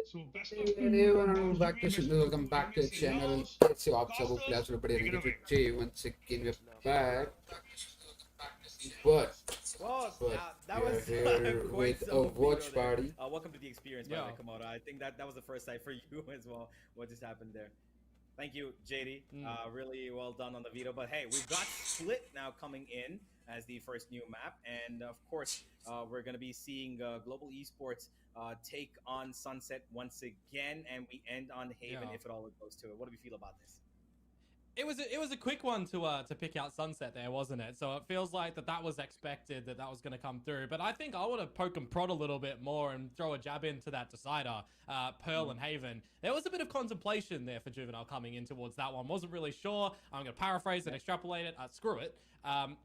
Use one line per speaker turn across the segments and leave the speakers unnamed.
So best of
Hey
luck
everyone,
to
welcome back
Jimmy,
to
best of luck
welcome
to
back to the
Alex in
channel.
Laos.
It's your op sabo
Costas,
class pretty
take it
ready
away.
to J once again we're back. But
Well,
but
that
we are
was
here
quite
with a
some
watch
bingo there.
party.
Welcome to the experience, by the way,
Yeah.
Komodo. I think that was the first time for you as well. What just happened there? Thank you, JD.
Mm.
Really well done on the veto. But hey, we've got Split now coming in as the first new map, and of course, we're going to be seeing Global Esports take on Sunset once again, and we end on Haven
Yeah.
if it all goes to it. What do we feel about this?
It was a quick one to pick out Sunset there, wasn't it? So it feels like that was expected that was going to come through. But I think I want to poke and prod a little bit more and throw a jab into that decider, Pearl and Haven. There was a bit of contemplation there for Juvenile coming in towards that one. Wasn't really sure. I'm going to paraphrase and extrapolate it. Screw it.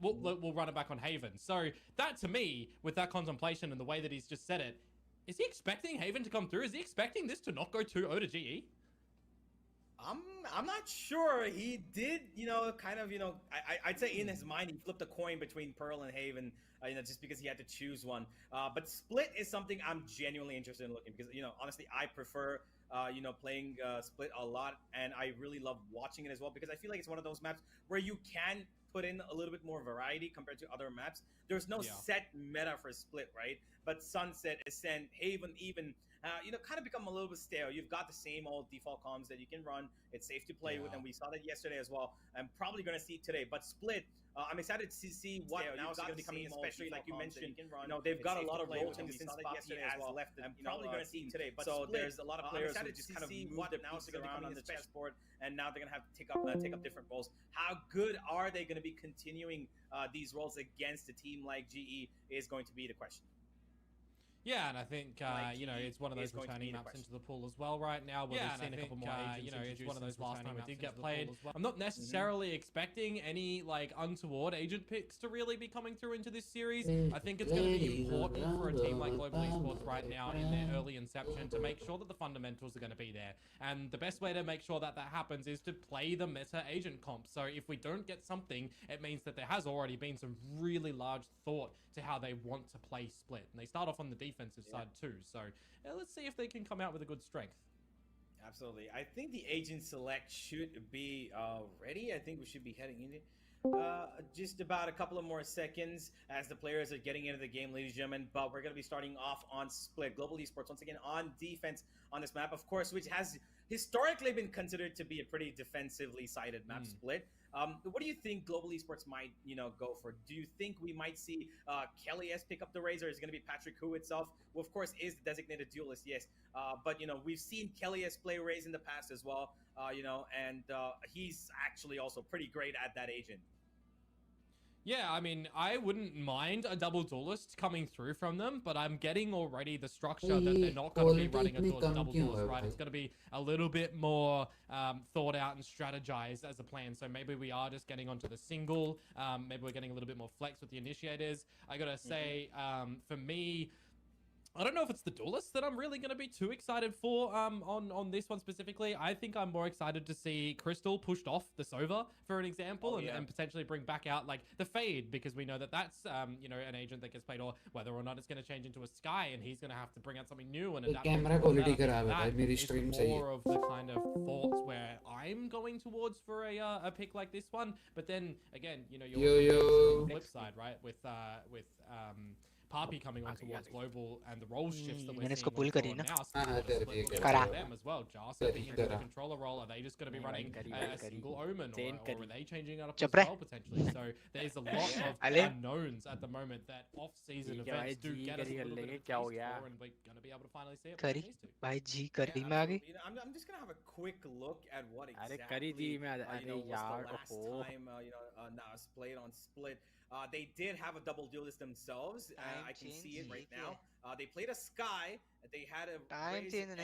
We'll run it back on Haven. So that to me, with that contemplation and the way that he's just said it, is he expecting Haven to come through? Is he expecting this to not go 2-0 to GE?
I'm I'm not sure. He did, kind of, I'd say in his mind he flipped a coin between Pearl and Haven, just because he had to choose one. But Split is something I'm genuinely interested in looking because, honestly, I prefer, playing Split a lot, and I really love watching it as well because I feel like it's one of those maps where you can put in a little bit more variety compared to other maps. There's no
Yeah.
set meta for Split, right? But Sunset, Ascent, Haven, even kind of become a little bit stale. You've got the same old default comms that you can run. It's safe to play with,
Yeah.
and we saw that yesterday as well. I'm probably going to see it today. But Split, I'm excited to see what now is going to be coming, especially like you mentioned. They've got a lot of rotating since Poppy has left. I'm probably going to see today. But so there's a lot of players who just kind of move their pieces around on the chessboard, and now they're going to have to take up different roles. How good are they going to be continuing these roles against a team like GE is going to be the question.
Yeah, and I think it's one of those returning maps into the pool as well right now. Where we've seen a couple more agents it's one of those last time it did get played. I'm not necessarily expecting any like untoward agent picks to really be coming through into this series. I think it's going to be important for a team like Global Esports right now in their early inception to make sure that the fundamentals are going to be there. And the best way to make sure that happens is to play the meta agent comp. So if we don't get something, it means that there has already been some really large thought to how they want to play Split. And they start off on the defensive side too. So let's see if they can come out with a good strength.
Absolutely. I think the agent select should be ready. I think we should be heading into just about a couple of more seconds as the players are getting into the game, ladies and gentlemen. But we're going to be starting off on Split. Global Esports, once again, on defense on this map, of course, which has historically been considered to be a pretty defensively sided map. Split. What do you think Global Esports might, go for? Do you think we might see Kelly S pick up the Razor? Is it going to be Patrick Hu itself, who of course is the designated duelist? Yes, but we've seen Kelly S play Raze in the past as well. And he's actually also pretty great at that agent.
Yeah, I mean, I wouldn't mind a double duelist coming through from them, but I'm getting already the structure that they're not going to be running a double duelist, right? It's going to be a little bit more thought out and strategized as a plan. So maybe we are just getting onto the single. Maybe we're getting a little bit more flex with the initiators. I got to say, for me, I don't know if it's the duelist that I'm really going to be too excited for on this one specifically. I think I'm more excited to see Crystal pushed off the Sova, for an example, and potentially bring back out like the Fade, because we know that that's an agent that gets played, or whether or not it's going to change into a Sky and he's going to have to bring out something new and adapt.
Camera quality खराब है भाई मेरी stream सही है.
More of the kind of thoughts where I'm going towards for a pick like this one, but then again, you're on the flip side, right? With Papi coming on towards global and the role shifts that we're seeing now. Them as well. Jas being into the controller role. Are they just going to be running a single Omen, or are they changing it up as well potentially? So there's a lot of unknowns at the moment that off-season events do get us a little bit of a taste for, and we're going to be able to finally see it when it needs to.
भाई जी करी में आ गई. I'm just gonna have a quick look at what exactly was the last time Nas played on Split. They did have a double duelist themselves. I can see it right now. They played a Sky. They had a Raze and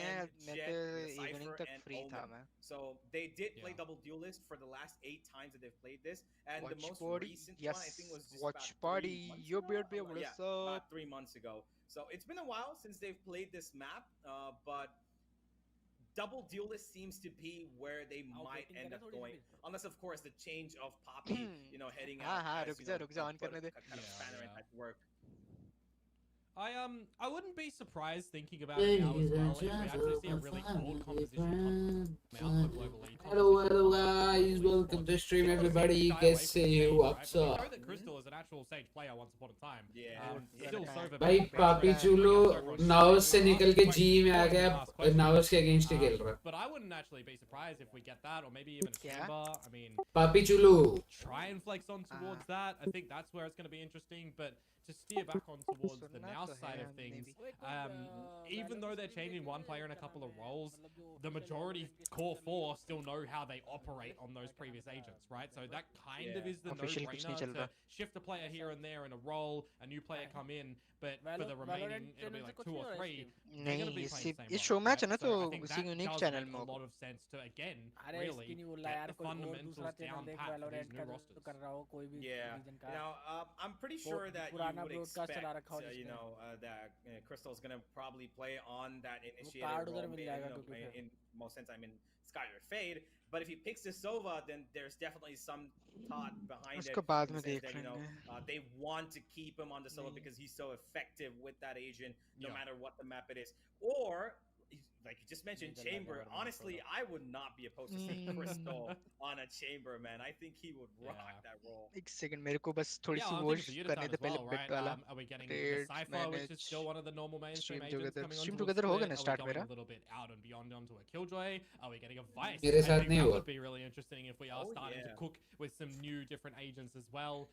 Jet, Cypher and Omen. So they did play double duelist for the last 8 times that they've played this. And the most recent one, I think, was just about 3 months ago. Yeah, about 3 months ago. So it's been a while since they've played this map, but double duelist seems to be where they might end up going, unless of course the change of Poppy, heading out, as,
रुक जा
put
on
a
करने दे.
kind of spanner in type work.
I wouldn't be surprised thinking about it now as well if we actually see a really bold composition come out for global
Hello,
e-commerce.
hello guys, welcome to stream everybody. Guess you what's
We know
up?
that Crystal is an actual Sage player once upon a time.
Yeah.
Still Sova
भाई पापी चूलो knows से निकल के जी में आ गया knows के against ही खेल रहा.
But I wouldn't actually be surprised if we get that, or maybe even a chamber. I mean,
पापी चूलो
try and flex on towards that. I think that's where it's going to be interesting. But to steer back on towards the now side of things, even though they're changing one player in a couple of roles, the majority core four still know how they operate on those previous agents, right? So that kind of is the no-brainer to shift a player here and there in a role, a new player come in, but for the remaining, it'll be like 2 or 3. They're going to be playing the same role, right? So I think that does make a lot of sense to, again, really get the fundamentals down pat for these new rosters.
Yeah, you know, I'm pretty sure that you would expect, that Crystal's gonna probably play on that initiator role, in most sense, I mean, Skylar Fade. But if he picks the Sova, then there's definitely some thought behind it. In the sense that, they want to keep him on the Sova because he's so effective with that agent, no matter what the map it is. Or, like you just mentioned, Chamber. Honestly, I would not be opposed to seeing Crystal on a Chamber, man. I think he would rock that role.
एक second मेरे को बस थोड़ी सी वो करने दे पहले bit वाला
Are we getting the Cypher, which is still one of the normal mainstream agents coming on?
Stream together होगा ना start मेरा?
A little bit out and beyond onto a Killjoy. Are we getting a Vice?
मेरे
I
साथ
think
नहीं
that
हुआ.
would be really interesting if we are starting to cook with some new different agents as well.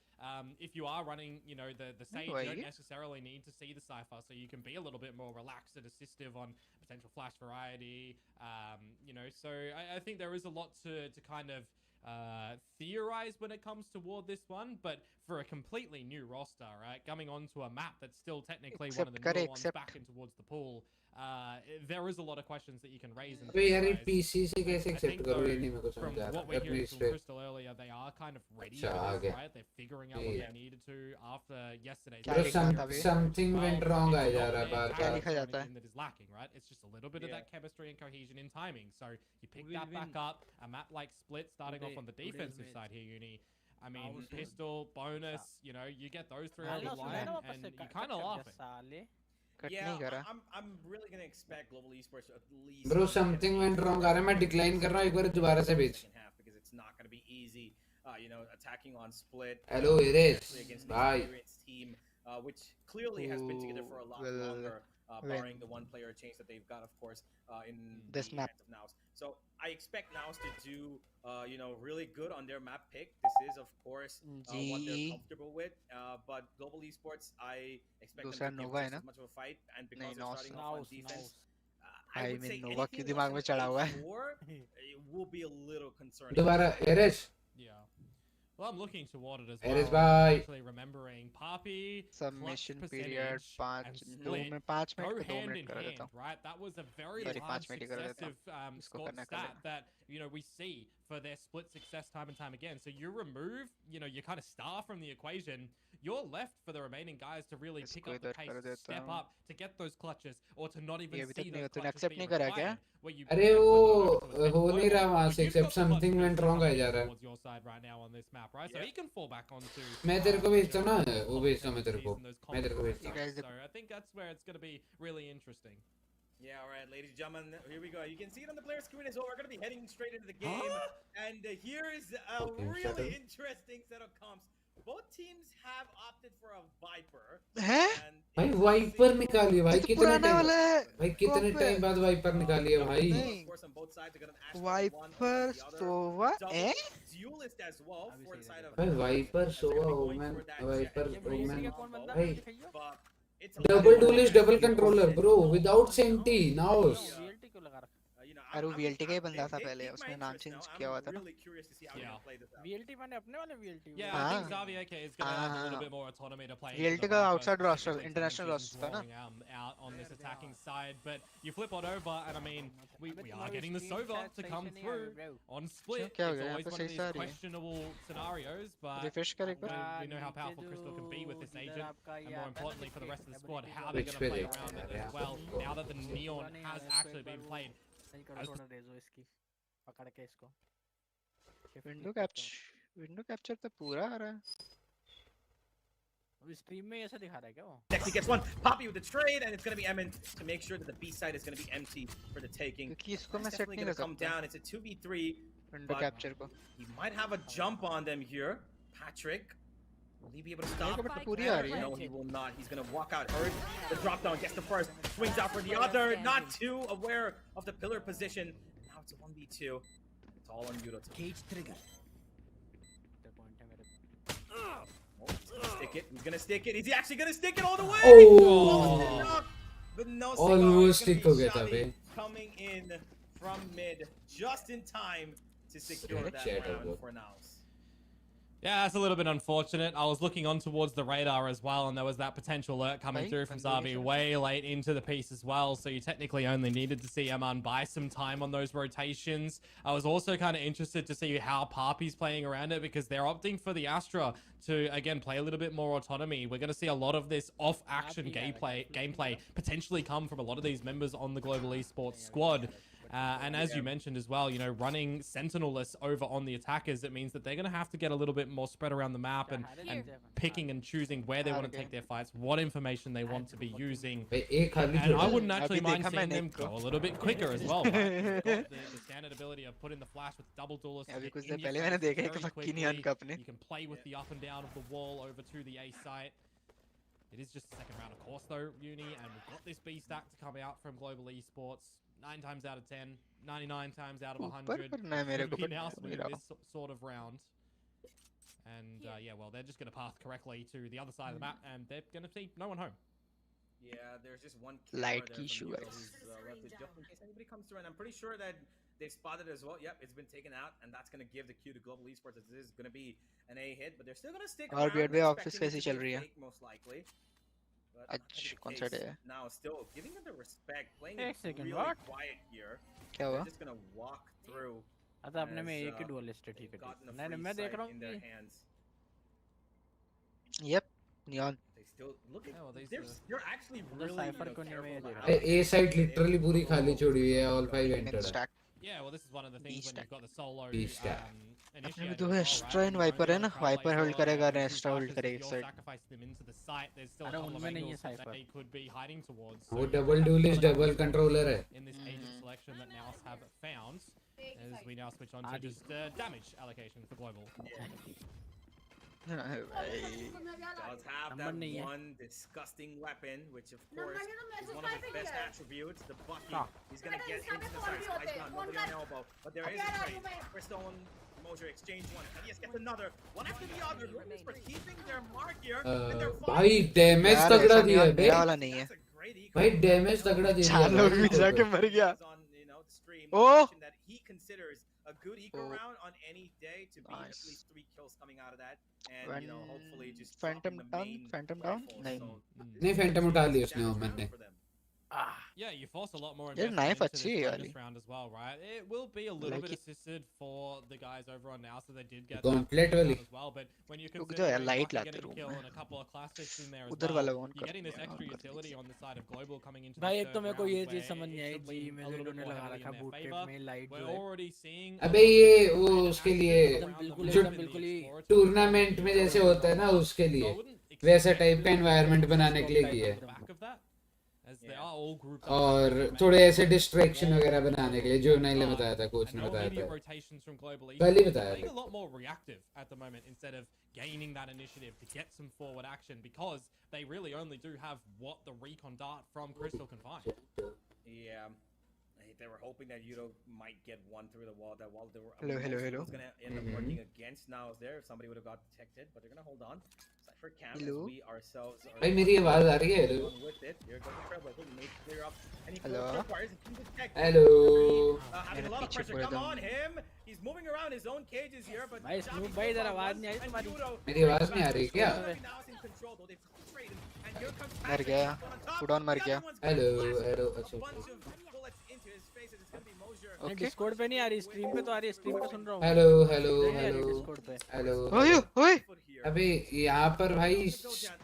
If you are running, the Sage, you don't necessarily need to see the Cypher, so you can be a little bit more relaxed and assistive on potential flash variety. So I think there is a lot to kind of theorize when it comes toward this one, but for a completely new roster, right, coming onto a map that's still technically one of the newer ones back in towards the pool, there is a lot of questions that you can raise.
अबे यार ये PC से कैसे accept करो ये नहीं मेरे को
From
समझ आ
what
रहा.
we're hearing from Crystal earlier, they are kind of ready for this, right? They're figuring out what they needed to after yesterday's
Bro, something went wrong आ जा रहा बार बार.
that is lacking, right? It's just a little bit of that chemistry and cohesion in timing. So you pick that back up. A map like Split starting off on the defensive side here, Uni. I mean, pistol, bonus, you get those 3 over the line, and you're kind of laughing.
Yeah, I'm really gonna expect global esports to at least.
Bro, something went wrong. अरे मैं decline कर रहा हूँ एक बार दोबारा से भेज.
Because it's not gonna be easy, attacking on Split.
Hello, Iris.
Against
Bye.
an experienced team, which clearly has been together for a lot longer, barring the one player change that they've got, of course, in
this map
of Naus. So I expect Naus to do, really good on their map pick. This is, of course, what they're comfortable with. But global esports, I expect them to give just as much of a fight, and because they're starting off on defense, I would say anything less than 8-4, it will be a little concerning.
दोबारा Iris.
Yeah. Well, I'm looking toward it as
Iris,
well.
bye.
Actually remembering Papi,
submission period 5
minutes
go hand in
hand, right? That was a very large successive score stat that we see for their Split success time and time again. So you remove, you kind of star from the equation. You're left for the remaining guys to really pick up the pace, step up, to get those clutches, or to not even see those clutches being required.
अरे वो हो नहीं रहा वहाँ से except something went wrong आ जा रहा है.
Your side right now on this map, right? So he can fall back onto.
मैं तेरे को भेजता ना वो भेजता मैं तेरे को भेजता.
So I think that's where it's going to be really interesting.
Yeah, all right, ladies and gentlemen, here we go. You can see it on the player screen as well. We're going to be heading straight into the game. And here is a really interesting set of comps. Both teams have opted for a Viper.
भाई Viper निकालिए भाई कितने time बाद Viper निकालिए भाई.
Viper Sova
Duelist as well for inside of
भाई Viper Sova Omen Viper ओमन भाई
it's
double duelist double controller bro without senti now.
अरे वो VLT का ही बंदा था पहले उसने नाम चेंज किया हुआ था ना
VLT माने अपने वाले VLT.
Yeah, I think Xavier K is going to have a little bit more autonomy to play.
VLT का outside roster international roster था ना.
Out on this attacking side, but you flip on over, and I mean we are getting the Sova to come through on Split. It's always one of these questionable scenarios, but we know how powerful Crystal can be with this agent, and more importantly for the rest of the squad, how they're going to play around it as well. Now that the Neon has actually been played.
पकड़ के इसको
window capture तो पूरा आ रहा है.
Stream में ऐसा दिखा रहा है क्या वो?
Next he gets one. Poppy with the trade, and it's going to be Emin to make sure that the B side is going to be empty for the taking.
क्योंकि इसको मैं
It's
सेट
definitely
नहीं
going
कर
to come
सकता
down. It's a 2v3.
Window
but
capture को
he might have a jump on them here. Patrick, will he be able to stop?
But पूरी आ रही है
No, he will not. He's going to walk out hurt. The drop down gets the first. Swings out for the other. Not too aware of the pillar position. Now it's a 1v2. It's all on Yudo. Cage trigger. Oh, he's gonna stick it. He's gonna stick it. Is he actually gonna stick it all the way?
Oh.
But no cigar.
Almost
It's gonna
stick हो
be
गया था
Xavi
bay.
coming in from mid just in time to secure that
Shadow
round
bro.
for Naus.
Yeah, that's a little bit unfortunate. I was looking on towards the radar as well, and there was that potential alert coming
Right,
through from
when
Xavi way late into the piece as well, so you technically only needed to see Eman buy some time on those rotations. I was also kind of interested to see how Papi's playing around it, because they're opting for the Astra to, again, play a little bit more autonomy. We're going to see a lot of this off-action gameplay potentially come from a lot of these members on the Global Esports squad. And as you mentioned as well, you know, running sentinelless over on the attackers, it means that they're going to have to get a little bit more spread around the map and picking and choosing where they want to take their fights, what information they want to be using. And I wouldn't actually mind seeing them go a little bit quicker as well. Right? Got the standard ability of putting the flash with double duelists.
अभी कुछ देर पहले मैंने देखा है कि पक्की नहीं अनका अपने
You can play with the up and down of the wall over to the A site. It is just the second round, of course, though, Uni, and we've got this B stack to come out from Global Esports. 9 times out of 10, 99 times out of 100.
करना है मेरे को
Be now swinging this sort of round. And yeah, well, they're just going to path correctly to the other side of the map, and they're going to see no one home.
Yeah, there's just one
Light
camera there
key
from
issue,
Yudo
guys.
who's left it just in case anybody comes through, and I'm pretty sure that they've spotted it as well. Yep, it's been taken out, and that's going to give the cue to Global Esports. This is going to be an A hit, but they're still going to stick
और
around,
BRB office
expecting
कैसी
it to
चल
be
रही
a
है?
fake, most likely. But
अच्छा
not
कौन
the
सा
case.
Day है?
Now still giving them the respect, playing
एक
it
second,
really
what?
quiet here.
क्या
They're
हुआ?
just going to walk through.
अच्छा अपने में
as,
एक ही duelist है ठीक
they've
है
gotten a
नहीं
free
मैं देख
sight
रहा
in their
हूँ
hands.
Yep, neon.
They still look at.
Yeah, well, these
they're actually really
Cypher को नहीं मैं ये देख रहा
A side literally पूरी खाली छोड़ी हुई है, all 5
Next
entered है।
stack.
Yeah, well, this is one of the things when you've got the solo
Beast stack.
अपने
initiator
में
as
दो
well,
Astra
right?
and
You're
Viper
only
है ना?
gonna try
Viper
play
hold
solo,
करेगा
and
और
two
Astra hold
flashes,
करेगा
if
एक
you're
side.
sacrificing them into the site, there's still a
अरे
couple of
उनमें नहीं है
angles that
Cypher
they could be hiding towards.
वो
So
double duelist double controller है।
in this agent selection that Naus have found, as we now switch on to
Adi.
just damage allocation for global.
Does have
Number
that
नहीं है।
one disgusting weapon, which of course is one of his best attributes. The bucky.
हाँ।
He's gonna get into the side, slice down, nobody on elbow. But there is a trade. Crystal and Moser exchange one. Elias gets another. One after the other. Looking for keeping their mark here. And they're
भाई
fighting.
Damage
यार
तगड़ा
ऐसा
दिया है
neon
बे।
मेरा वाला नहीं है.
That's a great eco.
भाई डैमेज तगड़ा दे दिया
चार लोग
भाई
भी
eco
जाके
पे।
मर गया.
On, the stream,
Oh!
mentioned that he considers a good eco
Oh.
round on any day to be
Nice.
at least 3 kills coming out of that, and
When
hopefully just
Phantom
dropping the
down,
main
Phantom down?
rifle,
नहीं.
so
नहीं Phantom उठा ली उसने
damage
ओमन ने।
round for them.
Yeah, you force a lot more
यार
investment
knife
into
अच्छी
this
है
bonus
वाली.
round as well, right? It will be a little
Like
bit
it.
assisted for the guys over on now, so they did get
Gauntlet
that
वाली।
down as well. But when you
रुक
consider
जाओ यार,
Bucky
light latte
getting a
room
kill
में.
and a couple of classics in there as
उधर
well,
वाला on
you're
कर
getting this
दिया,
extra
on कर
utility
दीजिए.
on the side of global coming into
भाई
the
एक तो
third
मेरे को
round
ये
where
चीज समझ नहीं
it
आई
should
जी
lean
मैं
a little
रेडो
bit
ने
more
लगा
heavily
रखा
in their
बूट
favor.
कैप में लाइट
We're
जो है
already seeing
अबे ये वो उसके लिए
बिल्कुल ही
टूर्नामेंट में जैसे होता है ना उसके लिए वैसा टाइप का एनवायरनमेंट बनाने के लिए किया है और थोड़े ऐसे डिस्ट्रैक्शन वगैरह बनाने के लिए जो नहीं बताया था कोच ने बताया था पहले ही बताया
Being
था
a lot more reactive at the moment instead of gaining that initiative to get some forward action because they really only do have what the recon dart from Crystal can find.
Yeah. They were hoping that Yudo might get one through the wall. That wall they were
Hello.
was gonna end up working against now there if somebody would have got detected, but they're gonna hold on. Cypher camp as
Hello.
we ourselves are
भाई मेरी आवाज आ रही है hello
with it. Here goes the trailblazer. He may clear up any
Hello.
requires a team detect.
Hello
Having a lot of pressure come on him. He's moving around his own cages here, but
भाई snoop भाई इधर आवाज नहीं आई तुम्हारी
मेरी आवाज नहीं आ रही क्या
मर गया. Put on मर गया.
हेलो हेलो अच्छा
नहीं डिस्कॉर्ड पे नहीं आ रही स्ट्रीम पे तो आ रही है स्ट्रीम पे सुन रहा हूँ
हेलो हेलो
नहीं आ रही
हेलो
डिस्कॉर्ड पे
हेलो
ओए ओए
अबे यहाँ पर भाई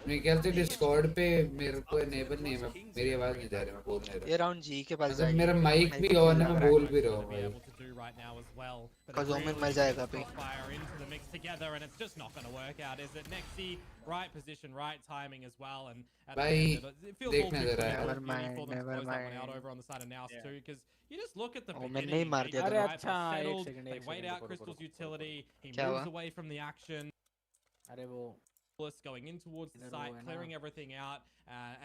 मैं क्या कहते डिस्कॉर्ड पे मेरे को एनेबल नहीं है, मेरी आवाज नहीं जा रही, मैं बोल नहीं रहा।
ये राउंड जी के पास
मतलब
जाएगी।
मेरा माइक भी ऑन है, मैं बोल भी रहा हूँ भाई।
कज़ोमिन मर जाएगा अभी।
Right position, right timing as well, and
भाई
it feels
देखना जरा
for
never
them
mind,
to
never
close that one out
mind.
over on the side of Nouse too, because you just look at the
मैंने
beginning.
नहीं मार दिया
अरे
था।
Right,
अच्छा
they're
एक
settled,
second
they wait out Crystal's utility, he
क्या
moves
हुआ?
away from the action,
अरे वो
going in towards the
इधर
site,
वो है ना।
clearing everything out,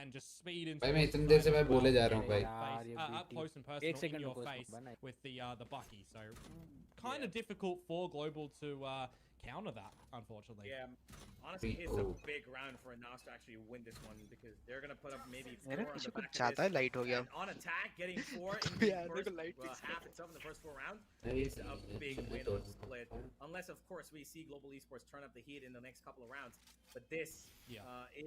and just speed into
भाई मैं इतनी देर से मैं बोले जा रहा हूँ भाई।
यार ये
up
BT
close and
एक
personal in
सेकंड
your
रुको
face
इसको बना
with the Bucky. So kind of difficult for Global to counter that, unfortunately.
Yeah, honestly, it's a big round for Nas to actually win this one because they're gonna put up maybe 4
मेरे
on
पीछे
the
कुछ
back of
ज्यादा
this.
Light हो गया।
And on attack, getting 4 in
यार,
the
मेरे को
first
light fix
half itself in the first 4 rounds
नहीं,
is a big win on split. Unless, of course, we see Global Esports turn up the heat in the next couple of rounds. But this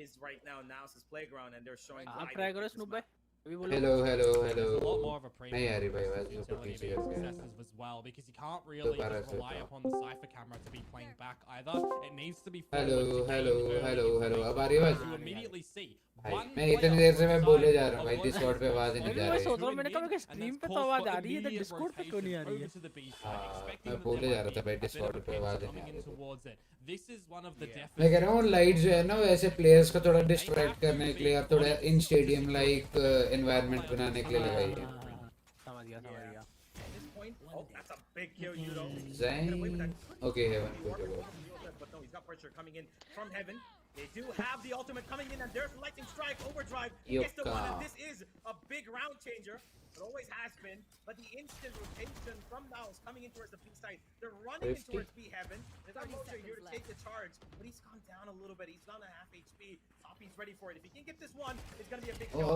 is right now Nas's playground, and they're showing
आप
why
try
they
करो
picked this
snoop
map.
भाई अभी बोलो
hello hello hello
There's a lot more of a premium
नहीं आ रही भाई
on
आवाज, मैं
utility
पीछे
being
कर गया।
successes as well, because you can't really
दोबारा
just
से
rely
बताओ।
upon the Cypher camera to be playing back either. It needs to be
hello
forward to gain
hello
early
hello hello
information.
अब आ रही है आवाज?
You immediately see
भाई
one
मैं
player
इतनी देर से
on
मैं
the
बोले
side
जा रहा हूँ
of
भाई,
one
डिस्कॉर्ड पे आवाज नहीं
अभी
जा
मैं
रही।
सोच रहा हूँ मैंने कहा
and
स्ट्रीम
that's
पे तो
caused
आवाज
for
आ रही है इधर
immediate
डिस्कॉर्ड पे क्यों नहीं आ रही
rotation
है?
over to the B side,
हाँ,
expecting
मैं
that
बोले
there
जा
might
रहा था
be
भाई
a bit of
डिस्कॉर्ड पे
attention
आवाज
coming
नहीं आ
in
रही।
towards it. This is one of the
मैं कह रहा हूँ लाइट जो है ना वैसे प्लेयर्स को थोड़ा
They
डिस्ट्रैक्ट
have to
करने के
be
लिए और
on
थोड़ा
it
in
to
stadium
secure
like
the
environment
playoff
बनाने के लिए
position.
लगाई है।
समझ गया समझ गया
At this point, oh, that's a big kill, Yudo.
Zayn,
Get away with that.
okay, Heaven,
Pretty
good to go.
orbital, but no, he's got pressure coming in from Heaven. They do have the ultimate coming in, and there's lightning strike, overdrive. Gets the one, and this is a big round changer. It always has been, but the instant rotation from Naus coming in towards the B side. They're running in
50.
towards B Heaven. They've got Mojo here to take the charge, but he's gone down a little bit. He's down to half HP. Toppy's ready for it. If he can get this one, it's gonna be a big kill.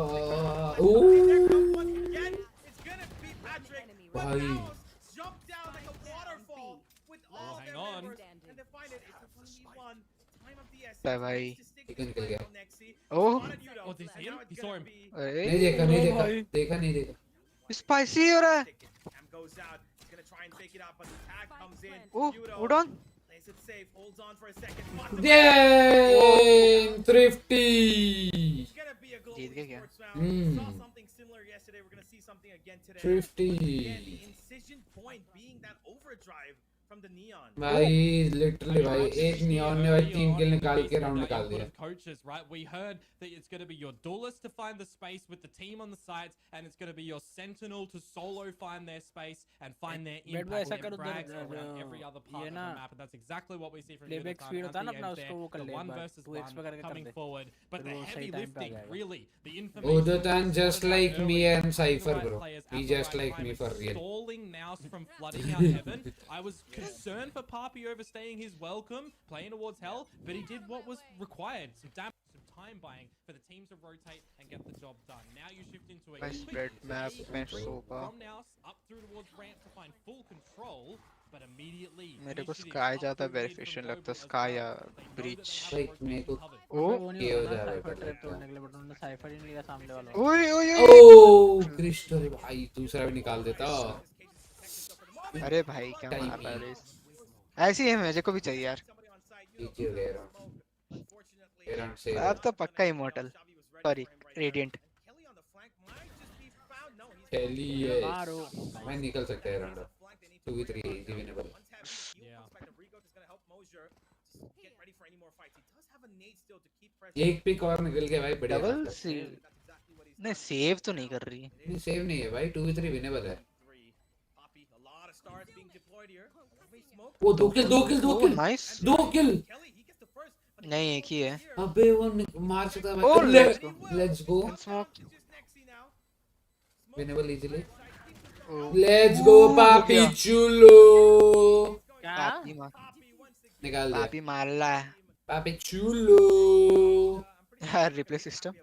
There comes one again. It's gonna be Patrick. But
Bhai.
Naus jumped down like a waterfall with all
hang
their
on.
members, and they find it. It's a 1v1. Time of the essence.
Bye bye.
Needs to stick
Chicken
to
kill
the
गया।
final Nexi.
Oh.
Spotted Yudo,
Oh, did he see
and
him?
now it's
He saw
gonna
him.
be-
नहीं देखा नहीं देखा देखा नहीं देखा।
Spicy हो रहा है।
Cam goes out. He's gonna try and take it out, but the tag comes in.
Oh,
Yudo
उड़न।
plays it safe, holds on for a second.
Damn, thrifty.
It's gonna be a global
जीत गया क्या?
esports round. Saw something similar yesterday. We're gonna see something again today.
Thrifty.
Again, the incision point being that overdrive from the Neon.
भाई literally भाई एक neon ने भाई 3 किल निकाल के round निकाल दिया।
Coaches, right? We heard that it's going to be your duelist to find the space with the team on the sides, and it's going to be your sentinel to solo find their space and find their
Bed by
impact
ऐसा
and
करो
frags
उधर,
around every other part
ये
of the
ना,
map, and that's exactly what we see from
playback
Unitime
speed
at
होता है ना
the
अपना
end
उसको वो
there,
कर
the
ले
1
एक बार,
versus
2x
1
पे करके कर
coming
दे।
forward, but
फिर
the
वो
heavy
सही time पे आ
lifting,
जाएगा।
really, the information.
Udotan just like me and Cypher
Right
bro.
players
He
at the
just
right
like
time
me
is
for real.
Stalling Nouse from flooding out Heaven. I was concerned for Papi overstaying his welcome, playing towards hell, but he did what was required. Some damage, some time buying for the team to rotate and get the job done. Now you shift into a
भाई
quick
spread map में
sprint
sofa.
from Nouse up through towards ramp to find full control, but immediately
मेरे को
initiative
sky
up
ज्यादा
through mid
beneficial
from
लगता है,
Global as
sky
well.
या
They know that
breach.
they have
Like
the
मेरे को
rotation covered.
ओ
वो नहीं
ये हो
होता ना
जाएगा
साइफर
better
ट्रैप
तो।
तोड़ने के लिए, बट उन्होंने साइफर ही नहीं लिया सामने वाला।
ओए ओए
Oh, क्रिस्टल भाई दूसरा भी निकाल देता।
अरे भाई क्या
Timing.
मार रहा है रेस। ऐसी है, मुझे को भी चाहिए यार।
पीछे हो गया राउंड से।
अब तो पक्का इमॉर्टल, सॉरी रेडिएंट।
Kelly है।
मारो
मैं निकल सकता है राउंड 2v3 इजी विनेबल। एक पिक और निकल गया भाई, बढ़िया।
डबल सेव नहीं, सेव तो नहीं कर रही।
नहीं सेव नहीं है भाई, 2v3 विनेबल है। वो दो किल
ओह नाइस।
2 किल।
नहीं एक ही है।
अबे वो मार सकता है
Oh,
भाई।
let's go.
Let's go
smoke.
Winnable easily.
Oh
let's go पापी
गया।
चूलो।
क्या
पापी मार,
निकाल दिया
पापी मार रहा है
पापी चूलो।
यार। Replay system.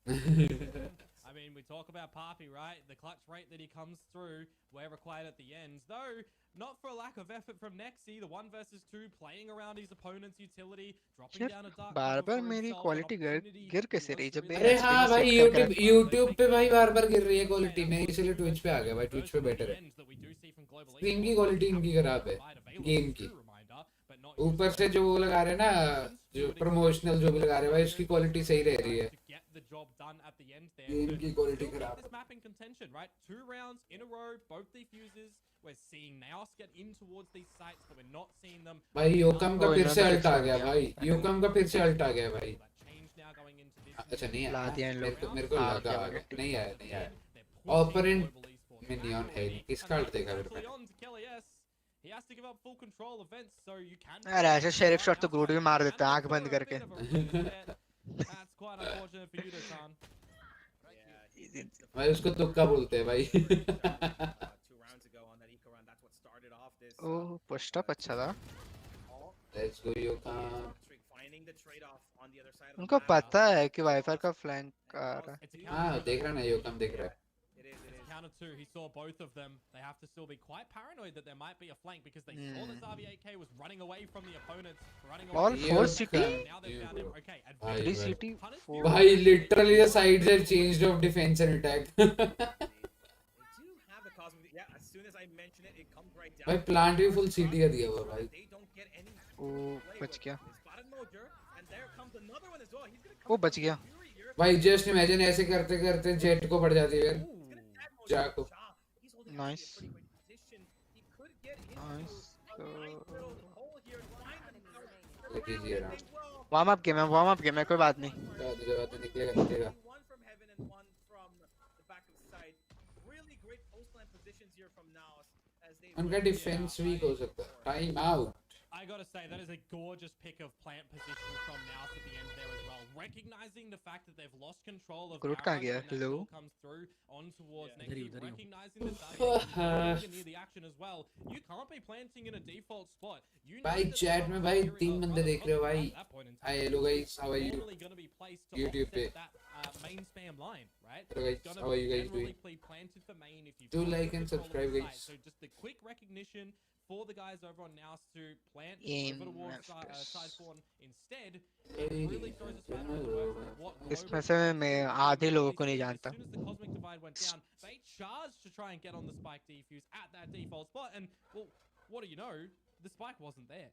I mean, we talk about Papi, right? The clutch rate that he comes through, where required at the ends, though not for a lack of effort from Nexi. The 1 versus 2, playing around his opponent's utility, dropping down a dark
bar
cover
bar
for
मेरी
himself, an
quality
opportunity
गिर कैसे
was
रही
to
जब
really
अरे
मैं
हाँ भाई
set कर
यूट्यूब पे भाई बार बार गिर रही है क्वालिटी। मैं इसीलिए ट्विच पे आ गया भाई, ट्विच पे बेटर है।
ends that we do see from Global
stream की
Esports,
क्वालिटी इनकी खराब है,
provide a valorant
गेम की।
true reminder, but not
ऊपर से जो वो लगा रहे हैं ना, जो प्रमोशनल जो भी लगा रहे हैं भाई, उसकी क्वालिटी सही रह रही है। गेम की क्वालिटी खराब है। भाई योकम का फिर से अल्ट आ गया भाई, योकम का फिर से अल्ट आ गया भाई। अच्छा नहीं
ला दिया इन लोग
मेरे को
हार
लगा
गया बगैर।
नहीं आया नहीं आया। ऑपरेंट मिनियन है, किसका अल्ट देखा फिर मैंने?
अरे ऐसे शेरिफ शॉट तो ग्रूड भी मार देता है आंख बंद करके।
भाई उसको तुक्का बोलते हैं भाई।
ओह पुश्ड अप अच्छा था।
Let's go Yoakam.
उनको पता है कि वाइपर का फ्लैंक आ रहा है।
हाँ देख रहा ना, योकम देख रहा है।
Counter two, he saw both of them. They have to still be quite paranoid that there might be a flank because they saw that Zavi AK was running away from the opponents, running away.
All four CT?
Now they found him. Okay,
Bhai,
3 CT 4
भाई literally the sides have changed of defense and attack। भाई plant भी full सीटी का दिया हुआ भाई।
ओह बच गया। वो बच गया।
भाई जस्ट इमेजिन ऐसे करते करते जेट को पड़ जाती है यार, जाको।
Nice nice. Warm up game है कोई बात नहीं।
निकलेगा। उनका डिफेंस वीक हो सकता है। Time out.
I gotta say, that is a gorgeous pick of plant position from Naus at the end there as well. Recognizing the fact that they've lost control of
Groot कहाँ गया? Hello?
comes through on towards next to recognizing that Zavi near the action as well. You can't be planting in a default spot. You know
भाई
that
chat में भाई 3 बंदे देख रहे हो भाई।
at that point in time,
hi hello guys, how are you?
normally gonna be placed to
YouTube पे।
offset that main spam line, right?
Hello guys,
It's gonna
how are you
be
guys doing?
generally planted for main if you've
Do
got
like
good
and
control of
subscribe,
the
guys.
site. So just the quick recognition for the guys over on Naus to plant
Aim
over towards
masters.
side spawn instead. It really throws a spanner in the works of what
इसमें से मैं आधे लोगों को नहीं जानता।
As soon as the cosmic divide went down, they charged to try and get on the spike defuse at that default spot, and well, what do you know? The spike wasn't there.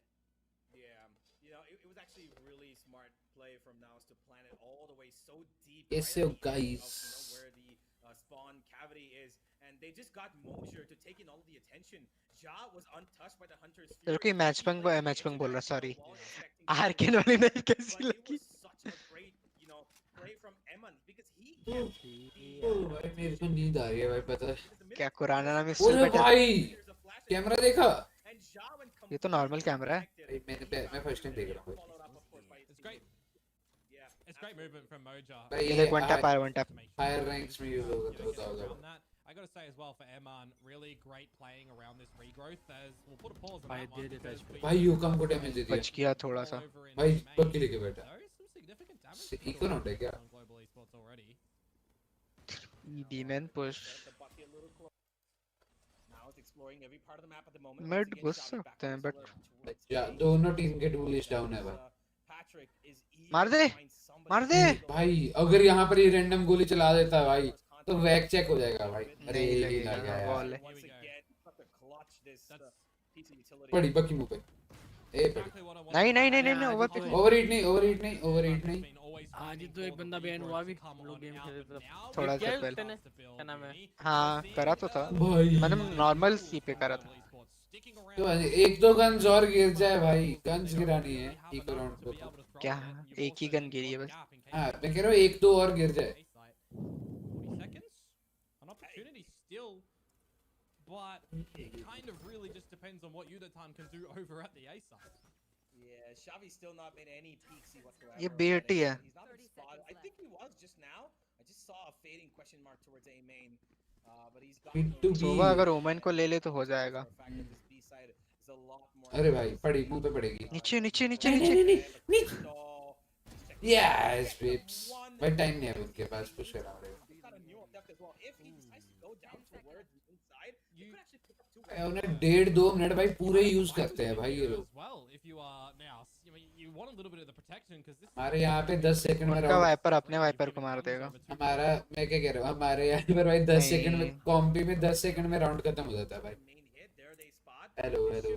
Yeah, you know, it was actually really smart play from Naus to plant it all the way so deep.
Yes,
right
so
at the edge
guys.
of, where the spawn cavity is, and they just got Mosher to take in all the attention. Ja was untouched by the Hunter's
चलो
fury.
कोई match पंग बोल रहा, sorry. Arcane वाली नहीं कैसी
But it
लगी?
was such a great, you know, play from Eman because he
भाई मेरे को नींद आ रही है भाई, पता है
क्या कुराना नाम
ओए
इससे
भाई कैमरा देखा?
ये तो नॉर्मल कैमरा है।
मैं फर्स्ट टाइम देख रहा हूँ
It's great movement from Moja.
भाई।
ये देख वन टैप
हायर रैंक्स में यूज होता होगा।
On that, I gotta say as well for Eman, really great playing around this regrowth. As we'll put a pause on that one because we
भाई यूकम को damage दे दिया
बच गया थोड़ा सा।
over in
भाई
main.
पक्की लेके बैठा।
There is some significant damage
eco round है क्या?
on global esports already.
Demon push mid
mid
घुस सकते हैं बट
या दोनों टीम के डुएलिस्ट डाउन है भाई।
मार दे
भाई अगर यहाँ पर ये रैंडम गोली चला देता है भाई तो वैक चेक हो जाएगा भाई। अरे
नहीं
ये
लगेगा,
लग गया
बॉल
यार।
है।
पड़ी पक्की मुंह पे। ए पड़ी।
Exactly what I wanted.
नहीं नहीं नहीं नहीं ओवर पिक
ओवरहीट नहीं।
आज तो एक बंदा बैन हुआ भी, हम लोग गेम खेल रहे थे।
थोड़ा
क्या
सा
है
पहले।
उसने? क्या नाम है?
हाँ करा तो था
भाई
मैंने नॉर्मल सी पे करा था।
तो एक दो गन्स और गिर जाए भाई, गन्स गिरानी है इको राउंड को।
क्या एक ही गन गिरी है बस।
हाँ मैं कह रहा हूँ एक दो और गिर जाए।
40 seconds? An opportunity still, but it kind of really just depends on what Udatan can do over at the A side.
Yeah, Xavi's still not made any peeks whatsoever.
ये बेटी है।
He's not been spotted. I think he was just now. I just saw a fading question mark towards A main. But he's got
Mid to B.
सुबह अगर women को ले ले तो हो जाएगा।
अरे भाई पड़ी मुंह पे पड़ेगी।
नीचे नीचे नीचे
नहीं
नीचे
नहीं नहीं यस बिप्स। भाई टाइम नहीं है उनके पास, पुश करा रहे हो। उन्हें 1.5-2 मिनट भाई पूरे यूज करते हैं भाई ये लोग। हमारे यहाँ पे 10 सेकंड में
उनका
राउंड।
वाइपर अपने वाइपर को मार देगा।
हमारा मैं क्या कह रहा हूँ, हमारे यहाँ पर भाई 10 सेकंड में कॉम्पी में 10 सेकंड में राउंड खत्म हो जाता है भाई। Hello hello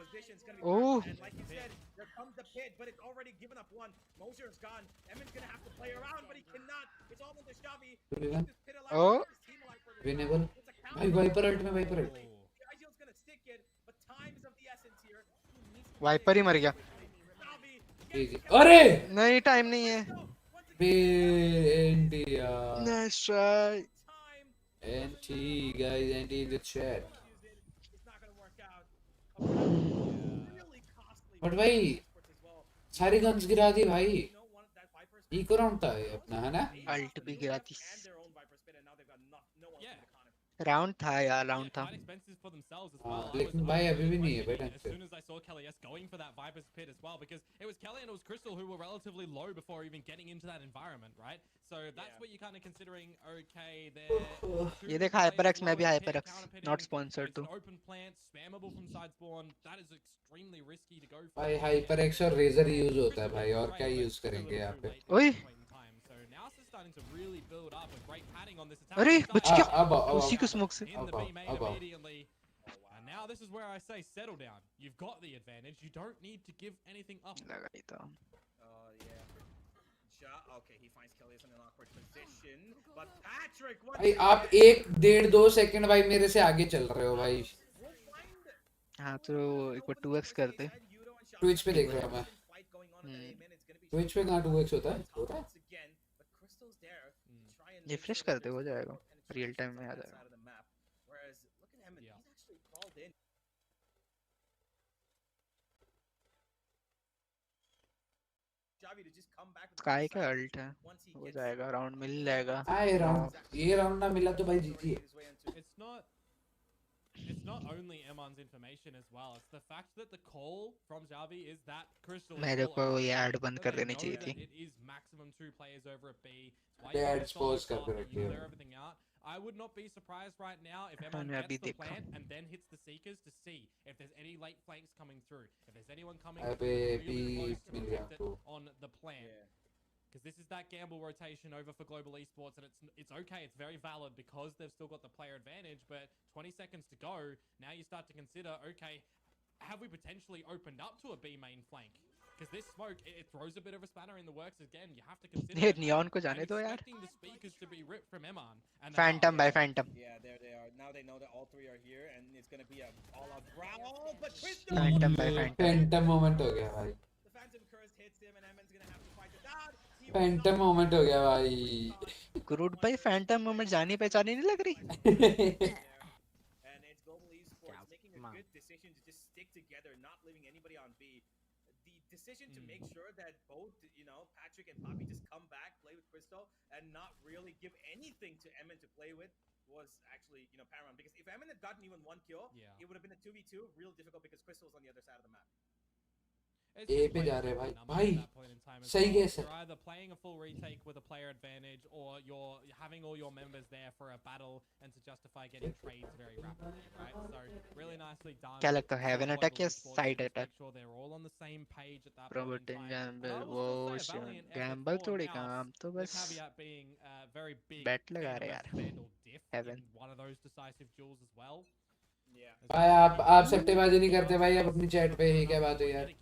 position. It's gonna be
Oh.
and like you said, there comes the pit, but it's already given up one. Mosher's gone. Emin's gonna have to play around, but he cannot. It's all into Xavi.
Oh.
Winnable. भाई Viper ult में Viper ult.
Ideal's gonna stick it, but time is of the essence here.
Viper ही मर गया.
अरे
नहीं time नहीं है.
India.
Nice try.
NT guys, NT in the chat. But भाई सारी गन्स गिरा दी भाई. इको राउंड था ये अपना है ना.
अल्ट भी गिरा दी. राउंड था यार राउंड था.
लेकिन भाई अभी भी नहीं है भाई.
As soon as I saw Kelly S going for that Viper's pit as well, because it was Kelly and it was Crystal who were relatively low before even getting into that environment, right? So that's what you're kind of considering. Okay, there.
ये देख HyperX में भी HyperX not sponsored too.
Open plant, spammable from side spawn. That is extremely risky to go for.
भाई HyperX और Redgear use होता है भाई. और क्या यूज करेंगे यहाँ पे.
ओए.
Starting to really build up with great padding on this attack.
अरे बच गया. उसी को स्मोक से.
And now this is where I say settle down. You've got the advantage. You don't need to give anything up.
लगा ही था.
Okay, he finds Kelly in an awkward position, but Patrick.
भाई आप 1.5-2 second भाई मेरे से आगे चल रहे हो भाई.
हाँ तो एक बार 2x करते.
ट्विच पे देख रहा हूँ मैं. ट्विच पे कहाँ 2x होता है.
रिफ्रेश करते हो जाएगा. रियल टाइम में आ जाएगा. स्काई का अल्ट है. हो जाएगा. राउंड मिल जाएगा.
आए राउंड. ये राउंड ना मिला तो भाई जीजी.
It's not only Emon's information as well. It's the fact that the call from Xavi is that Crystal.
मेरे को ये ऐड बंद कर देनी चाहिए थी.
It is maximum 2 players over at B.
They had exposed करके रखी है.
Everything out. I would not be surprised right now if Emon gets the plant and then hits the seekers to see if there's any late flanks coming through. If there's anyone coming really close to on the plant. Because this is that gamble rotation over for Global Esports, and it's okay, it's very valid because they've still got the player advantage, but 20 seconds to go, now you start to consider, okay, have we potentially opened up to a B main flank? Because this smoke, it throws a bit of a spanner in the works again. You have to consider.
ये neon को जाने दो यार.
Expecting the speakers to be ripped from Emon.
Phantom by Phantom.
Yeah, there they are. Now they know that all three are here, and it's gonna be a all-out brawl. But Crystal.
Phantom by Phantom.
Phantom moment हो गया भाई.
The Phantom curse hits him, and Emon's gonna have to fight it out.
Phantom moment हो गया भाई.
गुरुड भाई Phantom moment जानी पहचानी नहीं लग रही.
And it's Global Esports making a good decision to just stick together, not leaving anybody on B. The decision to make sure that both, Patrick and Poppy just come back, play with Crystal, and not really give anything to Emin to play with was actually, paramount. Because if Emin had gotten even 1 kill, it would have been a 2v2, real difficult because Crystal's on the other side of the map.
ए पे जा रहे भाई. भाई सही gas है.
You're either playing a full retake with a player advantage, or you're having all your members there for a battle and to justify getting trades very rapidly, right? So really nicely done.
क्या लगता है heaven attack या side attack?
Make sure they're all on the same page at that
Promoting
point in time.
gamble वो gamble थोड़ी काम तो बस bet लगा रहे यार. Heaven.
One of those decisive duels as well.
भाई आप सट्टेबाजी नहीं करते भाई. आप अपनी चैट पे ही क्या बात है यार.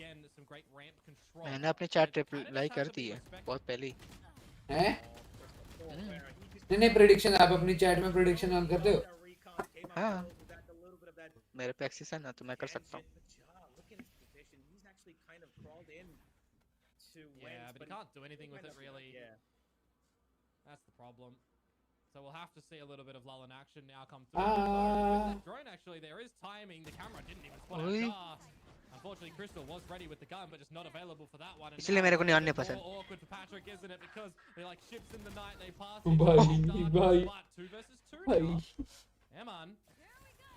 मैंने अपनी चैट रिप्लाई कर दी है बहुत पहले ही.
हैं? नहीं प्रेडिक्शन. आप अपनी चैट में प्रेडिक्शन ऑन करते हो.
हाँ मेरे पे एक्सेस है ना तो मैं कर सकता हूँ.
Yeah, but he can't do anything with it really. That's the problem. So we'll have to see a little bit of lull in action now come through. With the drone, actually, there is timing. The camera didn't even spot a car. Unfortunately, Crystal was ready with the gun, but just not available for that one.
इसलिए मेरे को neon नहीं पसंद.
Awkward for Patrick, isn't it? Because they're like ships in the night. They pass.
भाई.
2 versus 2 now. Eman,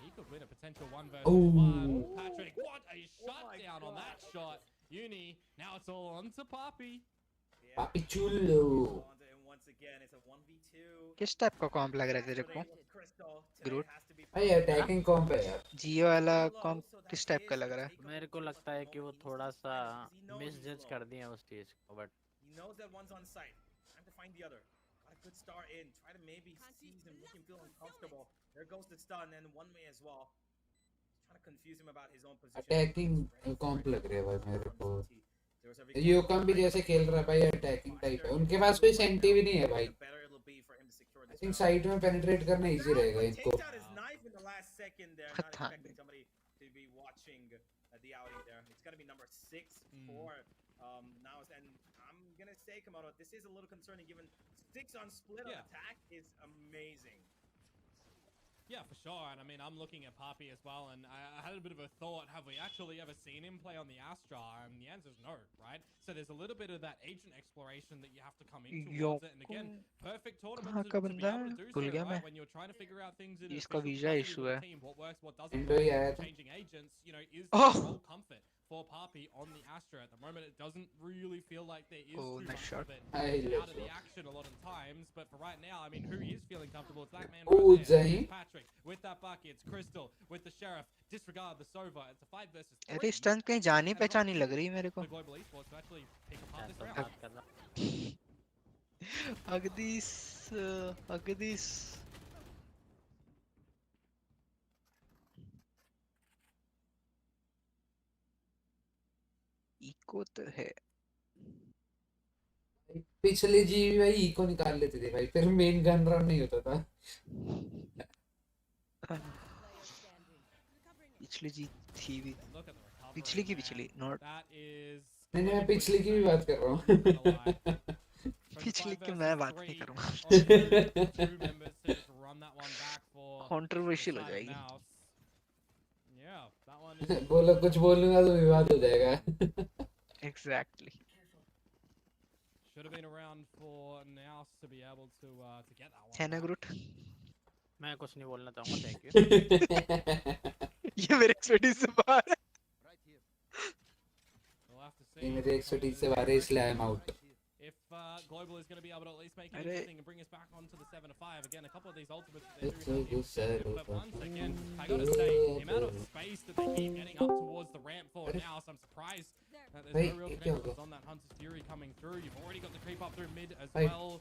he could win a potential 1 versus 1. Patrick, what a shutdown on that shot. Uni, now it's all on to Poppy.
Poppy Chulo.
Once again, it's a 1v2.
किस type का कॉम्प लग रहा है तेरे को? ग्रूट.
भाई attacking कॉम्प है यार.
जियो वाला कॉम्प किस टाइप का लग रहा है?
मेरे को लगता है कि वो थोड़ा सा मिसजज कर दिया उस चीज को, but
he knows that one's on site. Time to find the other. Got a good start in. Try to maybe seize him, make him feel uncomfortable. There goes the stun and one way as well. kind of confuse him about his own position.
Attacking comp लग रहा है भाई मेरे को। Yoakam भी जैसे खेल रहा है भाई, अटैकिंग टाइप है। उनके पास कोई सेंटी भी नहीं है भाई। आई थिंक साइड में पेनिट्रेट करना इजी रहेगा इनको।
पता नहीं।
To be watching the outing there. It's gonna be number 6 for now, and I'm gonna say, Kamado, this is a little concerning given 6 on split on attack is amazing.
Yeah, for sure. And I mean, I'm looking at Papi as well, and I had a bit of a thought, have we actually ever seen him play on the Astra? And the answer is no, right? So there's a little bit of that agent exploration that you have to come into towards it. And again, perfect tournament to be able to do so, right? When you're trying to figure out things in
इसका visa issue है।
team, what works, what doesn't work, changing agents, you know, is the role comfort for Papi on the Astra at the moment. It doesn't really feel like there is too much of it out of the action a lot of times, but for right now, I mean, who is feeling comfortable? It's that man right there. It's Patrick with that bucket. It's Crystal with the Sheriff. Disregard the Sova. It's a 5 versus 3.
अरे stunt कहीं जानी पहचानी लग रही है मेरे को।
The Global Esports to actually pick apart this round.
अगदीस इको तो है।
पिछले जी भाई इको निकाल लेते थे भाई, फिर मेन गन रन नहीं होता था।
पिछली जी थी भी, पिछली की पिछली नॉट,
नहीं मैं पिछली की भी बात कर रहा हूँ।
पिछली की मैं बात नहीं करूँगा। कंट्रोवर्शियल हो जाएगी।
बोलो कुछ बोलूंगा तो विवाद हो जाएगा।
Exactly.
Should have been around for Naus to be able to get that one.
है ना ग्रुट?
मैं कुछ नहीं बोलना चाहूँगा, thank you.
ये मेरे एक्सपर्टीज से बाहर है।
ये मेरे एक्सपर्टीज से बाहर है, इसलिए I am out.
If Global is going to be able to at least make it interesting and bring us back onto the 7-5 again, a couple of these ultimates that they're doing, but once again, I got to say, the amount of space that they keep getting up towards the ramp for now, so I'm surprised that there's no real connections on that Hunter's Fury coming through. You've already got the creep up through mid as well.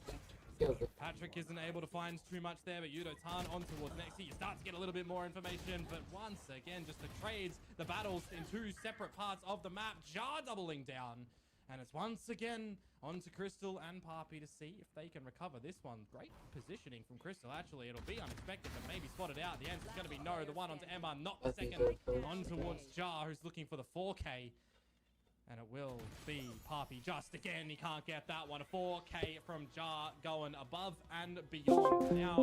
Patrick isn't able to find too much there, but Yudo Tan on towards Nexi. You start to get a little bit more information, but once again, just the trades, the battles in 2 separate parts of the map, Jar doubling down. And it's once again onto Crystal and Papi to see if they can recover this one. Great positioning from Crystal, actually. It'll be unexpected, but maybe spotted out. The answer's going to be no. The one onto Emma, not the second. On towards Jar, who's looking for the 4K. And it will be Papi just again. He can't get that one. A 4K from Jar going above and beyond. Now,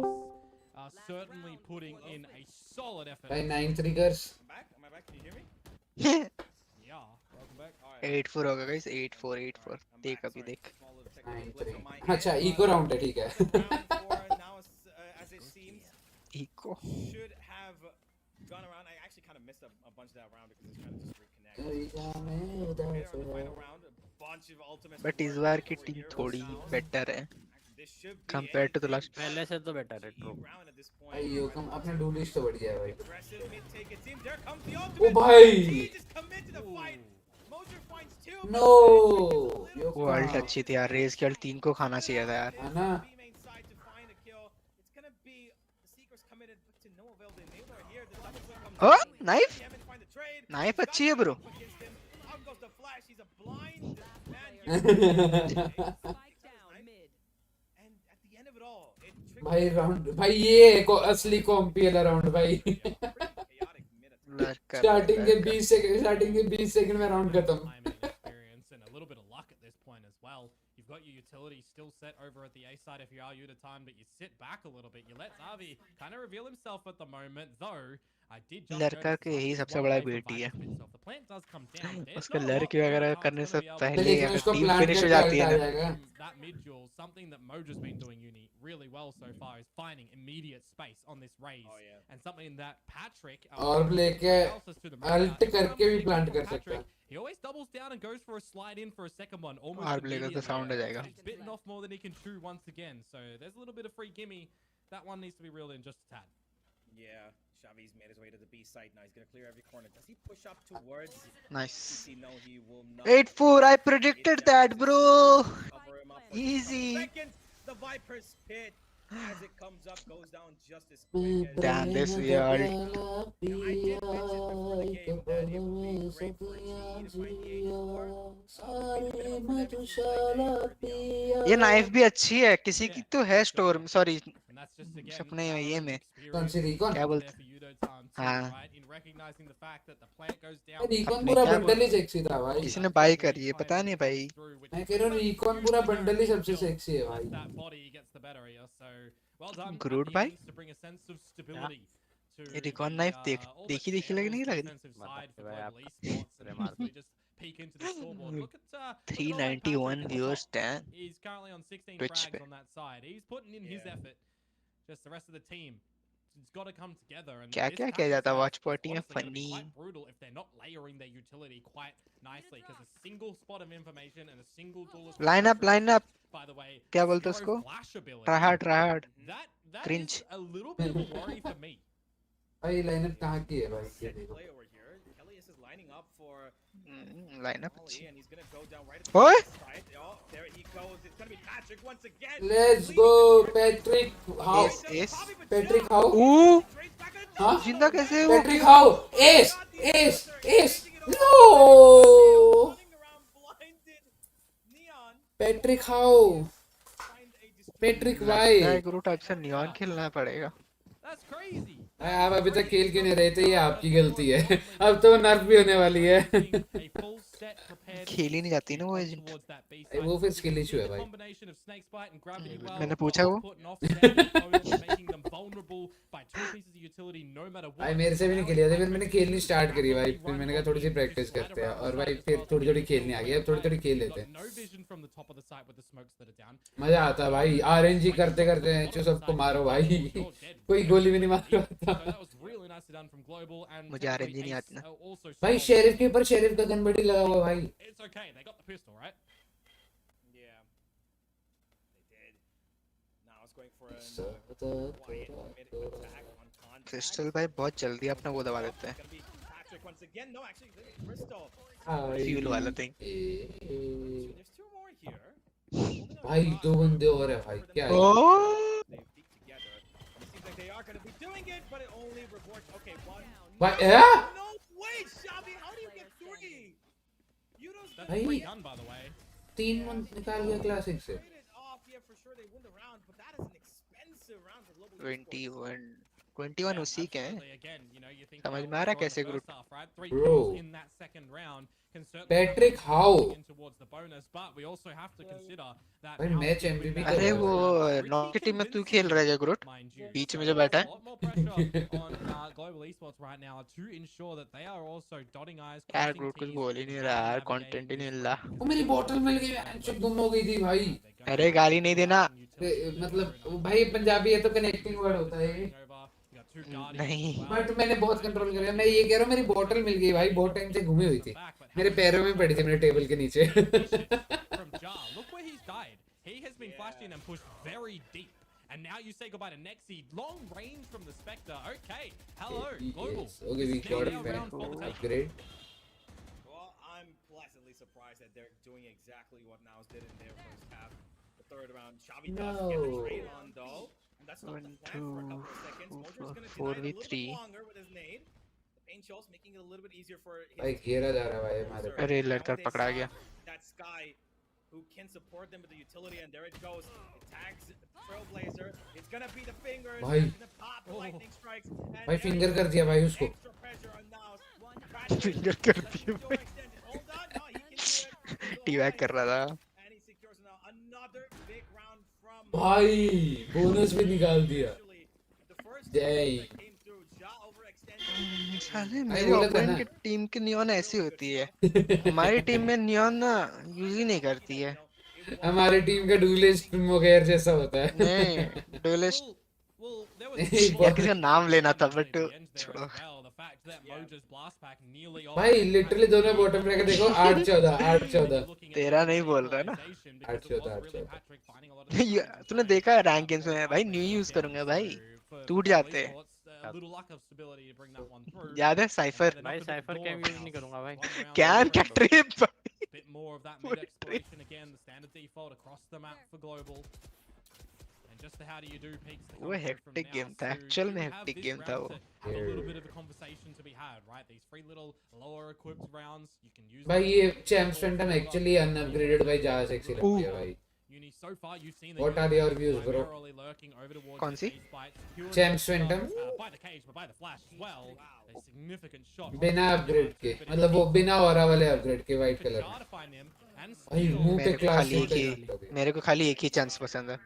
certainly putting in a solid effort.
By 9 triggers.
Am I back? Can you hear me?
Yeah. Welcome back.
8-4 होगा guys, 8-4 देख अभी देख।
अच्छा eco round है, ठीक है।
Eco
should have gone around. I actually kind of missed a bunch of that round because it's kind of just reconnect.
But इस बार की टीम थोड़ी बेटर है compared to the last.
पहले से तो बेटर है, ट्रू।
अयो कम अपने डू लिस्ट तो बढ़िया है भाई। ओ भाई नो
वो अल्ट अच्छी थी यार, रेज की अल्ट 3 को खाना चाहिए था यार,
है ना।
ओ नाइफ नाइफ अच्छी है ब्रो।
भाई राउंड भाई ये असली कॉम्पी वाला राउंड भाई। स्टार्टिंग के 20 सेकंड में राउंड खत्म।
You've got your utility still set over at the A side if you are Udatan, but you sit back a little bit. You let Zavi kind of reveal himself at the moment, though. I did just
लड़का के यही सबसे बड़ा बेटी है, उसका लड़की वगैरह करने से पहले अगर टीम फिनिश हो जाती है ना।
That mid duel, something that Moja's been doing really well so far is finding immediate space on this raise, and something that Patrick
और लेके अल्ट करके भी प्लांट कर सकता है।
He always doubles down and goes for a slide in for a second one, almost
immediately. तो sound आ जाएगा।
He's bitten off more than he can chew once again, so there's a little bit of free gimme. That one needs to be reeled in just a tad.
Yeah, Xavi's made his way to the B site now. He's gonna clear every corner. Does he push up towards?
Nice.
No, he will not.
8-4. I predicted that, bro. Easy.
The Viper's pit. as it comes up, goes down just as quick as
Damn this weird.
Now, I did mention before the game that it would be great for GE to find the H4. Would be the minimum for them is like the
ये knife भी अच्छी है, किसी की तो है store में, sorry
And that's just again
अपने ये
Valorant's
में
कौन
experience
सी रिकॉन?
क्या
over
बोलते
there for you too,
हाँ
right? In recognizing the fact that the plant goes down.
Recon
अपने
पूरा
क्या
बंडल ही सेक्सी था भाई।
किसी ने बाई करी है पता नहीं भाई।
मैं कह रहा हूँ रिकॉन पूरा बंडल ही सबसे सेक्सी है भाई।
That body gets the better here, so well done.
Groot भाई?
To bring a sense of stability to
ये recon
the,
knife
all the
देखी लग नहीं लग रही।
defensive side for global esports, and actually just peek into the scoreboard. Look at all that
391
Patrick
viewers
at the top.
10
He's currently on 16
Twitch
frags
पे।
on that side. He's putting in his effort. Just the rest of the team. It's got to come together. And
क्या
this
क्या किया
tactic
जाता है
strat
watch
is
party में
honestly gonna be
funny.
quite brutal if they're not layering their utility quite nicely, because a single spot of information and a single duelist
line up
by the way,
क्या बोलते
zero
उसको?
flash ability.
Try hard
That
Cringe.
is a little bit of a worry for me.
भाई lineup कहाँ की है भाई? ये
set
देखो।
play over here. Kelly is lining up for
line up
Molly,
अच्छी।
and he's gonna go down right at the
ओए
side. Oh, there he goes. It's gonna be Patrick once again.
Let's go Patrick how.
Yes
Patrick how.
Oh
हाँ?
जिंदा कैसे है वो?
Patrick how. Yes no. Patrick how. Patrick why.
गुरु type से Neon खेलना पड़ेगा।
That's crazy.
आप अभी तक खेल क्यों नहीं रहे थे? ये आपकी गलती है। अब तो नर्फ भी होने वाली है।
A full set prepared
खेल ही नहीं जाती ना वो agent.
towards that B side.
वो फिर स्किल इशू है भाई।
Combination of snake bite and gravity well.
मैंने पूछा वो?
Putting off standard opponents, making them vulnerable by two pieces of utility no matter what.
भाई मेरे से भी नहीं खेली जाती। फिर मैंने खेलनी स्टार्ट करी भाई। फिर मैंने कहा थोड़ी सी प्रैक्टिस करते हैं और भाई फिर थोड़ी खेलनी आ गई। अब थोड़ी खेल लेते हैं।
No vision from the top of the site with the smokes that are down.
मजा आता है भाई। आरएनजी करते करते जो सबको मारो भाई। कोई गोली भी नहीं मार
So
पाता।
that was really nicely done from Global, and
मुझे RNG नहीं आती ना।
also
भाई
solved-
शेरिफ के ऊपर शेरिफ का गन बड़ी लगा हुआ भाई।
It's okay, they got the pistol, right?
Yeah, they did. Now it's going for a quiet mid attack on contact.
Crystal भाई बहुत जल्दी अपना वो दबा देते हैं।
Gonna be Patrick once again. No, actually, look at Crystal.
Fuel वाला thing.
There's two more here.
भाई दो बंदे और है भाई। क्या है?
ओ
They peek together. And it seems like they are gonna be doing it, but it only reports. Okay, one.
भाई
No way, Shabby. How do you get three? You don't.
That's
Hey.
a free gun, by the way.
3 निकाल गया classic से।
Traded off. Yeah, for sure they win the round, but that is an expensive round for global.
21 उसी के हैं।
Absolutely. Again, you know, you think
समझ
about
में आ रहा
what
कैसे
the
group?
first half, right? 3
Bro.
kills in that second round can certainly
Patrick
help
Howe.
in towards the bonus, but we also have to consider that
भाई
how
match
to
MVP
win
का
that
अरे
है।
वो
round.
Knock के
Pretty
team में तू
convincing,
खेल रहा है ग्रुट?
mind you.
बीच में
So
जो बैठा
a
है।
lot more pressure on global esports right now to ensure that they are also dotting i's,
यार
crossing
ग्रुट कुछ
t's,
बोल ही नहीं
and
रहा यार,
navigating
कंटेंट ही
this
नहीं मिल
round.
रहा।
वो मेरी बोतल मिल गई। चुप गुम हो गई थी भाई।
अरे गाली नहीं देना।
मतलब भाई पंजाबी है तो कनेक्टिंग वर्ड होता है।
नहीं।
बट मैंने बहुत कंट्रोल किया। मैं ये कह रहा हूँ मेरी बोतल मिल गई भाई। बहुत टाइम से घूमी हुई थी। मेरे पैरों में पड़ी थी मेरे टेबल के नीचे।
From Jar, look where he's died. He has been flashed in and pushed very deep. And now you say goodbye to Nexi. Long range from the Spectre. Okay. Hello, Global.
Okay, we got a
Now
fan.
round for the taking.
Great.
Well, I'm pleasantly surprised that they're doing exactly what Nows did in their first half. The third round, Xavi does get the
No.
trade on though. And that's not the
1,
plan for a
2,
couple of seconds. Mojo's gonna
4,
deny it a little
4v3.
bit longer with his nade. The paint shells making it a little bit easier for his
भाई घेरा जा रहा है भाई हमारे पे।
अरे
Now
लड़का
they
पकड़ा
saw
गया।
That Sky who can support them with the utility, and there it goes. It tags Trailblazer. It's gonna be the fingers.
भाई।
It's gonna pop lightning strikes. And
भाई
there
फिंगर
it
कर
goes.
दिया भाई उसको।
Extra pressure on Naus. Patrick
finger कर
gonna
दिया
be
भाई।
overextended. Hold on. No, he can do it.
T-back कर रहा था।
And he secures now another big round from
भाई बोनस भी निकाल दिया।
Actually, the first
Dang.
that came through, Ja overextended.
साले
भाई
मेरे
बोला था
ओपोनेंट
ना।
की टीम की नियॉन ऐसी होती है। हमारी टीम में नियॉन ना यूज ही नहीं करती है।
हमारी टीम का डुएलिस्ट मोगैर जैसा होता है।
नहीं डुएलिस्ट
Well, there was
एक
यार किसी का नाम लेना था बट छोड़ो।
the fact that Moja's blast pack nearly
भाई लिटरली दोनों बॉटम पे देखो 8-14 8-14।
तेरा नहीं बोल रहा ना।
8-14
तूने देखा है रैंक गेम्स में भाई न्यू यूज करूंगा भाई टूट जाते हैं। याद है साइफर
भाई साइफर कैम यूज नहीं करूंगा भाई।
कैन क्या trip
Bit more of that mid exploration again, the standard default across the map for global. And just the how do you do peaks to
वो
come through from
hectic
now.
game था,
So
actual
do
में
have
hectic
this
game था
round
वो.
to have a little bit of a conversation to be had, right? These three little lower equipped rounds, you can use
भाई ये
them.
Champs Phantom actually अनअपग्रेडेड भाई ज्यादा sexy लगती है भाई.
Uni, so far you've seen
What are your views, bro?
primarily lurking over towards
कौन
the
C?
cage fight, secured
Champs
by the,
Phantom?
by the cage, but by the flash as well. A significant shot.
बिना upgrade के, मतलब वो बिना aura वाले upgrade के white colour में.
To find him and
भाई
steal.
मुंह पे क्लास
मेरे को खाली एक ही चांस पसंद है.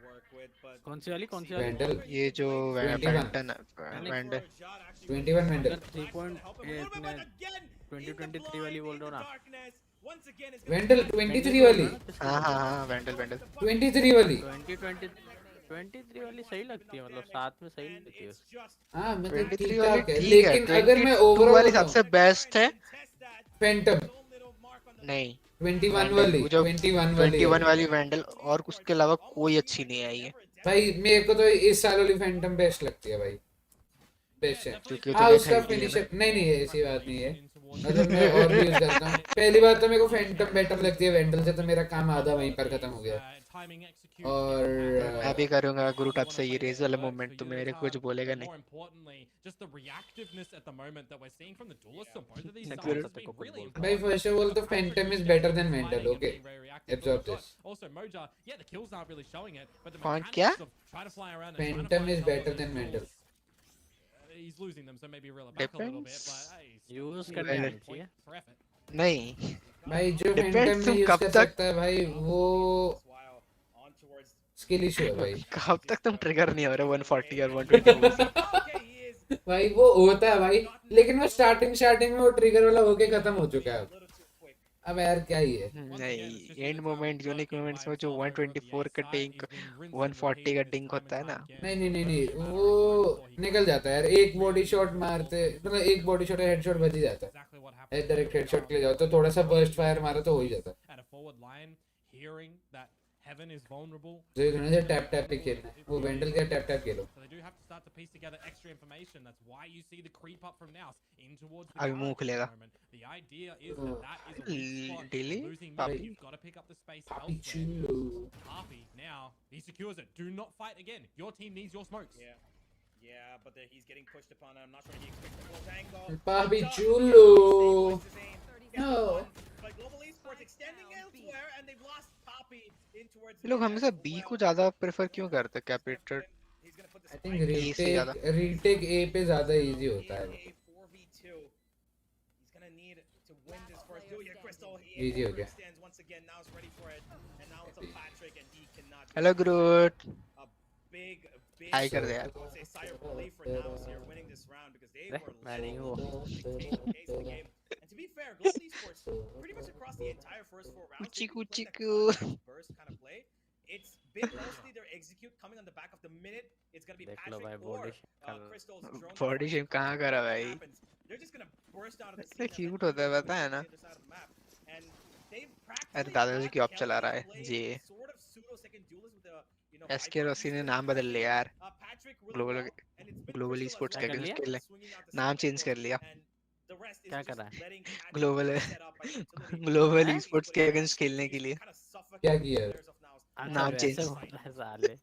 कौन सी वाली कौन सी वाली
वेंडल
ये जो
21.
वेंटन वेंडल
21 वेंडल
3.8 ने 2023 वाली बोल रहा हूँ ना.
वेंडल 23 वाली.
हाँ हाँ हाँ वेंटल वेंटल
23 वाली.
23 वाली सही लगती है, मतलब साथ में सही लगती है.
हाँ मतलब
23
ठीक
वाली
ठाक है,
ठीक
लेकिन
है.
अगर मैं
22
ओवरऑल
वाली सबसे बेस्ट है.
फैंटम
नहीं
21 वाली
वो जो
21 वाली
21 वाली वेंडल और उसके अलावा कोई अच्छी नहीं आई है.
भाई मेरे को तो इस साल वाली फैंटम बेस्ट लगती है भाई. बेस्ट है.
क्योंकि वो
हाँ
तो
उसका
लेट है
फिनिशर नहीं नहीं ऐसी बात नहीं है. मतलब मैं और भी यूज करता हूँ. पहली बात तो मेरे को फैंटम बेटर लगती है वेंडल से, तो मेरा काम आधा वहीं पर खत्म हो गया. और
मैं भी करूंगा गुरु टॉप से ये रेज वाला मूवमेंट, तो मेरे को कुछ बोलेगा नहीं.
भाई फर्स्ट ऑफ ऑल तो Phantom is better than Vandal. Okay absorb this.
कौन क्या?
Phantom is better than Vandal.
He's losing them, so maybe reel it back a little bit, but hey,
use करने
Well,
आनी चाहिए.
for effort.
नहीं
भाई जो
Depends
Phantom में
तुम
यूज
कब
कर
तक-
सकता है भाई वो स्किल इशू है भाई.
कब तक तुम ट्रिगर नहीं हो रहे 140 और 124 से?
भाई वो होता है भाई, लेकिन वो स्टार्टिंग में वो ट्रिगर वाला होके खत्म हो चुका है. अब यार क्या ही है.
नहीं एंड मोमेंट यूनिक मोमेंट्स में जो 124 का टिंक 140 का टिंक होता है ना.
नहीं नहीं नहीं नहीं वो निकल जाता है यार. एक बॉडी शॉट मारते मतलब एक बॉडी शॉट हेडशॉट बच ही जाता है. डायरेक्ट हेडशॉट के लिए जाओ तो थोड़ा सा बर्स्ट फायर मारा तो हो ही जाता है.
At a forward line, hearing that heaven is vulnerable.
जो थोड़ा सा टैप टैप पे खेलना है. वो वेंडल का tap tap Khelo.
So they do have to start to piece together extra information. That's why you see the creep up from now in towards the
अभी मुंह
garage at the
खुलेगा.
moment. The idea is that is a weak spot.
Dilly?
Losing
Papi.
mid, you've got to pick up the space
Papi
elsewhere.
chulo.
Papi, now, he secures it. Do not fight again. Your team needs your smokes.
Yeah, but he's getting pushed upon. I'm not sure he expects the close angle.
Papi chulo. No.
But Global Esports extending elsewhere, and they've lost Papi in towards.
ये लोग हमेशा B को ज्यादा prefer क्यों करते हैं capital?
He's gonna put the
I think
A से ज्यादा.
रीटेक ए पे ज्यादा इजी होता है.
4v2. He's gonna need to win this first duel. Yeah, Crystal.
Easy हो गया.
Stands once again. Now is ready for it, and now it's a Patrick, and he cannot.
Hello Groot.
A big.
हाय कर दे यार.
I would say sigh of relief for Naus here winning this round because they were
मैं नहीं हूँ.
dictating the pace of the game. And to be fair, Global Esports pretty much across the entire first 4 rounds.
Chiku,
they've been playing
chiku.
that constant burst kind of play. It's been mostly their execute coming on the back of the minute. It's gonna be
देख लो भाई
Patrick or
body shape
Crystal's drone.
Body shape कहाँ करा भाई?
They're just gonna burst out of the
इतने
scene
cute
and
होता है
then
पता है ना?
to the other side of the map. And they've
अरे
practically
दादाजी की
got
ऑप चला रहा है
Kelly
ji.
playing sort of pseudo second duelist with the, you know,
SK
hyper
Rossi ने
instinct.
नाम बदल लिया यार.
Patrick really
Global
well, and it's been
Global
Crystal as
esports
well.
के
कर
अगेंस्ट
लिया?
खेल रहे.
Swinging out the
नाम
side
चेंज कर लिया.
and the rest is
क्या
just
करा है?
letting Patrick
global
get set up by utility.
Global
हैं?
esports के अगेंस्ट खेलने के लिए.
Kinda suffocate
क्या
the
किया?
players of Naus.
अच्छा
नाम
वैसे
change.
होता है साले.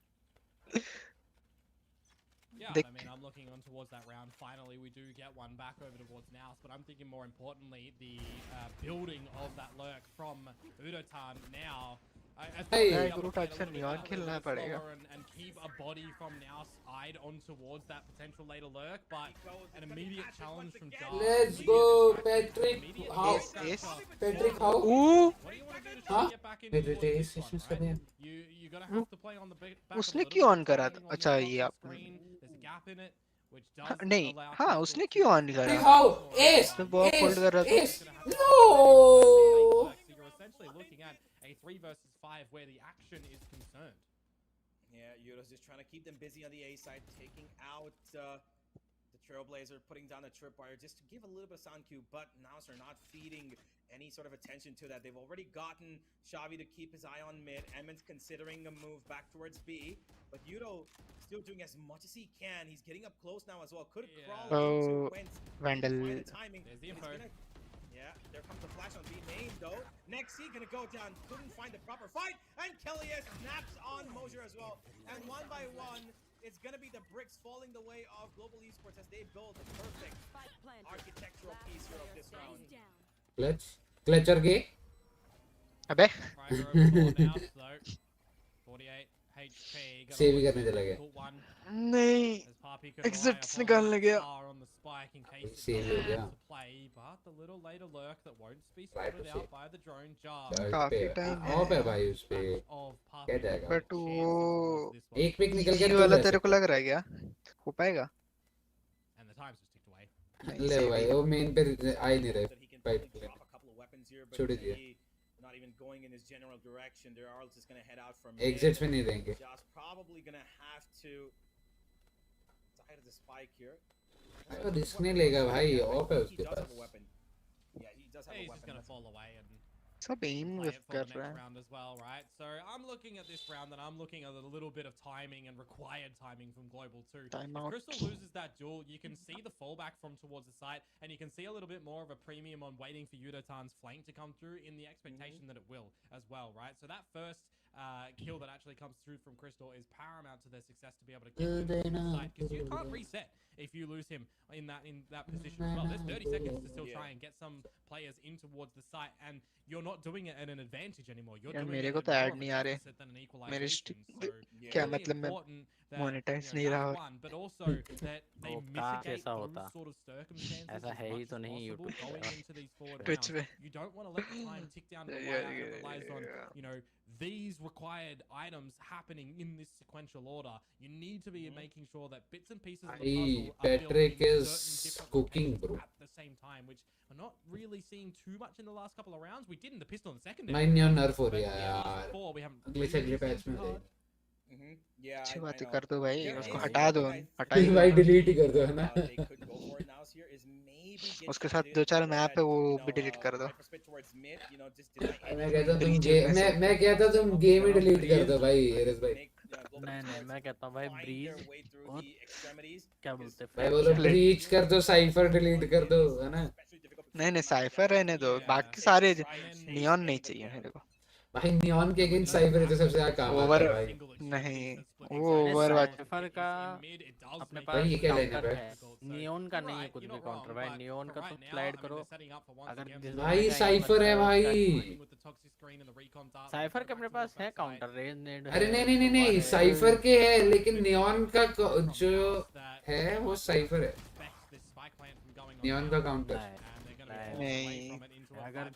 Yeah,
Dick.
I mean, I'm looking on towards that round. Finally, we do get one back over towards Naus, but I'm thinking more importantly, the building of that lurk from Udotan now. I think
Hey,
they'll be able
Guru
to play
Touch
a
से
little bit
neon
better,
खेलना
a little bit
पड़ेगा.
slower and keep a body from Naus eyed on towards that potential later lurk, but an immediate challenge from Jar.
Let's go, Patrick. How?
Ace, ace.
Patrick how?
Ooh,
What do you want to do to
Huh?
try and get back in
Wait,
towards
wait,
this
ace,
one,
ace
right?
करने.
You're gonna have to play on the back a
उसने
little
क्यों
bit,
on करा था?
depending on
अच्छा
the
ये
top
आप.
screen. There's a gap in it, which does
हाँ, नहीं
allow
हाँ
Crystal
उसने
to
क्यों ऑन
Patrick
करा?
how? Ace.
तो बहुत होल्ड कर रहा था.
Ace.
So
No.
you're essentially looking at a 3 versus 5 where the action is concerned.
Yeah, Yudo's just trying to keep them busy on the A side, taking out the Trailblazer, putting down the tripwire just to give a little bit of sound cue, but Naus are not feeding any sort of attention to that. They've already gotten Xavi to keep his eye on mid. Emmon's considering a move back towards B, but Yudo still doing as much as he can. He's getting up close now as well. Could
Yeah.
crawl
Oh,
into Wentz.
Vandal.
Find the timing.
There's the
He's
info.
gonna- Yeah, there comes the flash on B main though. Nexi gonna go down, couldn't find the proper fight, and Kellyus snaps on Mosier as well. And one by one, it's gonna be the bricks falling the way of Global Esports as they build the perfect architectural piece here of this round.
Clutch और gay.
अबे
48 HP.
Save ही करने चला गया.
नहीं exits निकालने गया.
Save हो गया.
But the little later lurk that won't be spotted out by the drone jar.
काफी टाइम है.
ऑफ है भाई उस पे. क्या जाएगा?
बट वो
एक पिक निकल गया.
वाला तेरे को लग रहा है क्या हो पाएगा?
And the time's just ticked away.
ले भाई वो मेन पे आ ही नहीं रहे. पाइप छोड़ दिया.
Not even going in his general direction. They're all just gonna head out from
Exits में नहीं देंगे.
Just probably gonna have to die to the spike here.
वो रिस्क नहीं लेगा भाई. ऑफ है उसके पास.
Yeah, he does have a
He's
weapon.
just gonna fall away and
सब aim
play it
with
for
कर
the
रहा
next
है.
round as well, right? So I'm looking at this round and I'm looking at a little bit of timing and required timing from Global too.
Time
If
out.
Crystal loses that duel, you can see the fallback from towards the site, and you can see a little bit more of a premium on waiting for Yudotan's flank to come through in the expectation that it will as well, right? So that first kill that actually comes through from Crystal is paramount to their success to be able to keep him on the site, because you can't reset if you lose him in that position as well. There's 30 seconds to still try and get some players in towards the site, and you're not doing it at an advantage anymore. You're
यार
doing
मेरे
it
को
at
तो
more
add
of a
नहीं आ रहे.
deficit than an
मेरे
equalization. So
क्या
really
मतलब मैं
important that,
monetize
you know,
नहीं रहा
that's
हूँ.
one, but also that they
वो
mitigate
काश ऐसा होता.
those sort of circumstances
ऐसा
as
है ही
much
तो
as
नहीं
possible
YouTube पे
going
यार.
into these forward
Twitch
rounds.
पे.
You don't want to let the time tick down and rely out and relies on, you know, these required items happening in this sequential order. You need to be making sure that bits and pieces of the puzzle are built
Patrick
in
is
certain different
cooking,
locations
bro.
at the same time, which are not really seeing too much in the last couple of rounds. We did in the pistol in the second.
Mine new नर्फ हो
But
रहा है
yeah,
यार.
before we haven't
अगले से अगले
really
patch
seen
में
too hard.
Yeah,
अच्छी
I
बातें
know.
कर दो भाई.
There
उसको
is
हटा दो.
one I
हटा ही
think
दो.
भाई डिलीट ही कर दो है ना.
they could go for now here is maybe get
उसके
you
साथ
in
दो चार
for
मैप
that,
है वो
you
भी
know,
डिलीट कर दो.
hyperspace towards mid, you know, just deny
मैं
any
कहता हूँ तुम
Breacher में से.
मैं कहता हूँ तुम गेम ही डिलीट कर दो भाई. एरस भाई.
make, Global
नहीं नहीं
Esports
मैं कहता हूँ भाई
find
Breeze
their way through
बहुत
the extremities.
क्या बोलते हैं
भाई बोलो ब्रीच कर दो. साइफर डिलीट कर दो है ना.
नहीं नहीं साइफर रहने दो. बाकी सारे नियॉन नहीं चाहिए मेरे को.
भाई नियॉन के अगेंस्ट साइफर तो सबसे ज्यादा काम आता
ओवर
है भाई.
नहीं वो
अरे
ओवरवॉच
साइफर का अपने पास
भाई ये क्या लेना
काउंटर
है?
है. नियॉन का नहीं है कुछ भी काउंटर भाई. नियॉन का तुम स्लाइड करो. अगर
भाई साइफर है भाई.
साइफर के अपने पास है काउंटर रेंज नेड.
अरे नहीं नहीं नहीं नहीं साइफर के है लेकिन नियॉन का जो है वो साइफर है. नियॉन का काउंटर.
नहीं.
अगर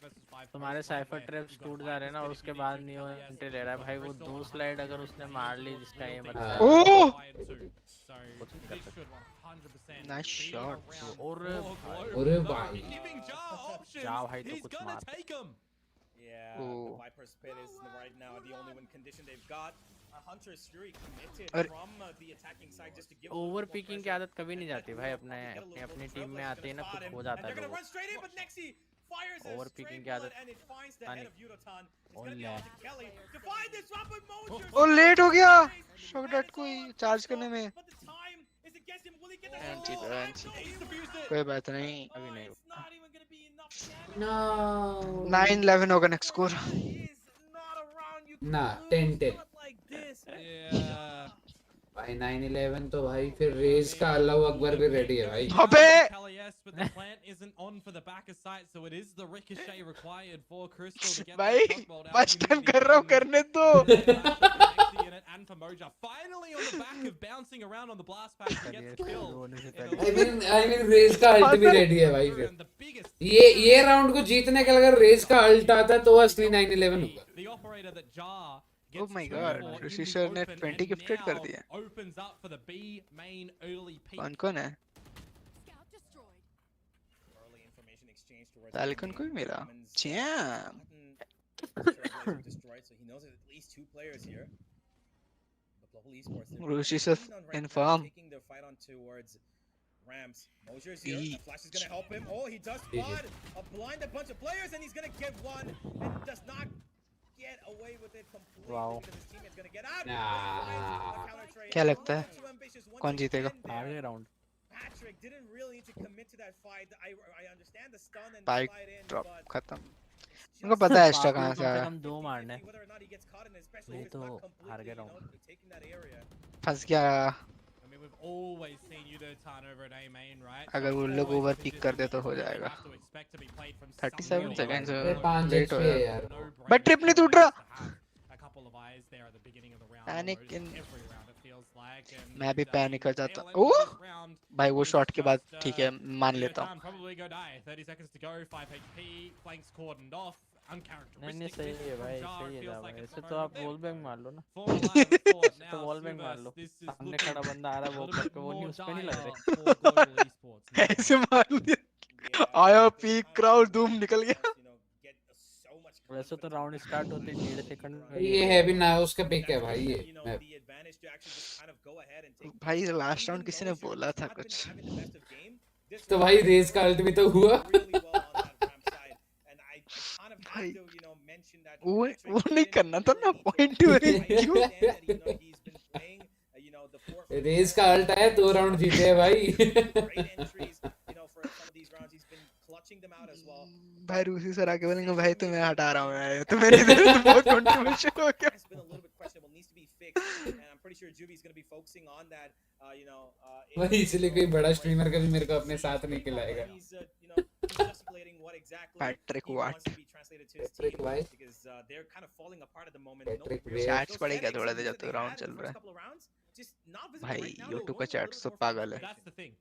तुम्हारे साइफर ट्रैप्स टूट जा रहे हैं ना और उसके बाद नियॉन एंट्री ले रहा है भाई. वो 2 स्लाइड अगर उसने मार ली जिसका ये मतलब
हाँ.
Oh nice shot.
और
अरे भाई.
जाओ भाई तो कुछ मार.
Yeah,
Oh.
the Viper's Pit is right now the only one condition they've got. Hunter's Fury committed
अरे
from the attacking side just to give
over picking की आदत कभी नहीं जाती भाई. अपने अपनी टीम में आते ही ना कुछ हो जाता है
They're gonna
लोगों
run straight in, but Nexi fires a
Over
straight
picking की
bullet
आदत
and it finds the head of Yudotan. It's
Oh,
gonna be
yeah.
on to Kelly to find this drop with Mosier.
ओ late हो गया. Shot को charge करने में.
But the time is against him. Will he get the
Anti-
kill?
anti-
No, he's defused it.
कोई बात नहीं.
अभी नहीं.
It's not even gonna be enough damage.
No.
9-11 होगा next score.
Is not around. You
Nah,
lose
10-10.
not like this.
Yeah.
भाई 9-11 तो भाई फिर रेस का अल्लाह अकबर भी रेडी है भाई.
अबे
Yes, but the plant isn't on for the back of sight, so it is the ricochet required for Crystal to get
भाई
that tugboat out.
बस टाइम कर रहा हूँ करने दो.
And for Moja finally on the back of bouncing around on the blast pack to get the kill.
I mean Raze का ult भी ready है भाई फिर. ये राउंड को जीतने के लिए अगर रेस का अल्ट आता तो असली 9-11 होगा.
The operator that Jar
Oh my God, Rishi sir ने 20 गिफ्टेड कर दिया.
opens up for the B main early peak.
कौन है? Falcon को भी मिला. Jam.
Destroyed, so he knows that at least 2 players here. But Global Esports, they're
Rushi
really
sir,
keen on right now,
inform.
taking their fight on towards Rams. Mosier's here. The Flash is gonna help him. Oh, he does spot blind a bunch of players, and he's gonna get one, and does not get away with it completely because his teammate's gonna get out.
Nah.
क्या लगता है कौन जीतेगा?
आगे round.
didn't really need to commit to that fight. I understand the stun and
Spike
slide in,
drop
but
खत्म.
it's
उनको
just
पता है एक्स्ट्रा
पापी
कहाँ
को
से
कम से
आया.
कम 2 मारने.
50-50 whether or not he gets caught in it, especially
नहीं
if it's
तो
not
हार
completely,
गया
you know,
round.
taking that area.
फंस गया.
I mean, we've always seen you do turnover at A main, right?
अगर वो लोग
always
over
a
pick
position
कर दे
that
तो
you
हो
really
जाएगा.
have to expect to be played from
37
somebody.
seconds
अरे 5
लेट हो
HP है
यार.
यार.
No-brainer
बट ट्रिप नहीं
for
टूट
us
रहा.
to have a couple of eyes there at the beginning of the round,
Panic
almost
in-
every round it feels like. And
मैं भी
I
पैनिक
mean,
कर
the
जाता.
tail end of
oh
this round
भाई वो
is
shot के बाद
just,
ठीक है मान
Neo
लेता
Tan
हूँ.
probably go die. 30 seconds to go, 5 HP, flanks cordoned off.
नहीं
Uncharacteristic
सही
vision
है
from
भाई,
Jar.
सही
It
है
feels
ना
like
भाई.
it's
ऐसे
the
तो
moment
आप
of them.
वॉल बैंग मार लो ना.
Form alive at thought
ऐसे
now.
तो वॉल बैंग मार
Subas,
लो.
this is
सामने
looking
खड़ा बंदा आ रहा है
a
वो
little bit
करके, वो
more
न्यूज़ पे नहीं लग
dire
रहे.
for global esports now.
ऐसे मार लिया.
Yeah,
आया
they
peak
kind
crowd
of
धूम निकल गया.
just, you know, get so much
वैसे तो
confidence
round
back
start
in
होते ही
the
1.5
lead
सेकंड
run.
में
ये
ये
है
हो
भी
गया.
ना उसका पिक है
That's
भाई
given
ये.
them, you know,
मैं
the advantage to actually just kind of go ahead and take
भाई
this.
लास्ट राउंड
Even
किसी
though
ने
Xerxes
बोला था
not been
कुछ.
having the best of game, this
तो
round
भाई
they
रेस का
were
अल्ट भी तो
doing
हुआ.
really well on that ramp side. And I kind of have
भाई
to, you know, mention that
वो
Patrick
वो नहीं
didn't
करना था
really
ना
need to
point
rush
to
it.
है
I
क्यों.
understand that, you know, he's been playing, you know, the 4
race का अल्ट आया 2 राउंड जीते हैं भाई.
great entries, you know, for some of these rounds. He's been clutching them out as well.
भाई रूसी sir आके बोलेंगे
Decision
भाई तो मैं
making
हटा रहा हूँ
on
यार.
that
तो मेरे इधर से बहुत
round
कंट्रीब्यूशन हो गया.
has been a little bit questionable, needs to be fixed, and I'm pretty sure Juby's going to be focusing on that. You know,
भाई इसलिए कोई बड़ा स्ट्रीमर कभी मेरे को अपने साथ नहीं खिलाएगा.
he's you know, he's gesticulating what exactly
Patrick
he
Watt.
wants to be translated to his
Patrick
team
Watt.
because they're kind of falling apart at the moment. No
Patrick
real
Watt.
Chats पड़ेगा
headaches
थोड़ा
and
there
moves
जब
that
तक
they
round
had in
चल
the
रहा
first
है.
couple of rounds, just not visible
भाई
right now.
YouTube
They're
का
going with a
chat
little
तो
bit more
पागल है.
fortification.
That's the thing.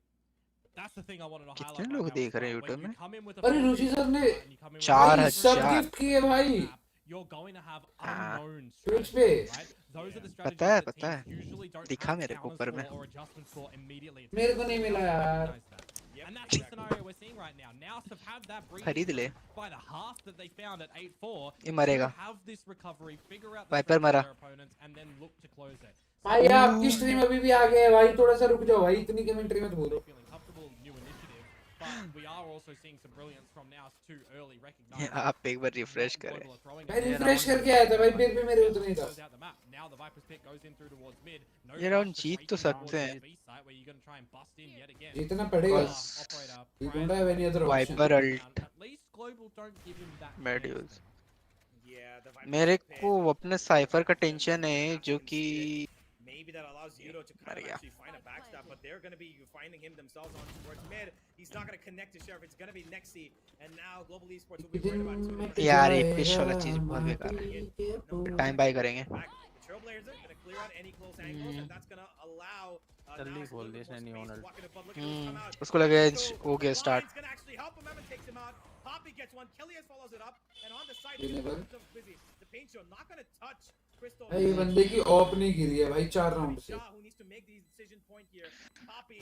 That's the thing I wanted to
कितने
highlight
लोग
right now
देख
as
रहे हैं
well. When
यूट्यूब
you
में.
come in with a
अरे
full
ऋषि
team,
सर ने
right, and you come in with
चार
भाई
a
सब
हजार.
गिफ्ट किए भाई.
map, you're going to have
हाँ.
unknown
Twitch
strategies,
पे.
right? Those are the
पता
strategies
है
that
पता
teams
है.
usually don't
दिखा
have
मेरे को
counters
ऊपर
for
में.
or adjustments for immediately.
मेरे को नहीं मिला यार.
Recognize that. And that's the scenario we're seeing right now. Now to have that
खरीद
breathing
ले.
room by the half that they found at 8-4
ये
to
मरेगा.
have this recovery, figure out the
Viper
strengths of
मरा.
their opponents, and then look to close it.
भाई आपकी stream अभी भी आ गया है भाई. थोड़ा सा रुक जाओ भाई. इतनी कमेंट्री मत बोलो.
Feeling comfortable, new initiative, but we are also seeing some brilliance from now too early. Recognizing
आप एक बार रिफ्रेश
what
करें.
Global are throwing
भाई
at them.
रिफ्रेश करके आया था भाई. फिर भी मेरे उतने ही था.
Close out the map. Now the Viper's pick goes in through towards mid. No
ये
rush
round
to
Jeet
break
तो
in
सकते
towards
हैं.
the B site where you're going to try and bust in yet again.
जीतना पड़ेगा.
Cause
Operator,
We
Prime,
don't have any other option.
Viper ult.
at least Global don't give him that
मेड्यूल्स.
chance then.
Yeah, the Viper's
मेरे
pick,
को अपने cipher का
them
tension है
massive
जो
and
कि
split. Maybe that allows Zero to kind
मर
of
गया.
actually find a backstab, but they're going to be finding him themselves on towards mid. He's not going to connect to Sheriff. It's going to be Nexi, and now Global Esports will be worried about two minutes.
यार ये fish वाला चीज बहुत बेकार है. Time bye करेंगे.
The Trailblazer going to clear out any close angles, and that's going to allow
जल्दी
now
खोल दिया
a
इसने
little bit more
नहीं
space
होना.
to walk into, but look at who's come out.
उसको लगे
Crystal,
हो गया start.
Lion's gonna actually help him out and takes him out. Poppy gets one. Killias follows it up, and on the side,
Deliver.
busy. The paint show not gonna touch Crystal.
भाई ये बंदे की op नहीं गिरी है भाई 4 round से.
Shah, who needs to make the decision point here. Poppy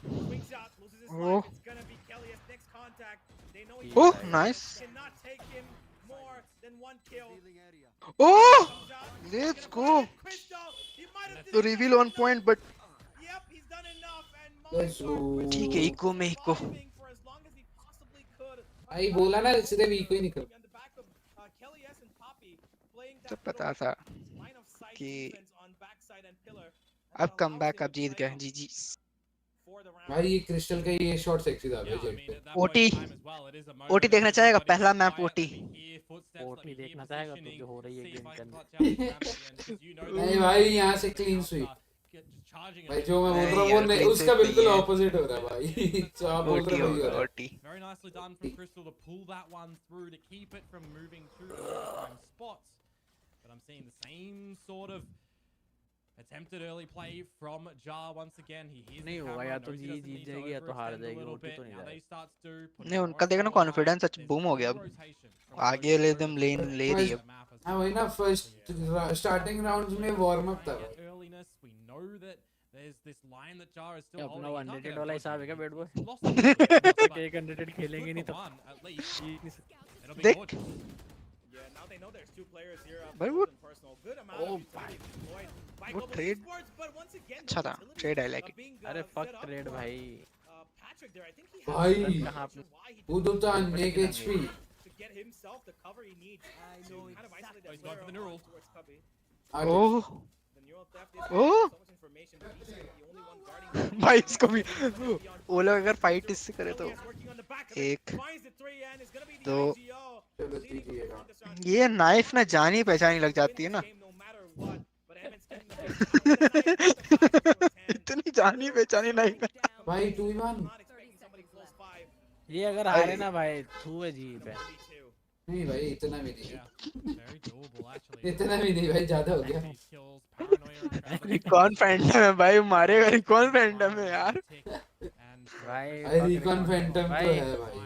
swings out, loses his
Oh.
life. It's gonna be Killias. Next contact. They know he
Oh, nice.
cannot take him more than one kill.
Oh,
Comes out,
let's
gonna
go.
find Crystal. He might have
तो
did
reveal on
enough.
Point but
Yep, he's done enough, and
Let's go.
ठीक है eco में eco.
surviving for as long as he possibly could.
भाई बोला ना सीधे week ही निकल.
On the back of Kelly S and Poppy playing
तो
that
पता
little
था
line of sight
कि
defense on backside and pillar.
अब कम बैक अब जीत गए. जी जी.
For the round.
भाई ये क्रिस्टल का ये शॉट सेक्सी था
Yeah,
भाई
I
जेट
mean,
पे.
at that
OT.
point in time as well, it is a moment
OT
of
देखना चाहेगा
everybody
पहला map
quiet,
OT.
let me hear footsteps, let
OT
me hear
देखना चाहेगा तो
positioning,
जो हो रही है
see if
गेम
I
के
can
अंदर.
clutch out the champion, 'cause you know
नहीं
that
भाई
the
यहाँ से
Viper
clean
now
sweep.
start just charging
भाई
it.
जो मैं बोल
नहीं
रहा हूँ
यार,
वो नहीं
clean
उसका
sweep
बिल्कुल
नहीं है.
ऑपोजिट हो रहा है भाई. जो आप बोल
OT
रहे हो वही हो
होगा
रहा है.
OT.
Very nicely done from Crystal to pull that one through to keep it from moving to the prime spots. But I'm seeing the same sort of attempted early play from Jar once again. He hears the
नहीं होगा,
camera,
या तो
knows he doesn't
Jeet
need to
जाएगी या तो हार
overextend a
जाएगी.
little
OT
bit.
तो नहीं
Now they
जाएगी.
start to put
नहीं
more
उनका देखा ना
pressure on
confidence
Ryan.
Such
There's
boom हो
no
गया अब.
rotation from
आगे
Global
ले
through
दम
the
लेन ले रही है.
the map as
हाँ
well.
वही ना फर्स्ट स्टार्टिंग राउंड्स में वार्म अप था
Trying to
भाई.
get earliness. We know that there's this line that Jar is still
ये अपना
holding. He can't
100
get
वाला
a
हिसाब है क्या
dodge.
Bat boy?
He's lost a little bit,
तब
but
तक 100 खेलेंगे नहीं
flip
तो.
the one, at least. It'll be
देख.
gorgeous.
Yeah, now they know there's two players here.
भाई वो
Personal. Good amount
Oh,
of utility deployed by
वो
Global
trade
Esports, but once again,
अच्छा था.
utility,
trade I like it.
being,
अरे
set
fuck
up
trade
for,
भाई.
Patrick there. I think he
भाई,
has
कहाँ
I'm not sure why he
वो
didn't
तो था नेक HP.
to get himself the cover he needs to kind of isolate that
He's going for the
player
neural.
towards Cubby.
Oh
The neural theft is
Oh.
so much information, but he's the only one guarding
भाई इसको भी वो लोग अगर fight इससे करे तो 1 2
चलो जीजिएगा।
ये नाइफ ना जानी पहचानी लग जाती है ना। इतनी जानी पहचानी नाइफ है
भाई 2v1
ये अगर हारे ना भाई थू है जी पे।
नहीं भाई इतना भी नहीं,
Very doable, actually.
इतना भी नहीं भाई, ज्यादा हो गया।
These kills, paranoia and gravity.
Recon Phantom है भाई, मारेगा रिकॉन फैंटम है यार।
भाई
भाई
fuck
रिकॉन
recon
फैंटम तो
भाई।
है भाई।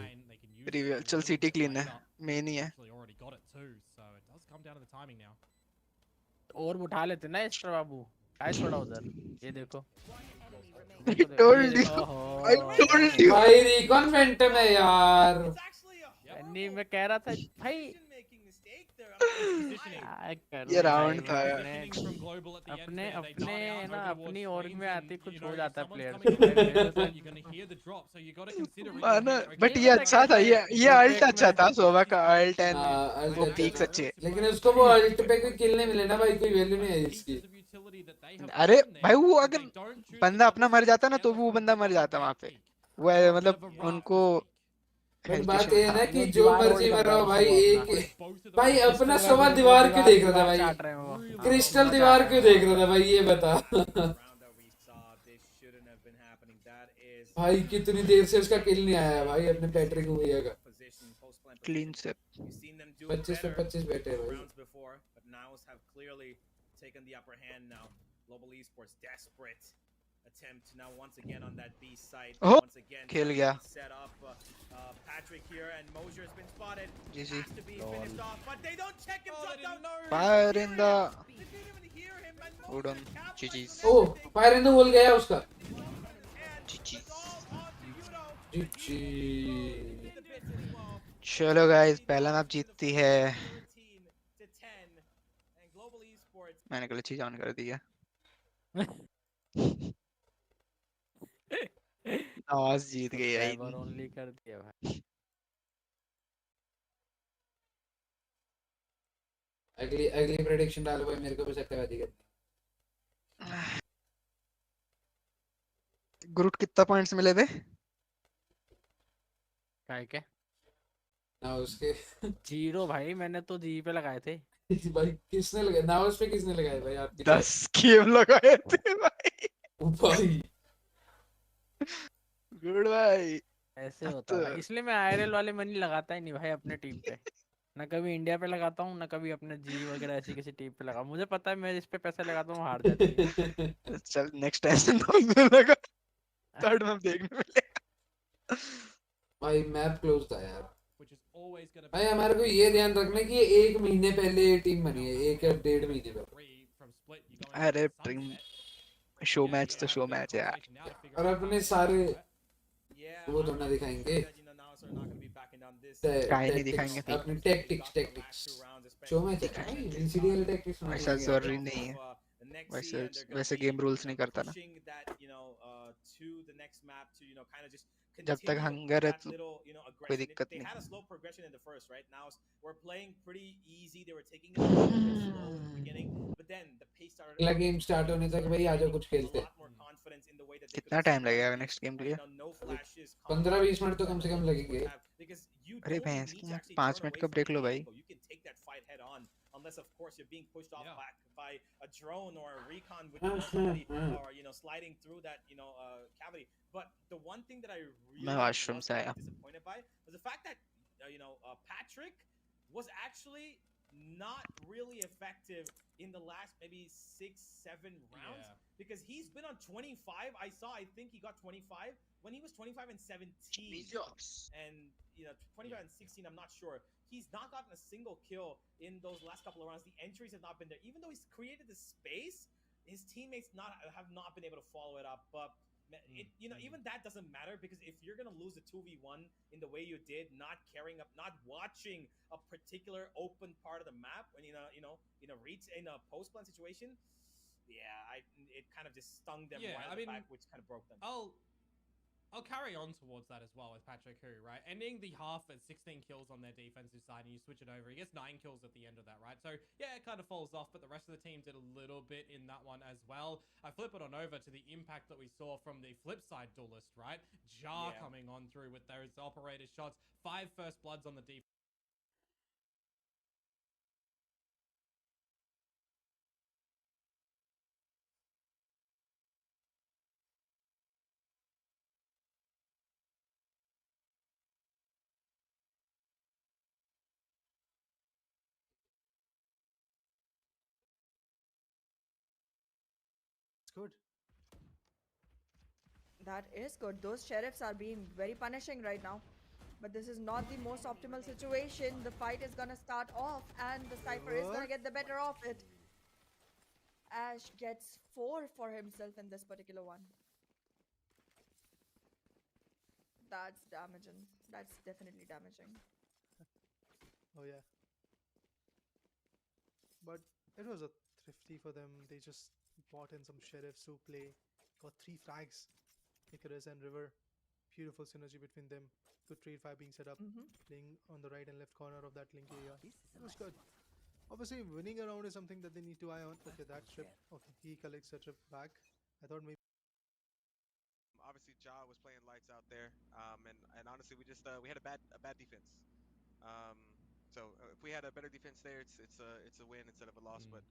रिवील चल सिटी क्लीन है, मेन ही है।
Actually already got it too, so it does come down to the timing now.
और उठा लेते ना इस्टर बाबू, काय छोड़ा उधर, ये देखो।
I
देखो
told you,
ओहो।
I told you।
भाई रिकॉन फैंटम है यार।
नहीं मैं कह रहा था भाई
Positioning.
क्या
ये
करूं
राउंड
भाई,
था
Positioning from global at the end
अपने
there. They
अपने
dart out
ना
over
अपनी
towards
org में
screens
आते
and,
कुछ
you
हो
know,
जाता है
someone's
प्लेयर
coming
को
in
भाई, मेरे
with
साथ
that, you're gonna hear the drop, so you gotta consider really
माना
here,
बट
okay?
ये
पता
अच्छा
क्या
था,
भाई,
ये
एक
अल्ट
एक
अच्छा
में
था सोवा का अल्ट एंड
अल्ट
वो
अच्छा
पीक्स
था।
अच्छे।
लेकिन उसको वो अल्ट पे कोई किल नहीं मिले ना भाई, कोई वैल्यू नहीं है इसकी।
Pieces of utility that they have
अरे
gotten
भाई
there,
वो
but
अगर
they don't choose to
बंदा अपना
double
मर
select
जाता ना तो
together
वो
from
बंदा
the
मर
one
जाता वहां पे।
peak.
वो है,
However,
मतलब
Varus
उनको
was weak.
बट बात
हेजिटेशन
ये है
था।
ना कि
वो
जो
दीवार
मर्जी
होल्ड कर
मरो
रहा है
भाई,
उसको
एक
अपना।
Both of them
भाई
were
अपना
इस्टर
सवा
बाबू वो
दीवार क्यों देख रहा था
दीवार
भाई?
चाट रहे हैं वो।
really
हाँ,
क्रिस्टल
वो
दीवार
चाट
क्यों
रहे हैं।
देख रहा था भाई, ये बता।
round that we saw, this shouldn't have been happening. That is
भाई कितनी देर से उसका किल नहीं आया भाई अपने पैट्रिक भैया का।
position, post-plant
clean
position.
से
We've seen them do
25 पे
better
25 बैठे
in
भाई।
rounds before, but Naus have clearly taken the upper hand now. Global Esports desperate attempt now once again on that B side.
Oh
Once again
खेल
trying
गया
to set up Patrick here, and Mosier has been spotted.
G G.
Has to be finished off, but they don't check him.
Oh, they
Drop
didn't
down.
know.
Fire in the
They didn't even hear him, and Mosier
wooden
capitalized
जीजीस
on
oh
everything.
Fire in the wall गया उसका।
And
जीजीस।
it's all on to Yudo.
जीजी।
In the bits as well.
चलो guys पहला map जीतती है।
13 to 10, and Global Esports
मैंने गलत चीज ऑन कर दी है। आवाज जीत गई है
सब्सक्राइबर ओनली कर दिया भाई।
अगली अगली प्रेडिक्शन डालो भाई, मेरे को भी सत्यवादी करनी।
ग्रुट कितना पॉइंट्स मिले थे?
काय के
ना उसके
0 भाई, मैंने तो जी पे लगाए थे।
भाई किसने लगाया ना, उस पे किसने लगाया भाई आपकी?
10 गेम लगाए थे भाई।
भाई
गुड भाई।
ऐसे
अब
होता
तो
है भाई, इसलिए मैं आईएलएल वाले मनी लगाता ही नहीं भाई अपने टीम पे। ना कभी इंडिया पे लगाता हूँ, ना कभी अपने जी वगैरह ऐसी किसी टीम पे लगा। मुझे पता है मैं जिस पे पैसे लगाता हूँ हार जाती है।
चल नेक्स्ट टाइम तो लगा थर्ड मैप देखने मिलेगा।
भाई मैप क्लोज था यार।
which is always going to
भाई हमारे को ये ध्यान रखना है कि ये 1 महीने पहले ये टीम बनी है, 1 या 1.5 महीने पहले।
from split. You're going
अरे
to
dream
sunset.
Show
Yeah,
match
you're
तो
gonna
show
have a bit of
match है यार।
conversation now to figure
और
out
अपने
how
सारे
Yeah,
वो तो ना दिखाएंगे।
काहे नहीं दिखाएंगे फिर?
अपने टैक्टिक्स शो में दिखाएंगे, इंसिडियल टैक्टिक्स में
ऐसा
दिखाएंगे।
जरूरी नहीं है, वैसे वैसे गेम रूल्स नहीं करता ना। जब तक हंगर है तो कोई दिक्कत
They had a
नहीं।
slow progression in the first, right? Now we're playing pretty easy. They were taking it a little bit slow in the beginning, but then the pace started.
अगला game start होने तक भाई आ जाओ कुछ
a
खेलते हैं।
lot more confidence in the way that they
कितना
could
time लगेगा
explore
नेक्स्ट गेम के
the,
लिए?
no flashes,
15-20 मिनट तो कम से कम लगेंगे।
because you
अरे
don't
भैंस
need
की
to actually
5
turn
minute
away
का
from
ब्रेक
the
लो भाई।
angle. You can take that fight head on, unless of course you're being pushed off
Yeah.
back by a drone or a recon with somebody or sliding through that cavity. But the one thing that I really
washroom
was
से
kind
आया।
of disappointed by was the fact that Patrick was actually not really effective in the last maybe 6-7 rounds.
Yeah.
Because he's been on 25. I think he got 25 when he was 25 and 17. And 25 and 16, I'm not sure. He's not gotten a single kill in those last couple of rounds. The entries have not been there. Even though he's created the space, his teammates have not been able to follow it up. But even that doesn't matter, because if you're gonna lose a 2v1 in the way you did, not caring up, not watching a particular open part of the map, when in a post plan situation, yeah, it kind of just stung them
Yeah,
right
I
in the
mean,
back, which kind of broke them.
I'll carry on towards that as well with Patrick Hu, right? Ending the half at 16 kills on their defensive side, and you switch it over. He gets 9 kills at the end of that, right? So, yeah, it kind of falls off, but the rest of the team did a little bit in that one as well. I flip it on over to the impact that we saw from the flip side duelist, right? Jar coming on through with those operator shots. 5 first bloods on the defense.
Good.
That is good. Those sheriffs are being very punishing right now. But this is not the most optimal situation. The fight is gonna start off and the Cypher is gonna get the better of it. Ash gets 4 for himself in this particular one. That's damaging. That's definitely damaging.
Oh yeah. But it was a thrifty for them. They just bought in some sheriffs to play. Got 3 frags. Icarus and River. Beautiful synergy between them. Good trade fire being set up. Playing on the right and left corner of that link area. It was good. Obviously, winning a round is something that they need to eye on. Okay, that trip. Okay, he collects the trip back. I thought maybe.
Obviously, Ja was playing lights out there, and honestly, we just we had a bad defense. So if we had a better defense there, it's a win instead of a loss. But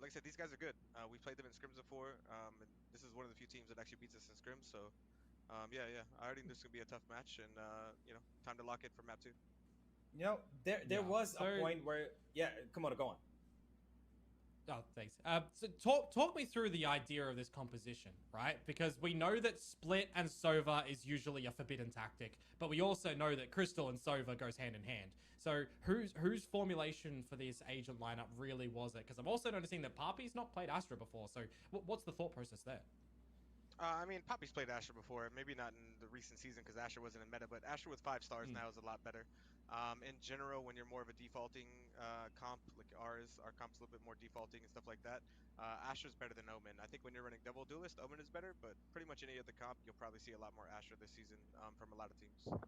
like I said, these guys are good. We played them in scrims before, and this is one of the few teams that actually beats us in scrims. So yeah, I already knew this was gonna be a tough match, and you know, time to lock in for map 2.
You know, there was a point where come on, go on.
Oh, thanks. So talk me through the idea of this composition, right? Because we know that Split and Sova is usually a forbidden tactic, but we also know that Crystal and Sova goes hand in hand. So whose formulation for this agent lineup really was it? Because I'm also noticing that Papi's not played Astra before. So what's the thought process there?
I mean, Poppy's played Asher before, maybe not in the recent season because Asher wasn't in meta, but Asher with 5 stars now is a lot better. In general, when you're more of a defaulting comp, like our comp's a little bit more defaulting and stuff like that, Asher's better than Omen. I think when you're running double duelist, Omen is better, but pretty much any other comp, you'll probably see a lot more Asher this season from a lot of teams.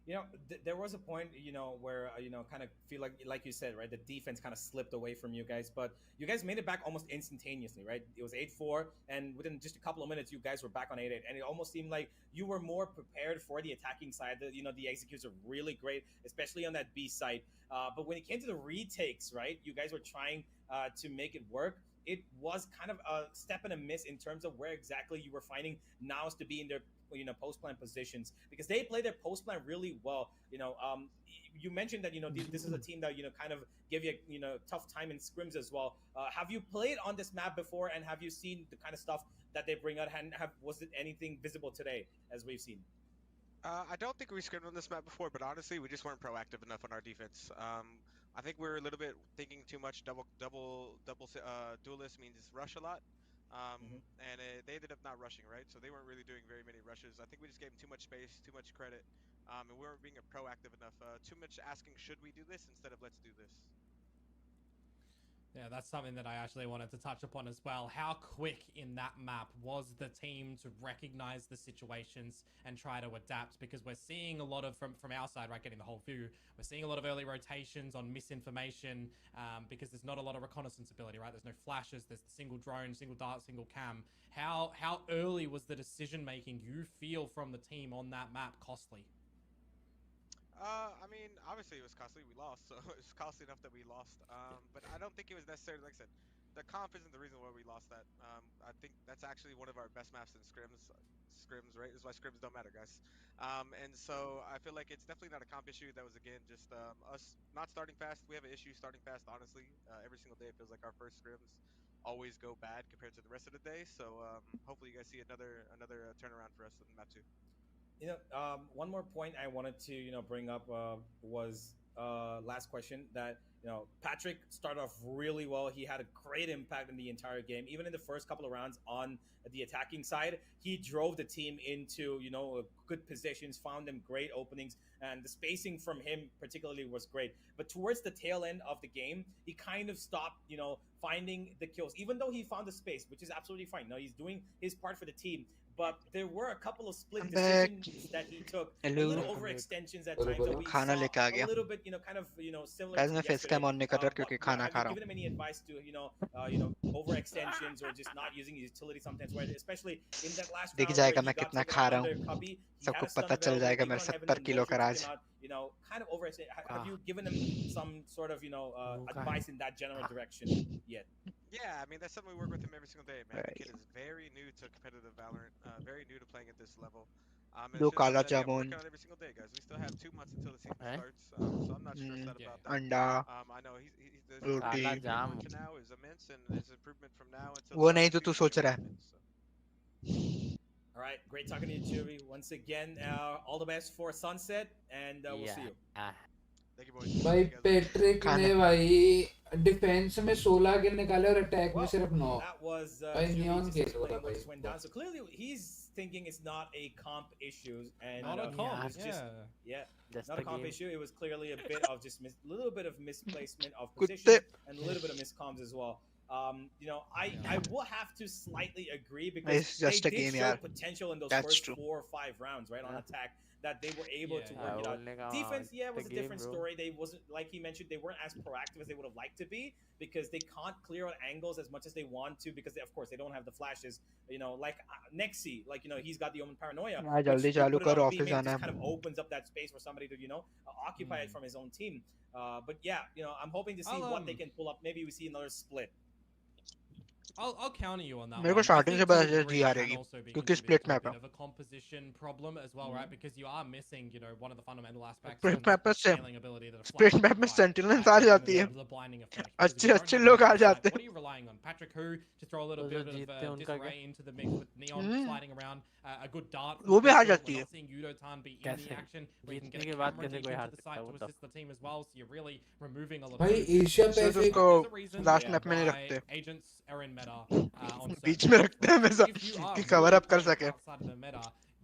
You know, there was a point, you know, where you know, kind of feel like you said, right, the defense kind of slipped away from you guys, but you guys made it back almost instantaneously, right? It was 8-4, and within just a couple of minutes, you guys were back on 8-8, and it almost seemed like you were more prepared for the attacking side. You know, the executes are really great, especially on that B side. But when it came to the retakes, right, you guys were trying to make it work. It was kind of a step and a miss in terms of where exactly you were finding Nows to be in their, you know, post plan positions, because they play their post plan really well. You know, you mentioned that, you know, this is a team that, you know, kind of give you, you know, tough time in scrims as well. Have you played on this map before, and have you seen the kind of stuff that they bring out, and was it anything visible today as we've seen?
I don't think we scrimmed on this map before, but honestly, we just weren't proactive enough on our defense. I think we're a little bit thinking too much. Double duelist means rush a lot, and they ended up not rushing, right? So they weren't really doing very many rushes. I think we just gave them too much space, too much credit, and we weren't being proactive enough. Too much asking, should we do this, instead of let's do this.
Yeah, that's something that I actually wanted to touch upon as well. How quick in that map was the team to recognize the situations and try to adapt? Because we're seeing a lot of, from our side, right, getting the whole view, we're seeing a lot of early rotations on misinformation because there's not a lot of reconnaissance ability, right? There's no flashes, there's the single drone, single dart, single cam. How early was the decision-making you feel from the team on that map costly?
I mean, obviously it was costly. We lost, so it was costly enough that we lost. But I don't think it was necessarily, like I said, the comp isn't the reason why we lost that. I think that's actually one of our best maps in scrims. Scrims, right? This is why scrims don't matter, guys. And so I feel like it's definitely not a comp issue. That was, again, just us not starting fast. We have an issue starting fast, honestly. Every single day it feels like our first scrims always go bad compared to the rest of the day. So hopefully you guys see another turnaround for us in map 2.
You know, one more point I wanted to, you know, bring up was last question that, you know, Patrick started off really well. He had a great impact in the entire game. Even in the first couple of rounds on the attacking side, he drove the team into, you know, good positions, found them great openings, and the spacing from him particularly was great. But towards the tail end of the game, he kind of stopped, finding the kills, even though he found the space, which is absolutely fine. No, he's doing his part for the team. But there were a couple of split decisions that he took, a little overextensions at times that we
खाना लेके आ
saw
गया
a little bit, kind of, similar
guys
to
मैं face cam
yesterday.
On नहीं कर रहा
But
क्योंकि
yeah,
खाना
have
खा
you
रहा
given him any advice to, overextensions or just not using utility sometimes, right? Especially in that last
दिख
round where
जाएगा
he
मैं
got
कितना
taken
खा
out
रहा
under
हूँ
Cubby. He had
सबको
a stun
पता चल
available
जाएगा
even
मेरे
on Heaven,
70
and
किलो का
Motion
Raj
came out, kind of overextend. Have you given him some sort of, advice in that general direction yet?
Yeah, I mean that's something we work with him every single day, man. The
Right.
kid is very new to competitive Valorant, very new to playing at this level. And
दो
it's just
काला
something that we're
jamun
working on every single day, guys. We still have 2 months until the season starts, so I'm not stressed out about that.
अंडा
I know the
roti
progression he's been going to now is immense, and his improvement from now until the
वो
start
नहीं
of the
तो तू
season is
सोच
going
रहा
to
है
be immense. So.
All right, great talking to you, Chewy. Once again, all the best for Sunset, and we'll see you.
Thank you, boys.
भाई Patrick ने भाई defence में 16 किल निकाले और अटैक में सिर्फ 9
That was
भाई
Chewy
नियॉन
just
खेल
explaining
रहा
what
भाई
just went down. So clearly, he's thinking it's not a comp issue, and
Not a
it
comp,
was just
Just
not a
the
comp
game.
issue. It was clearly a bit of just little bit of misplacement of position and a little bit of miscomms as well. I will have to slightly agree because
It's just
they
a
did
game,
show
yeah.
potential in those
That's
first
true.
4 or 5 rounds, right, on attack, that they were able to work it out.
बोलने का
Defense, it was a
game,
different
bro.
story. They wasn't, like he mentioned, they weren't as proactive as they would have liked to be because they can't clear out angles as much as they want to because, of course, they don't have the flashes. Like Nexi, he's got the Omen Paranoia.
हाँ जल्दी
Which,
चालू
put it
कर
on
office
B-main,
जाना
just kind
है
of opens up that space for somebody to, occupy it from his own team. But yeah, I'm hoping to see what they can pull up. Maybe we see another split.
I'll counter you on that
मेरे
one.
को starting से
I think
पता
to a
चला
degree
जी आ
it can
रहेगी
also be
क्योंकि
contributed
split
to a
map
bit
है
of a composition problem as well, right? Because you are missing, one of the fundamental aspects
Split
of
map में
the scaling ability that a
Split
flash
map में
can provide,
sentinels
right?
आ
And
जाती है
the blinding effect. Because if
अच्छे
you don't
अच्छे
have
लोग
line
uh
of sight,
जाते
what
हैं
are you relying on? Patrick Who to throw a little bit of
जीतते हैं उनका
disarray into the mix with Neon sliding around, a good dart.
वो भी आ
We're
जाती है
not seeing Yudotan be in the action. We can get
जीतने
a
के बाद
camera
कैसे
deep
कोई
into
हार
the
सकता है
site
वो
to
तब
assist the team as well. So you're really removing a lot of
भाई
those
एशिया
सिर्फ
पैसिफिक
उसको
there's a reason
last map में नहीं
why
रखते
agents are in meta on
beach
certain
में
maps,
रखते हैं
right?
हमेशा
If you are
कि
really
कवर अप कर
playing
सके
outside of the meta,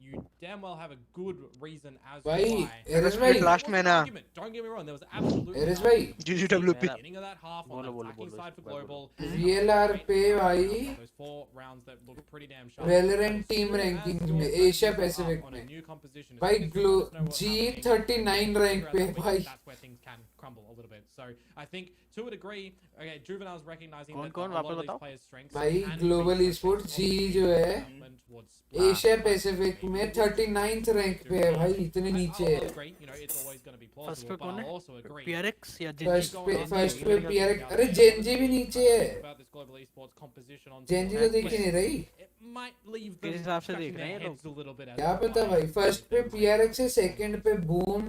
you damn well have a good reason as to
भाई
why.
एरिस
स्प्लिट
भाई
There
last
was
में
an
ना
argument. Don't get me wrong. There was absolutely
एरिस
an
भाई
argument.
GGWP
Beginning of that half on the
बोलो,
attacking
बोलो,
side for
बोलो,
global.
VLR पे भाई
Those 4 rounds that looked pretty damn sharp.
Valorant
But as
team
soon as
rankings
your
में
strategies
Asia
are up
Pacific
on a
में
new composition, as
भाई
soon as you let us know what's happening,
G39 rank
figure out
पे
that
भाई
that's where things can crumble a little bit. So I think to a degree, okay, Juvenile's recognizing that
कौन-कौन
a lot of
वापस
these
बताओ?
players' strengths
भाई
can
Global
be
esports
showcased
जी
on
जो
the
है
development towards split.
Asia
But
Pacific में 39th rank पे है भाई इतने नीचे
I'll
है
agree, it's always going to be
first
plausible,
पे
but
कौन
I'll
है
also agree.
PRX या
फर्स्ट
जेंजी
पे
जेंजी
PRX अरे जेंजी भी नीचे है
About this global esports composition on
Gen Z
tour,
तो दिख ही नहीं रही
it might leave
किस
them
हिसाब से
scratching
देख रहे
their
हैं ये
heads a little bit as
क्या
to
पता
why
भाई फर्स्ट पे
they
PRX है सेकंड पे बूम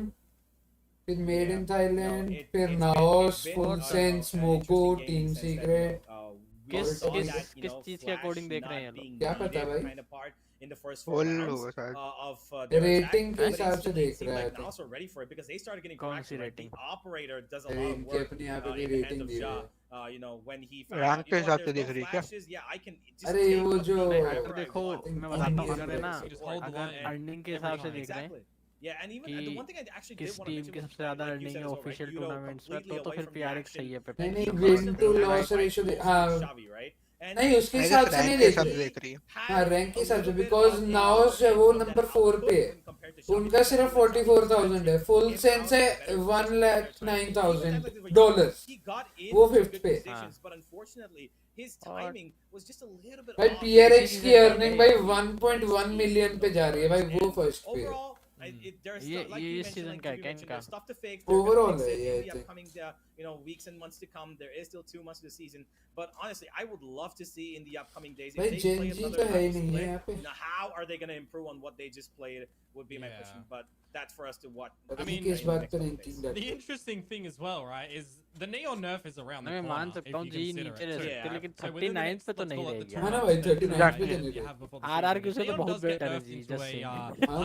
फिर मेड इन थाईलैंड फिर नाओस फुल सेंस मोको टीम सीक्रेट
किस
All
किस
that,
किस चीज के अकॉर्डिंग देख रहे हैं ये लोग
क्या पता भाई
in the first 4
full
rounds
होगा शायद
of their
रेटिंग
attack,
के
but
हिसाब से
it
देख
seemed
रहा है
like
तो
Nas were ready for it because they started getting
कौन सी
traction, right? The
rating?
operator does a lot of
इनके
work
अपने यहाँ पे भी
in the hands
rating
of
the
Ja.
है
When he found
rank
out,
के हिसाब से
there's
देख
no
रही क्या
flashes, yeah, I can just
अरे
take
वो
a
जो
peek
अगर
wherever I
देखो
want.
मैं बताता हूँ अगर है ना
Just hold the
अगर
line
अर्निंग के हिसाब से
every
देख रहे हैं
Exactly. Yeah, and even the one thing I actually did
किस
want to
टीम
mention
की
was,
सबसे ज्यादा
like you
अर्निंग
said
है
as well, right?
Official
Yudo
tournaments में
completely
तो
away
फिर
from the
PRX
action.
सही है पे
नहीं
And
नहीं
he
win
constantly
to
had
loss
fight
ratio
close
हाँ
with Xavi, right? And
नहीं उसके
नहीं
हिसाब
तो
से नहीं
रैंक के
देख
हिसाब से
रही
देख रही है
हाँ रैंक के हिसाब से बिकॉज नाओस है वो नंबर 4 पे है उनका सिर्फ 44,000 है फुल सेंस है $1,09,000 वो फिफ्थ पे
his timing was just a little bit
भाई
off.
PRX की अर्निंग भाई 1.1 मिलियन पे जा रही है भाई वो फर्स्ट पे है
Overall, there's
ये
stuff, like you mentioned,
season
like
का
you
क्या
mentioned,
इनका?
there's stuff to fix. They're gonna
Overall,
fix it
yeah,
in the
I think.
upcoming weeks and months to come. There is still 2 months of the season, but honestly, I would love to see in the upcoming days if
भाई
they play
Gen Z
another
तो है ही
round
नहीं है
split,
यहाँ पे
now how are they going to improve on what they just played? Would be my
Yeah.
question, but that's for us to watch.
पता
I
नहीं
mean,
किस
in the
बात
next
पे
couple
रैंकिंग
days.
डाली
The interesting thing as well, right, is the Neon nerf is around the
मैं
corner.
मान
if
सकता हूँ
you
जी
consider
नीचे
it
रह
too.
सकते लेकिन
So within the
39
next,
पे तो
let's
नहीं
call it the
रहेगी
two
हाँ ना
months
भाई
that
39 पे तो
you
नहीं
have before the
RR
season,
की
if
से तो
Neon
बहुत
does get
better है
nerfed
ji
into
just
a
saying
हाँ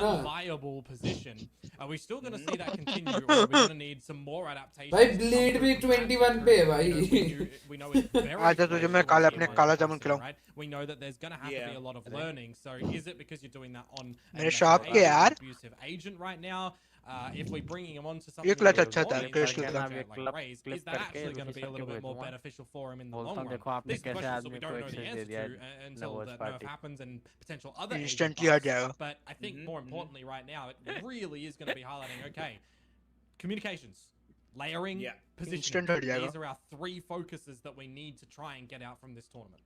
ना
unviable position, are we still going to see that continue, or are we going to need some more adaptations?
भाई
to come
bleed
through
भी
from that?
21 पे है
You know,
भाई
we know it's very
आजा तुझे मैं
flexible
काला
in
अपने
tier
काला
one
jamun
capacity,
खिलाऊं
right? We know that there's going to have to be a lot of learning. So is it because you're doing that on a
मेरे shop के
agent,
यार
abusive agent right now? if we're bringing him onto something
ये clutch
like
अच्छा था,
Warriors,
Trash
like
था.
Raze, is that actually going to be a little bit more beneficial for him in the long run?
देखो आपने
This is the
कैसे
question that we
आदमी
don't
को
know the
access
answer
दे दिया
to until
Watch
that
Party.
nerf happens and potential other agent
Instantly हट
buffs.
जाएगा.
But I think more importantly right now, it really is going to be highlighting, okay, communications, layering, positioning.
Instant हट जाएगा.
These are our 3 focuses that we need to try and get out from this tournament.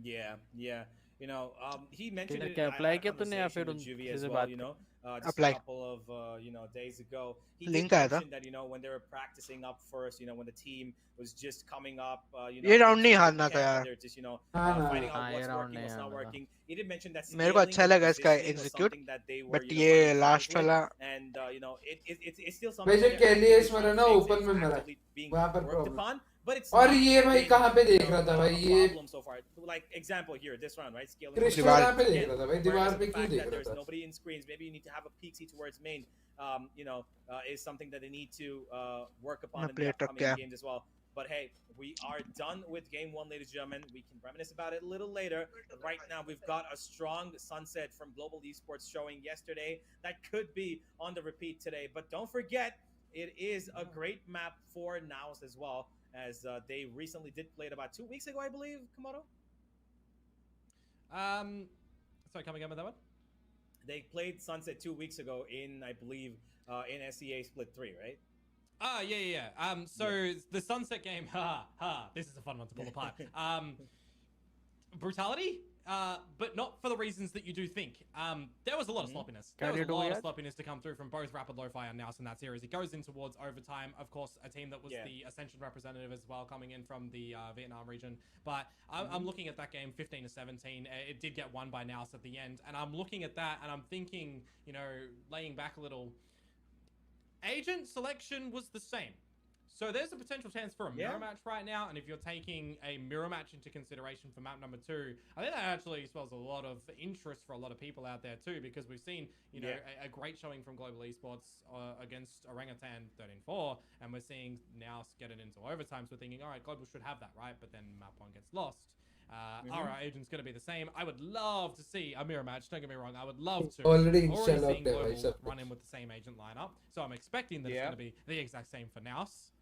Yeah. You know, he mentioned it.
क्या
I
apply
had a
किया तूने या
conversation
फिर
with Juvie
उनसे
as
से
well,
बात
you know, just
Apply.
a couple of days ago. He
Link
did
आया था.
mention that, you know, when they were practicing up first, you know, when the team was just coming up, you know,
ये round नहीं
into
हारना था
camp,
यार.
they're just, you know,
हाँ,
finding out
हाँ, ये
what's
round
working,
नहीं
what's not
हारना था.
working. He did mention that
मेरे को
scaling
अच्छा
and
लगा इसका
positioning was
execute,
something that they were,
but
you know,
ये
finding
last
troubles with.
वाला
And, you know, it's still something
वैसे
that they're
कैलियस
actively
मरा
trying
ना
to fix.
ओपन
It's
में मरा.
actively being
वहाँ पर
worked
problem.
upon, but it's
और
not
ये भाई
been,
कहाँ पे
you
देख
know,
रहा था
a
भाई ये
problem so far. Like example here, this round, right? Scaling.
Crystal
दीवार.
कहाँ पे देख
Again,
रहा था भाई
whereas
दीवार
the
पे क्यों
fact
देख
that
रहा
there's
था.
nobody in screens, maybe you need to have a peeksy towards main, you know, is something that they need to work upon
मैं
in the
play truck
upcoming
क्या.
games as well. But hey, we are done with game 1, ladies and gentlemen. We can reminisce about it a little later. But right now, we've got a strong sunset from Global Esports showing yesterday that could be on the repeat today. But don't forget, it is a great map for Naus as well, as they recently did play it about 2 weeks ago, I believe, Komodo?
Sorry, come again with that one?
They played Sunset 2 weeks ago in, I believe, in SEA Split 3, right?
Yeah. So the Sunset game, this is a fun one to pull apart. Brutality, but not for the reasons that you do think. There was a lot of sloppiness. There was a lot of sloppiness to come through from both Rapid Lo-Fi and Nous in that series. It goes in towards overtime. Of course, a team that was the Ascension representative as well, coming in from the Vietnam region. But I'm looking at that game, 15-17. It did get won by Nous at the end. And I'm looking at that and I'm thinking, you know, laying back a little, agent selection was the same. So there's a potential chance for a mirror match right now, and if you're taking a mirror match into consideration for map number 2, I think that actually spells a lot of interest for a lot of people out there too, because we've seen, you know, a great showing from Global Esports against Orangutan 13-4, and we're seeing now get it into overtime, so we're thinking, all right, Global should have that, right? But then map 1 gets lost. Our agent's going to be the same. I would love to see a mirror match. Don't get me wrong. I would love to.
Already
seeing Global run in with the same agent lineup. So I'm expecting that it's going to be the exact same for Nous.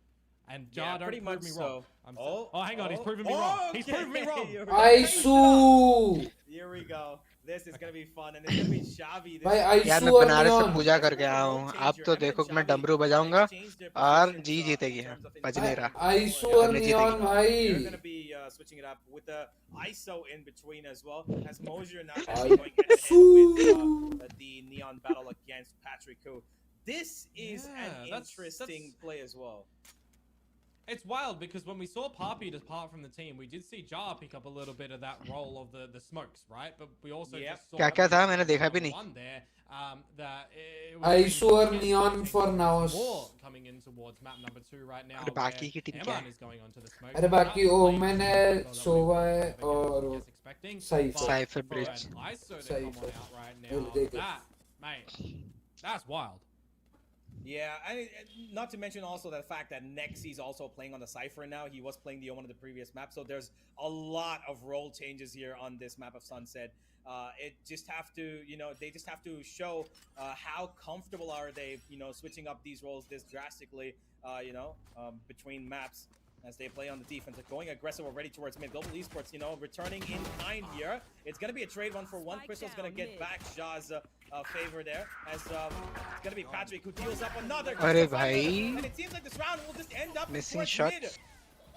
And Jar, don't prove me wrong. Hang on. He's proven me wrong. He's proven me wrong.
Aisu!
Here we go. This is gonna be fun, and it's gonna be Xavi.
यार मैं बनारस से पूजा करके आया हूँ. अब तो देखो मैं डमरू बजाऊंगा और जी जीतेगी. बज नहीं रहा.
आइसू और नियॉन भाई.
They're gonna be switching it up with the ISO in between as well, as Mosier now going head-to-head with the Neon battle against Patrick Koo. This is an interesting play as well.
It's wild because when we saw Papi depart from the team, we did see Jar pick up a little bit of that role of the smokes, right? But we also just saw
क्या था मैंने देखा भी नहीं.
one there that
Aisu और Neon for now.
Coming in towards map number 2 right now.
अरे बाकी की टीम क्या है?
Is going on to the smoke.
अरे बाकी ओमेन है, सोवा है और
cipher bridge.
That, mate, that's wild.
Yeah, and not to mention also the fact that Nexi's also playing on the Cypher now. He was playing the Omen of the previous map, so there's a lot of role changes here on this map of Sunset. It just have to, you know, they just have to show how comfortable are they, you know, switching up these roles this drastically, you know, between maps as they play on the defense. They're going aggressive already towards mid. Global Esports, you know, returning in kind here. It's going to be a trade 1-for-1. Crystal's going to get back Shah's favor there, as it's going to be Patrick who deals up another. And it seems like this round will just end up
missing
towards mid.
shots.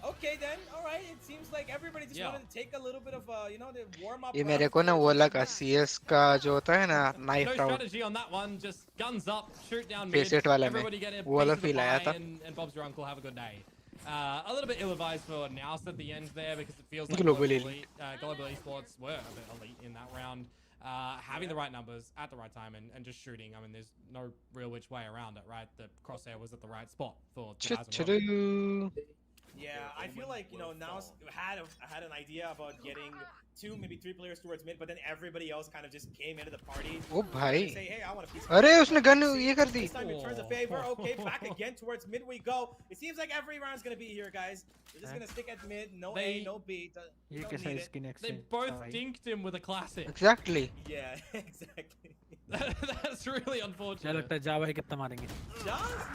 Okay then, all right. It seems like everybody just wanted to take a little bit of, you know, the warm up.
ये मेरे को ना वो लगा CS का जो होता है ना knife
No
round.
strategy on that one. Just guns up, shoot down
Face
mid.
it वाले में.
Everybody get a
वो वाला
piece of the
feel आया
pie
था.
and Bob's your uncle. Have a good day. A little bit ill-advised for Nous at the end there because it feels like
Global
Global Esports were a bit elite in that round. Having the right numbers at the right time and just shooting. I mean, there's no real which way around it, right? The crosshair was at the right spot for
Yeah, I feel like, you know, Nous had an idea about getting 2, maybe 3 players towards mid, but then everybody else kind of just came into the party.
ओ भाई
Say, hey, I want a piece of
अरे
it.
उसने gun ये कर दी
This time it turns a favor. Okay, back again towards mid we go. It seems like every round's gonna be here, guys. We're just gonna stick at mid. No A, no B. Don't need it.
They both dinked him with a classic.
Exactly.
Yeah, exactly.
That's really unfortunate.
क्या लगता है जा भाई कितना मारेंगे?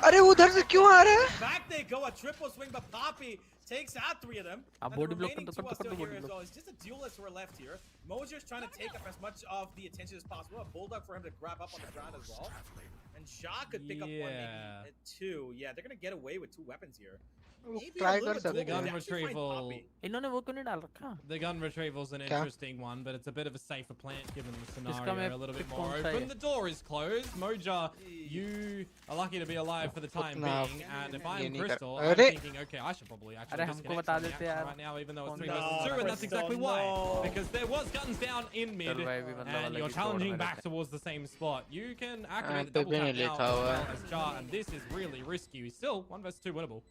अरे उधर से क्यों आ रहा है?
Back they go, a triple swing, but Poppy takes out 3 of them.
अब
And the
body block
remaining
कर
2
दो,
are still
कर दो
here
body
as
block.
well. It's just a duelist who are left here. Moser's trying to take up as much of the attention as possible. A bulldog for him to grab up on the ground as well. And Ja could pick up 1, maybe 2. Yeah, they're gonna get away with 2 weapons here.
Try कर सकते
The gun
They actually find
retrieval.
Poppy.
इन्होंने वो क्यों नहीं डाल रखा?
The gun retrieval's an
क्या?
interesting one, but it's a bit of a safer plant given the
इसका
scenario.
मैं
A little bit
pick
more
कौन सा
open.
है?
The door is closed. Moja, you are lucky to be alive for the time
उतना
being. And if
ये
I'm
नहीं कर-
Crystal, I'm
अरे!
thinking, okay, I should probably actually
अरे हमको
disconnect
बता
from the
देते
action
यार.
right now, even though it's 3
No,
versus 2, and that's
Crystal,
exactly why.
no.
Because there was guns down in mid,
चल भाई भी मतलब
and
अलग
you're
he
challenging
score
back
मेरे
towards the same spot. You can activate the
पे
double
भी
tap
नहीं
now
लिखा
as
हुआ
well
है.
as Jar, and this is really risky. Still 1 versus 2 winnable.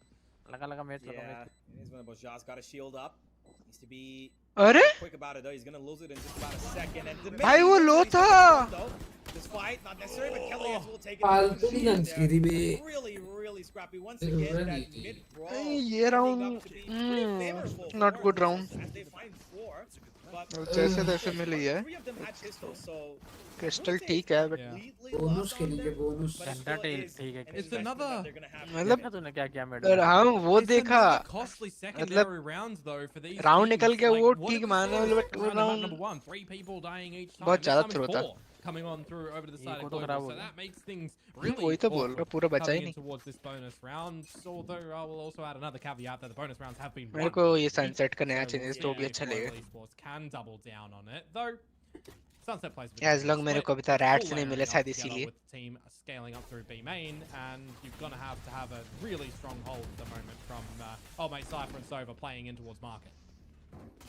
लगा लगा मेट लगा
Yeah,
mate.
it is winnable. Ja's got a shield up. Needs to be
अरे
quick about it though. He's gonna lose it in just about a second. And the
भाई वो लो था.
This fight, not necessary, but Kelly will take it.
फालतू की guns की थी बे.
Really, really scrappy. Once
जरूरत
again,
नहीं
that
थी.
mid brawl.
ये round, not good round.
As they find 4, but
जैसे तैसे मिली है.
3 of them had pistols, so
crystal ठीक है बट
Yeah.
बोनस खेलेंगे बोनस.
घंटा टेल ठीक है.
It's another-
मतलब
देखा तूने क्या किया मेट?
हाँ वो
It's
देखा
another costly secondary rounds though for these
round
teams.
निकल गया
Like,
वो
what
ठीक
did we
माना
see
बट वो
around the map
round
number 1? 3 people dying each time.
बहुत
This
ज़्यादा
time
throw
it's
था.
4 coming on through over to the side
को
of
तो
Global,
खराब हो
so
गया.
that makes things really
वही तो बोल
awkward
रहा पूरा बचा ही
coming in
नहीं.
towards this bonus round. Although I will also add another caveat that the bonus rounds have been
मेरे
won.
को ये सनसेट का नया
So
चेंजेस
we'll
तो भी
see
अच्छा
if
लगेगा.
Royal Esports can double down on it, though. Sunset plays with
As long मेरे को अभी तक rats नहीं मिले शायद
together
इसीलिए.
with the team scaling up through B main, and you're gonna have a really strong hold at the moment from oh mate Cypher and Sova playing in towards market.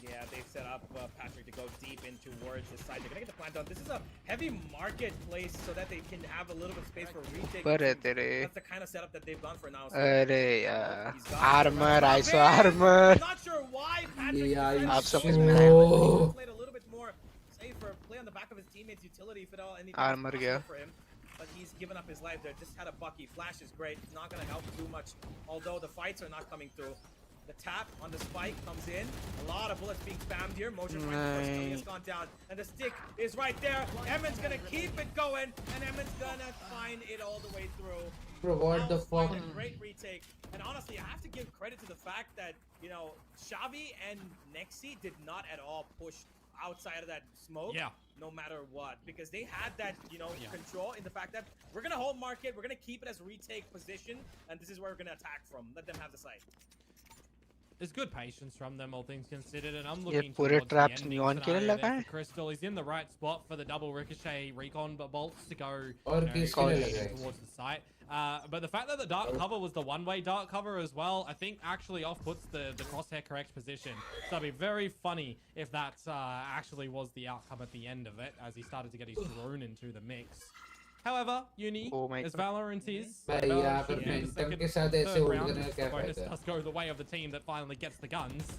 Yeah, they've set up Patrick to go deep in towards the side. They're gonna get the plant down. This is a heavy marketplace so that they can have a little bit of space for retake.
पर है तेरे.
That's the kind of setup that they've gone for now. So
अरे
he's
यार
got
armour
the
iso
I'm
armour.
not sure why Patrick
Yeah,
is trying
आप
to
समझ
go
में
for
आया.
it. Played a little bit more safer, play on the back of his teammates' utility if at all anything
Armor
possible
गया.
for him. But he's given up his life there. Just had a bucky. Flash is great. It's not gonna help too much. Although the fights are not coming through. The tap on the spike comes in. A lot of bullets being spammed here. Motion has gone down. And the stick is right there. Emin's gonna keep it going. And Emin's gonna find it all the way through.
Bro, what the fuck?
A great retake. And honestly, I have to give credit to the fact that, you know, Xavi and Nexi did not at all push outside of that smoke.
Yeah.
No matter what, because they had that, you know, control in the fact that we're gonna hold market, we're gonna keep it as retake position, and this is where we're gonna attack from. Let them have the site.
There's good patience from them, all things considered, and I'm
ये
looking
पूरे
towards the
traps
ending
neon के लिए
scenario
लगा
there
है.
for Crystal. He's in the right spot for the double ricochet recon bolts to go
और
you know,
किसके लिए लगा है?
towards the site. But the fact that the dark cover was the one-way dark cover as well, I think actually off puts the crosshair correct position. So it'd be very funny if that actually was the outcome at the end of it, as he started to get his drone into the mix. However, Uni,
Oh my
as
God.
Valorant is,
भाई
Valorant
यहाँ पर
should be in the
Phantom
second
के साथ ऐसे
third
hold
round,
करने का क्या
the bonus
फायदा?
does go the way of the team that finally gets the guns.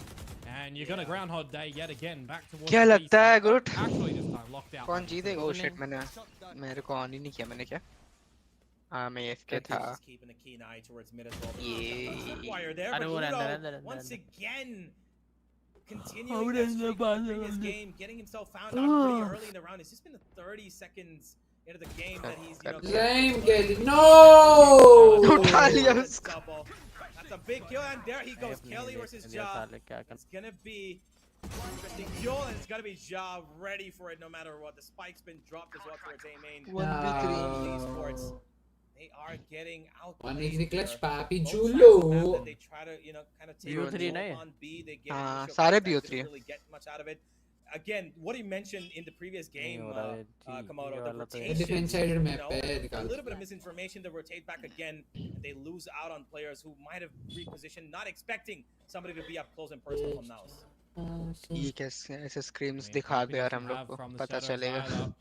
And you're gonna Groundhog Day yet again back towards
क्या
the B
लगता है
side.
गुरुट?
Actually this time locked out.
कौन जीतेगा? Oh shit मैंने मेरे को on ही नहीं किया मैंने क्या? हाँ मैं इसके था.
Just keeping a keen eye towards mid as well.
Yeah.
Tripwire there,
अरे
but
वो
Ludo
अंदर
once again continuing that streak from the previous game, getting himself found out pretty early in the round. It's just been 30 seconds into the game that he's, you know,
Lame Kelly. No!
उठा लिया उसको.
double. That's a big kill, and there he goes. Kelly versus Ja. It's gonna be an interesting duel, and it's gonna be Ja ready for it no matter what. The spike's been dropped as well towards A main. Esports. They are getting out.
One is the clutch, Papi
Both sides
Chulo.
of the map that they try to, you know, kind of take
BO3
control
नहीं?
on B. They get
हाँ,
initial
सारे
contacts,
BO3
didn't
हैं.
really get much out of it. Again, what he mentioned in the previous game,
हो रहा है, जी,
Komodo,
ये
the
वाला तो है.
rotation,
Defense sided
you
map
know,
पे
a
निकाल
little bit of
सकता
misinformation, they rotate back again, and they lose out on players who might have repositioned, not expecting somebody to be up close and personal from Naus.
ये कैसे ऐसे screams दिखा दो यार हम लोग को पता चलेगा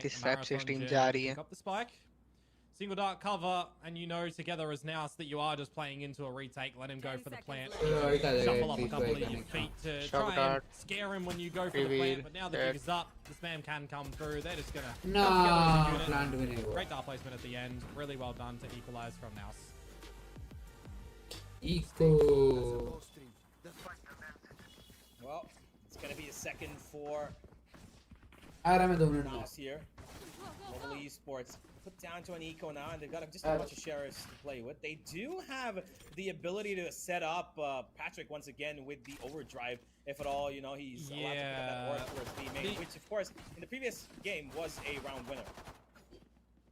किस टाइप से स्ट्रीम जा रही है.
Single dart cover, and you know together as Nous that you are just playing into a retake. Let him go for the plant. Shuffle up a couple of your feet to try and scare him when you go for the plant. But now the jig is up. The spam can come through. They're just gonna come together as a unit.
Plant भी नहीं हुआ.
Great dart placement at the end. Really well done to equalize from Nous.
Eco.
Well, it's gonna be a second for
आ रहा मैं 2 minute में.
Nous here. Global Esports put down to an eco now, and they've got just a bunch of sheriffs to play with. They do have the ability to set up Patrick once again with the overdrive, if at all, you know, he's allowed to put that work towards B main, which of course in the previous game was a round winner.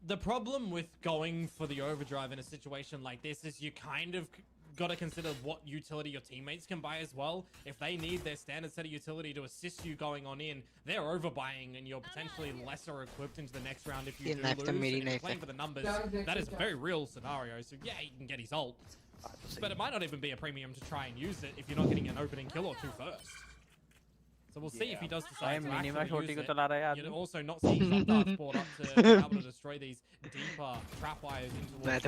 The problem with going for the overdrive in a situation like this is you kind of got to consider what utility your teammates can buy as well. If they need their standard set of utility to assist you going on in, they're overbuying and you're potentially lesser equipped into the next round if you do lose. And if you're playing for the numbers, that is a very real scenario. So yeah, he can get his ult, but it might not even be a premium to try and use it if you're not getting an opening kill or two first. So we'll see if he does decide to actually use it. You're also not seeing some darts brought up to be able to destroy these deeper trapwires into the side.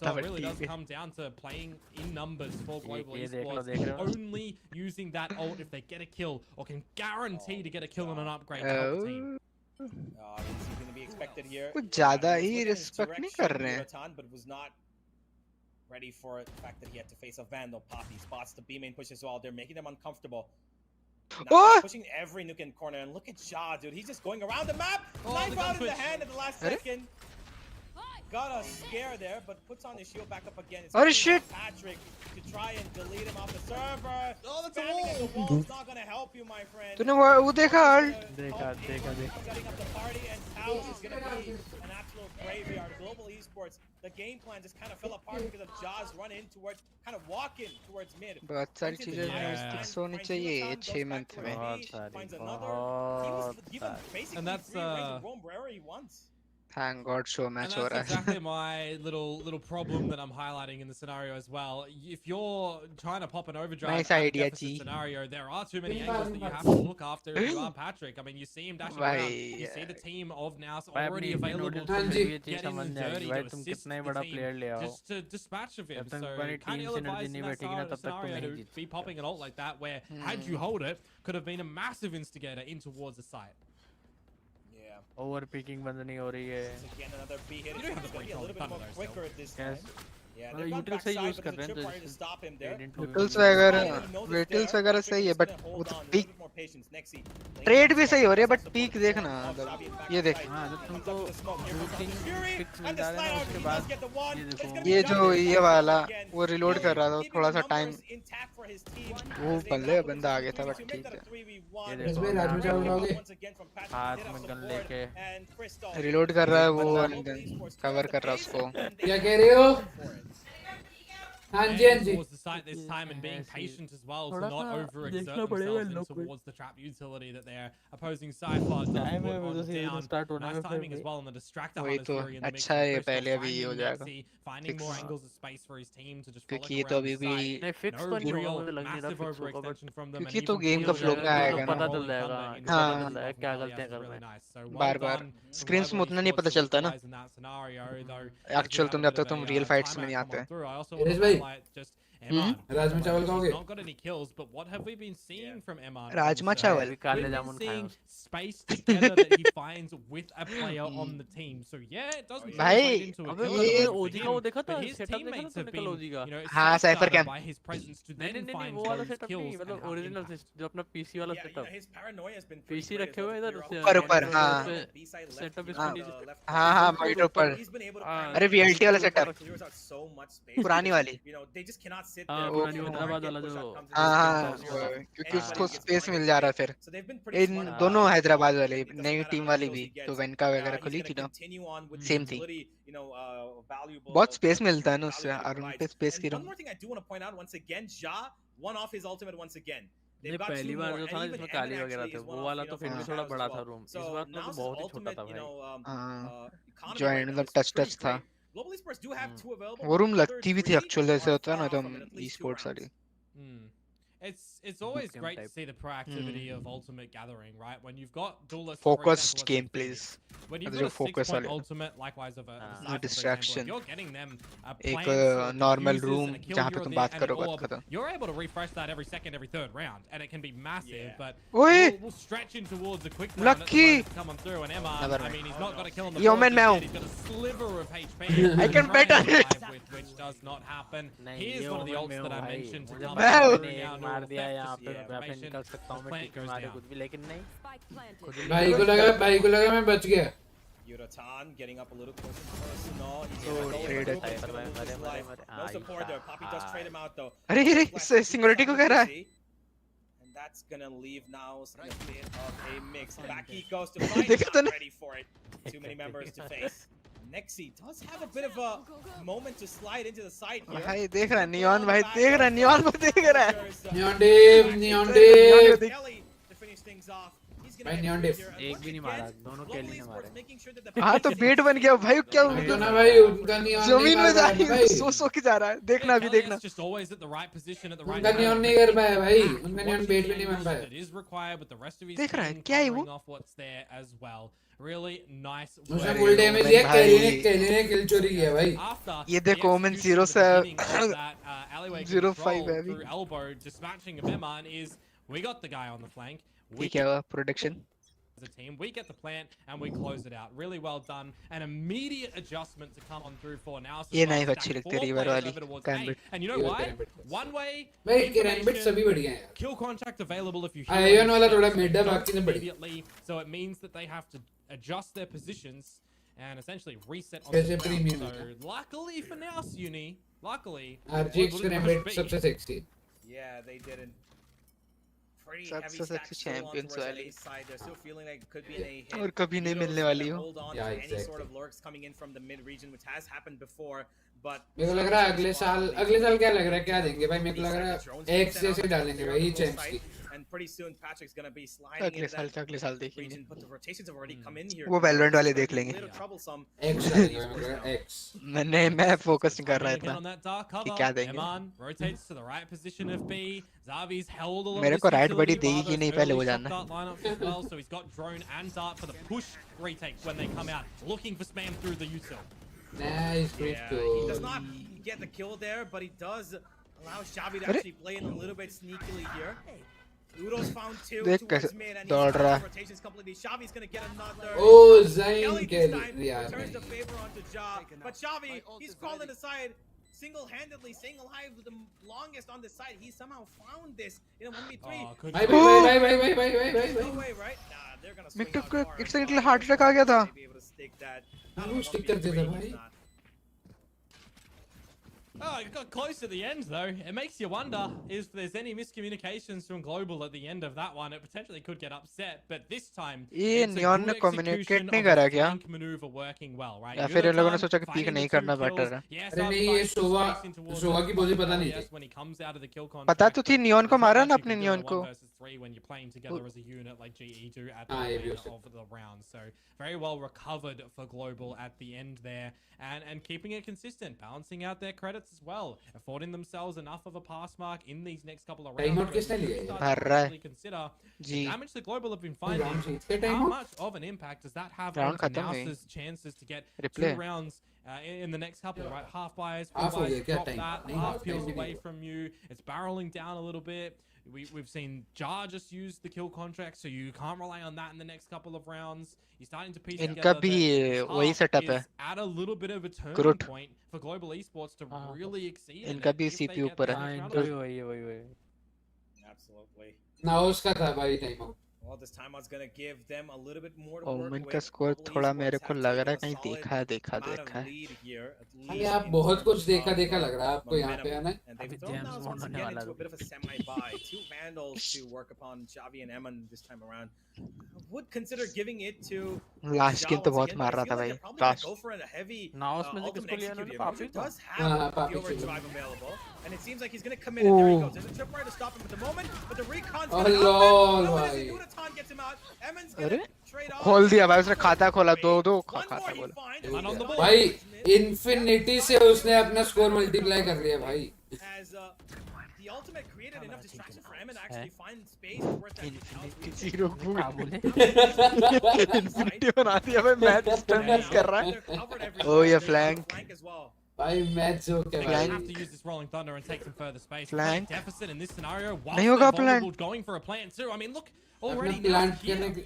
So it really does come down to playing in numbers for Global Esports, only using that ult if they get a kill or can guarantee to get a kill on an upgrade to help the team.
He's going to be expected here.
कुछ ज़्यादा ही respect नहीं कर रहे हैं.
But was not ready for the fact that he had to face a Vandal. Poppy spots the B main push as well. They're making them uncomfortable. Pushing every nook and corner, and look at Ja, dude. He's just going around the map. Knife out in the hand at the last second. Got a scare there, but puts on his shield back up again.
Oh shit!
Patrick to try and delete him off the server. Oh, that's a wall. The wall's not gonna help you, my friend.
तूने वो देखा?
Setting up the party, and House is gonna be an absolute graveyard. Global Esports, the game plan just kind of fell apart because of Ja's run in towards, kind of walk in towards mid.
बहुत सारी चीजें realistic होनी चाहिए 6 month में.
Finds another. He was given basically free range to roam wherever he wants.
Thank God show match हो
And
रहा
that's exactly my little problem that I'm highlighting in the scenario as well. If you're trying to pop an overdrive
Nice
out of
idea,
deficit
G.
scenario, there are too many angles that you have to look after if you are Patrick. I mean, you see him dashing around. You see the team of Nous already available to get in the dirty to assist the team, just to dispatch of him. So kind of ill-advised in that scenario to be popping an ult like that, where had you hold it, could have been a massive instigator in towards the site.
Over picking बंद नहीं हो रही है. यूटिल से use कर रहे हैं.
वेटल्स वगैरह सही है, बट वो पीक ट्रेड भी सही हो रही है, बट पीक देखना. ये देख.
हाँ, जब तुमको शूटिंग फिक्स मिल जा रहा है उसके बाद ये देखो.
ये जो ये वाला वो रिलोड कर रहा था, थोड़ा सा टाइम वो बंदा आ गया था, बट ठीक है.
ये देखो हाथ में गन लेके
रिलोड कर रहा है वो, कवर कर रहा है उसको.
क्या कह रहे हो? हाँ जी, हाँ जी.
Towards the site this time and being patient as well to not overexert themselves in towards the trap utility that their opposing Cypher does put on down. Nice timing as well on the distractor
वही
hunters
तो
in the mix.
अच्छा है, पहले अभी ये हो जाएगा.
Finding more angles of space for his team to just follow
क्योंकि ये तो अभी भी
no real massive overextension from them.
क्योंकि तो गेम का फ्लो में आएगा ना.
पता चल जाएगा. हाँ, क्या गलतियाँ कर रहे हैं.
बार-बार स्क्रीन में उतना नहीं पता चलता ना. एक्चुअल तुम जब तक तुम रियल फाइट्स में नहीं आते.
Just
राजमा चावल खाओगे?
not got any kills, but what have we been seeing from Eman?
Rajma चावल.
We've been seeing space together that he finds with a player on the team. So yeah, it doesn't translate into a kill.
ये
ओजी का वो देखा था,
But his
setup देखा
teammates
था
have been,
ओजी का.
you know,
हाँ, Cypher
safeguarded
Camp.
by his presence to
नहीं
then
नहीं
find
वो वाला
those
सेटअप
kills
नहीं,
and
मतलब
have
ओरिजिनल
impact.
जो अपना पीसी वाला setup.
his paranoia has been
PC रखे हुए इधर
ऊपर हाँ.
सेटअप इसमें नीचे.
हाँ वाइट ऊपर. अरे वीएलटी वाला सेटअप, पुरानी वाली.
पुरानी हैदराबाद वाला जो.
हाँ, क्योंकि उसको स्पेस मिल जा रहा है फिर. इन दोनों हैदराबाद वाले नई टीम वाली भी तो वेनका वगैरह खुली थी ना, सेम थी. बहुत स्पेस मिलता है ना उससे, और उन पे स्पेस की
One more thing I do want to point out once again, Ja won off his ultimate once again.
ये पहली बार जो था ना जिसमें काली वगैरह थे, वो वाला तो फिर भी थोड़ा बड़ा था रूम. इस बार तो बहुत ही छोटा था भाई.
जो एंड मतलब टच था.
Global Esports do have two available.
वो रूम लगती भी थी एक्चुअल जैसे होता है ना एकदम ई-स्पोर्ट्स वाली.
It's always great to see the proactivity of Ultimate Gathering, right? When you've got duelists,
Focused gameplays.
when you've
जो
got a
focus
6-point
वाले
ultimate, likewise of a Cypher,
no
for example,
distraction.
if you're getting them
एक
plants or
normal
diffusers
room
and a kill
जहाँ
here
पे
or
तुम
there
बात
and an
करो बात
orb,
खत्म.
you're able to refresh that every second, every third round, and it can be massive. But
Oi!
we'll stretch in towards a quick round at the
Lucky!
moment to come on through, and Emma,
Never
I
mind.
mean, he's not got a kill on the
Yo,
board
man,
just
मैं
yet.
हूँ.
He's got a sliver of HP.
I can bet on it.
Which does not happen.
नहीं,
Here's
ये
one of the
ओमन
ults
में
that
हूँ
I
भाई,
mentioned to
मुझे
come
मैं
मार
हूँ.
through
ने
now.
एक मार दिया
Theft
यहाँ
to
पे
see
मैं अपने
information.
निकल सकता हूँ मैं
Plant
टीप
goes
मारे
down.
कुछ भी लेकिन नहीं खुद ही
भाई को लगा मैं बच गया.
Yuratan getting up a little closer to personal.
traded.
No support there. Poppy does trade him out though.
अरे ये singularity को कह रहा है.
And that's gonna leave now a bit of a mix. Back he goes to fight.
देखा
Not
तूने?
ready for it. Too many members to face. Nexi does have a bit of a moment to slide into the side here.
भाई देख रहा है neon भाई देख रहा है नियॉन को देख रहा है.
Neon Dave.
Kelly to finish things off. He's gonna
भाई
get
Neon
through
Dave.
here. And
एक
once
भी नहीं
again,
मारा दोनों
Global
केली ने
Esports
मारे
making sure that the
हाँ तो बेट बन गया भाई क्या
तो ना भाई उनका नियॉन
जमीन में जा
नहीं भाई.
सो के जा रहा है देखना अभी देखना.
Just always at the right position at the right
उनका नियॉन
time.
नहीं कर पाया भाई. उनका नियॉन बेट भी नहीं बन पाया.
That is required, but the rest of his
देख रहा है
team
क्या है वो?
covering off what's there as well. Really nice.
उसने
अरे
फुल डैमेज
ओमन
दिया.
भाई.
केली ने किल चोरी किया भाई.
After
ये
the
देखो ओमन
execution
0
at
से
the beginning of that, alleyway
0-5
control
है अभी.
through elbow, dispatching of Eman is we got the guy on the flank. We
ठीक है वो production.
as a team, we get the plant and we close it out. Really well done. An immediate adjustment to come on through for now.
ये knife अच्छी लगती है river वाली Gambit.
And you know why? One way.
भाई Gambit सभी बढ़िया हैं यार.
Kill contract available if you
ion वाला थोड़ा मिड है बाकी सब बढ़िया.
immediately. So it means that they have to adjust their positions and essentially reset on
There's
the
a
ground.
premium,
So luckily for now, Suni, luckily.
RGX
what
Gambit
be?
सबसे sexy.
Yeah, they didn't. Pretty
सबसे
heavy stack
sexy
still on
champions
towards that
वाली.
A side. They're still feeling like it could be in a hit.
और कभी नहीं
Needles
मिलने
gonna
वाली हो.
hold on
Yeah,
to any
exactly.
sort of lurks coming in from the mid region, which has happened before. But
मेरे को लग रहा है अगले साल क्या लग रहा है क्या देंगे भाई. मेरे को लग रहा है X जैसे डालेंगे भाई चैंप्स की.
And pretty soon Patrick's gonna be sliding
अगले
into
साल
that
के अगले साल देखेंगे.
region, but the rotations have already come in here.
वो Valorant वाले
It's
देख
a
लेंगे.
little troublesome.
X डालेंगे मेरे को लग रहा है X.
मैं फोकस नहीं कर रहा
Again on
इतना
that dark cover,
कि क्या देंगे.
Eman rotates to the right position of B. Zavi's held a lot
मेरे
of
को
this
right
utility
बड़ी देगी
by
कि नहीं
those
पहले वो
early
जानना.
shot dart lineups as well, so he's got drone and dart for the push retakes when they come out, looking for spam through the util.
Nice, great
Yeah, he does
goal.
not get the kill there, but he does allow Xavi to
अरे?
actually play in a little bit sneakily here. Udo's found two
देख
towards
कैसे
mid, and
दौड़
he's
रहा
got
है.
rotations completely. Xavi's gonna get another.
Oh, Zayn
Kelly this
Kelly.
time
यार
returns the
नहीं.
favor onto Ja, but Xavi, he's crawling aside single-handedly, staying alive the longest on the side. He somehow found this in a 1v3.
Oh, good
भाई
try.
भाई.
No way, right? Nah, they're gonna swing
मिट्टू
out
को
far
एक
and
second के लिए
far.
Heart attack आ गया था.
Maybe able to stick that.
वो stick कर देता भाई.
Oh, it got close at the end though. It makes you wonder if there's any miscommunications from Global at the end of that one. It potentially could get upset, but this time
ये
it's a
Neon
good
ने communicate
execution
नहीं
of the
करा क्या?
flank maneuver working well, right?
या फिर इन लोगों ने
Yuratan
सोचा कि
fighting
peek नहीं
the two
करना
kills.
better है.
Yes,
अरे
Zavi
नहीं, ये
finds the
Sova-
space in towards
Sova
the
की पोजीशन पता नहीं
yes,
थी.
when he comes out of the kill
पता
contract,
तो थी
but
नियॉन को
there's
मारा
not
ना
much you
अपने
can do
neon
in a
को.
1 versus 3 when you're playing together as a unit like GE do at the
ये भी
end
हो सकता
of the round. So very well recovered for Global at the end there, and keeping it consistent, balancing out their credits as well, affording themselves enough of a pass mark in these next couple of rounds.
Time out
where
किसने
we
लिया
can
है?
start
भर
to
रहा है.
actually consider the
जी.
damage that Global have been
round
finding.
से इसके
How
time
much of an impact does that have
Round
on
खत्म हुई.
Naus's chances to get
Replay.
2 rounds in the next couple, right? Half buys, full
Half हो
buys,
गया क्या
drop
time?
that,
नहीं,
half
half
peels
time भी
away
नहीं हुआ.
from you. It's barreling down a little bit. We've seen Jar just use the kill contract, so you can't rely on that in the next couple of rounds. You're starting to piece
इनका
together
भी
that
वही
half
setup है.
is at a little bit of a turning
Growth.
point for Global Esports to really exceed. in
इनका
it
भी
if they
CPU
get
ऊपर
the
है.
हाँ
next
इनका
round.
भी वही
Absolutely.
ना उसका था भाई time out.
Well, this timeout's gonna give them a little bit more to work
ओमन
with.
का स्कोर
Global
थोड़ा
Esports
मेरे को
have
लग
taken
रहा है
a
कहीं
solid
देखा है
amount of
है.
lead here, at
भाई
least
आप
in
बहुत
terms
कुछ देखा
of,
लग रहा है आपको यहाँ पे
momentum.
आना.
And they've
अभी
thrown
James
now
Bond
once
होने
again
वाला
into a
है.
bit of a semi-buy. 2 Vandals to work upon Xavi and Eman this time around. Would consider giving it to
last
Ja
game तो
once
बहुत
again,
मार
but I
रहा
feel
था
like
भाई.
they're probably gonna
last
go for a heavy
ना उसमें से
ultimate
किसको लिया
execute
इन्होंने?
here.
पापी
Mojo
को?
does have the
पापी
overdrive
को.
available, and it seems like he's gonna commit it. There he
Ooh.
goes. There's a tripwire to stop him at the moment, but the recon's
Oh,
gonna
lol,
happen.
भाई.
Yuratan gets him out. Eman's
अरे
gonna trade off.
खोल दिया भाई उसने खाता खोला दो
One
खाता
more he
खोला.
finds.
Man on the ball.
भाई इन्फिनिटी से उसने अपना स्कोर मल्टीप्लाई कर लिया भाई.
As the ultimate created enough distraction for him and actually find space towards that
Infinity Zero Cool.
Infinity
Infinity बना दिया भाई मैच स्टन मिस कर रहा है. Oh yeah, flank.
as well.
भाई मैच जो के
They
भाई
have to use this rolling thunder and take some further space.
Flank.
Deficit in this scenario. Whilst
नहीं
they're
होगा
vulnerable,
plant.
going for a plant too. I mean, look
अपना
already.
Plant
here.
करने के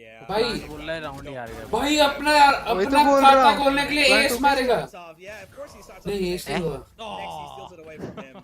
Yeah.
भाई
बोल रहा है round ही हार गया
भाई अपना
वही तो
अपना
बोल
खाता
रहा हूँ.
खोलने के लिए एस मारेगा
Yeah, of course he starts
नहीं एस नहीं हुआ
Next he steals it away from him.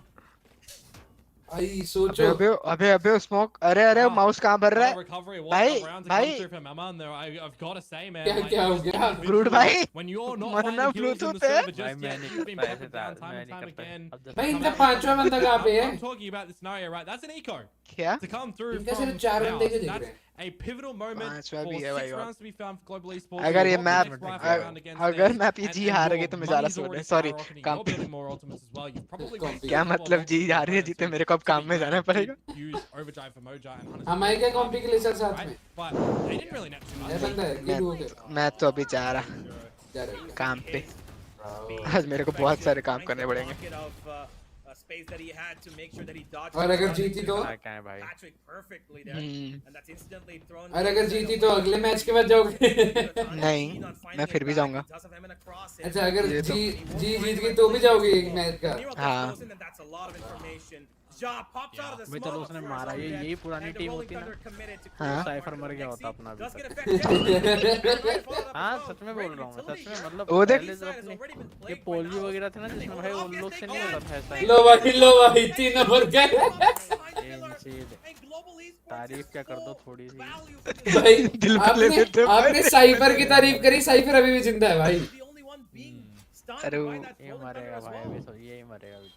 भाई सोचो
अबे स्मोक. अरे
Wow.
माउस कहाँ भर रहा
What a
है?
recovery. What
भाई,
a round to
भाई.
come through from Emma, and I've got to say, man.
क्या
like,
क्या हो
just
गया
Brood भाई.
When you're not
मरना
finding kills in the
Bluetooth है.
server
भाई
just
मैं
yet,
नहीं
you've been
करता
peppered
ऐसे
down
था
time
मैं
and
नहीं
time
करता
again.
अब
भाई
जब
इनका पांचवा बंदा कहाँ पे है
I'm talking about the scenario, right? That's an eco.
क्या?
To come through
इनका
from
सिर्फ चार बंदे के
Mouse.
दिख
That's
रहे हैं
a pivotal moment
पांचवा
for
भी है
6
भाई.
rounds to be found for Global Esports.
अगर ये
You've got
map
the next rifle round against
अगर
theirs,
मैप ये जी
and
हार
your
गई तो मैं ज्यादा
money's
सोच
already
सॉरी
skyrocketing.
काम
You're
पे.
building more ultimates as well. You've probably wasted
क्या
a couple of
मतलब जी
ultimates
हार रही है
on
जीते
opponents
मेरे को अब
to
काम
be
में
fair,
जाना
they
पड़ेगा.
did use Overdrive for Moja and Hunter's
हमारे क्या
Mark,
कॉम्पी के लिए सर साथ
right?
में
But they didn't really net too much.
ये बंदा है गिल हो गया
मैं तो अभी जा रहा
जा रहा है
काम पे.
ब्रावो।
आज मेरे को बहुत सारे काम करने पड़ेंगे.
Space that he had to make sure that he dodged.
और अगर जीती तो
क्या है भाई
Patrick perfectly there, and that's instantly thrown.
और अगर जीती तो अगले मैच के बाद जाओगे
नहीं मैं फिर भी जाऊंगा.
अच्छा अगर जी जीत गई तो भी जाओगे एक मैच का
हाँ.
भाई चलो उसने मारा ये यही पुरानी टीम होती ना
हाँ.
साइफर मर गया होता अपना अभी हाँ सच में बोल रहा हूँ मैं सच में मतलब
वो देख.
पहले जो अपने ये पोलियो वगैरह थे ना जिसमें भाई उन लोग से नहीं होता था ऐसा
लो भाई 3 नंबर का
तारीफ क्या कर दो थोड़ी सी
भाई
दिल पे ले लेते हो.
आपने साइफर की तारीफ करी साइफर अभी भी जिंदा है भाई
अरे
ये मरेगा भाई अभी तो यही मरेगा अभी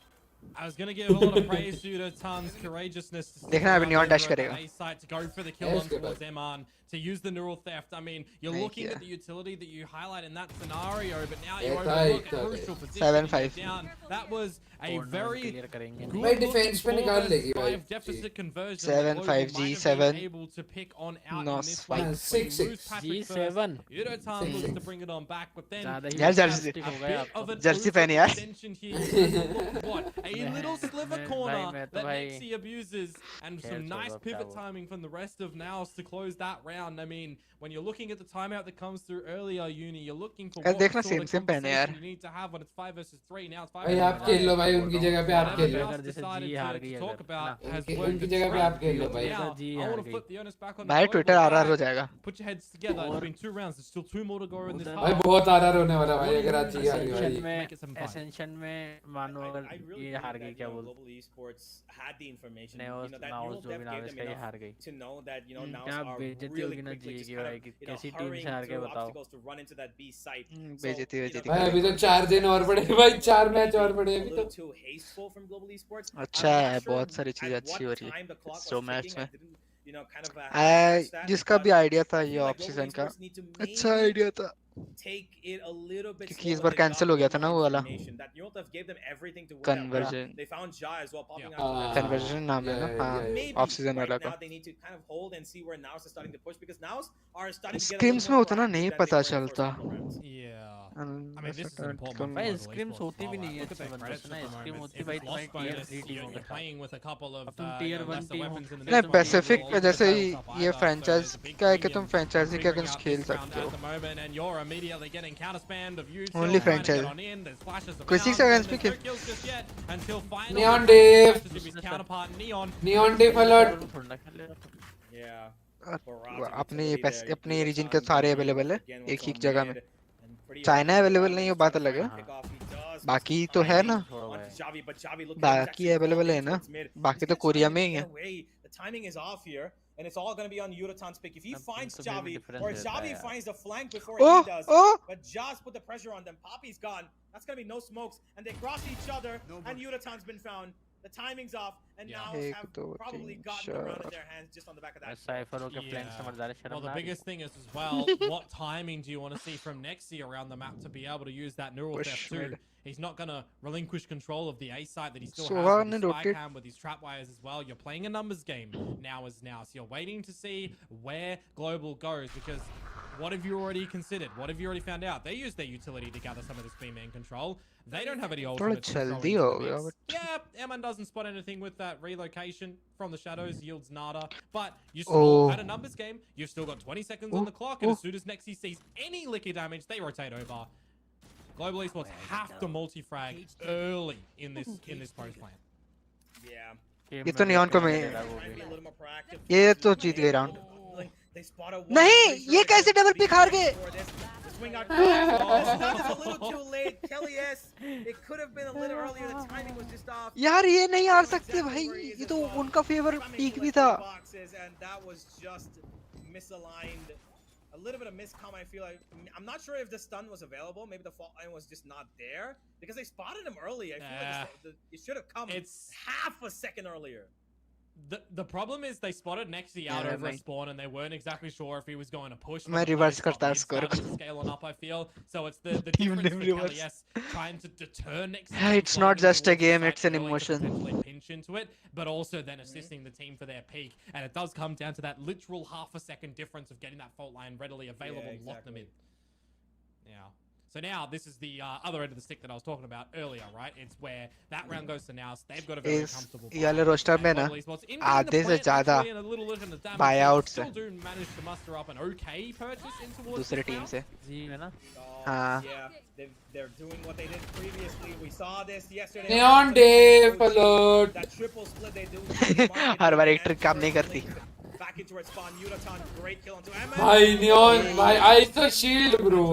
I was gonna give a lot of praise to Udotan's courageousness to
देखना अभी neon dash करेगा.
to go for the kill on towards Eman, to use the neural theft. I mean, you're looking at the utility that you highlight in that scenario, but now you overlook a crucial position
7-5
down. That was a very
भाई defence पे निकाल लेगी भाई
deficit conversion.
7-5 G7
able to pick on out
No
in this
spike.
one.
6-6
G7
Udotan looks to bring it on back, but then
यार Jersey
हो गया आपको
Jersey पहनी यार.
What? A little sliver corner
मैं तो
that
भाई
Nexi abuses, and some nice pivot timing from the rest of Naus to close that round. I mean, when you're looking at the timeout that comes through earlier, Uni, you're looking for what
देखना
sort of
same पहने यार.
conversation you need to have when it's 5 versus 3. Now it's 5
भाई
versus
आप खेल लो भाई उनकी जगह पे आप खेल लो
Naus decided to talk about has worked
उनकी जगह पे आप खेल लो भाई
now. I want to flip the onus back on the
भाई
global
ट्विटर आरआर हो
side.
जाएगा.
Put your heads together. It's been 2 rounds. There's still 2 more to go in this
भाई
half.
बहुत आरआर होने वाला भाई अगर आज जीत गई
एसेंशन
भाई
में एसेंशन में मानो अगर ये हार गई क्या बोल नेओस नाउस जो भी नाम इसका ये हार गई क्या बेइज्जती होगी ना जी की भाई कि कैसी टीम से हार गए बताओ
बेइज्जती
भाई अभी तो 4 दिन और पड़े भाई 4 मैच और पड़े अभी तो
अच्छा है बहुत सारी चीजें अच्छी हो रही है सो मैच में. जिसका भी आइडिया था ये ऑफ सीजन का अच्छा आइडिया था क्योंकि इस बार कैंसिल हो गया था ना वो वाला कन्वर्जन कन्वर्जन नाम है ना हाँ ऑफ सीजन वाला का स्क्रीम्स में होता ना नहीं पता चलता.
I mean, this is an important
भाई
one for
स्क्रीम्स
esports
होती भी
as well.
नहीं है
Look at
अच्छे
the
बंदे
pressure
से ना
at the
स्क्रीम
moment.
होती
If
भाई
it's lost by
tier
this,
3 team
you're
होता
playing with a couple of
तुम tier 1
lesser
team
weapons in the
नहीं
next one.
पैसिफिक
You're
जैसे
also
ही
up
ये
either, so
franchise
it's a big
क्या है कि
thing
तुम
in
franchise के
figuring
अगेंस्ट
out
खेल
this round
सकते
at
हो.
the moment, and you're immediately getting counter spammed of you
Only
still trying to
franchise.
get on in. There's flashes
कोई
around,
6
and
seconds
there's
पे
no kills just yet until finally
Neon
he
Dave.
catches his counterpart Neon.
Neon डे फलट
थोड़ा खेल
अपने reason के सारे available है एक ही जगह में. चाइना अवेलेबल नहीं है बात अलग है. बाकी तो है ना बाकी अवेलेबल है ना बाकी तो कोरिया में ही है.
timing is off here, and it's all going to be on Yudotan's pick. If he finds Javi, or Javi finds the flank before he does, but Jaz put the pressure on them. Poppy's gone. That's going to be no smokes, and they cross each other, and Yudotan's been found. The timing's off, and now have probably gotten the round in their hands just on the back of that.
साइफरों के flank समझदार शर्म
Well, the biggest thing is as well, what timing do you want to see from Nexi around the map to be able to use that neural theft too? He's not going to relinquish control of the A site that he still has with his spike ham, with his trap wires as well. You're playing a numbers game now as now, so you're waiting to see where Global goes because what have you already considered? What have you already found out? They used their utility to gather some of this B-main control. They don't have any ultimates to throw into the mix. Yeah, Eman doesn't spot anything with that relocation from the shadows, yields nada. But you still, at a numbers game, you've still got 20 seconds on the clock, and as soon as Nexi sees any liquid damage, they rotate over. Global Esports have to multi-frag early in this post plan.
Yeah.
ये तो neon को मैं ये तो जीत गए round नहीं ये कैसे डबल पिक हार गए यार ये नहीं हार सकते भाई ये तो उनका फेवर पीक भी था
a little bit of miscom. I feel like I'm not sure if the stun was available. Maybe the fault line was just not there because they spotted him early. I feel like it should have come half a second earlier.
The problem is they spotted Nexi out over a spawn and they weren't exactly sure if he was going to push.
मैं reverse करता score को.
Scaling up, I feel. So it's the difference with KLES trying to deter Nexi.
It's not just a game, it's an emotion.
Pinch into it, but also then assisting the team for their peak. And it does come down to that literal half a second difference of getting that fault line readily available and lock them in. Yeah. So now this is the other end of the stick that I was talking about earlier, right? It's where that round goes to Nous. They've got a very comfortable
वाले roster में ना आधे से ज़्यादा buyouts है दूसरे team से हाँ
they're doing what they did previously. We saw this yesterday.
Neon Day followed.
That triple split they do.
हर बार एक ट्रिक काम नहीं करती.
Back into its spawn. Udaton, great kill onto Emma.
भाई Neon, भाई I shield bro.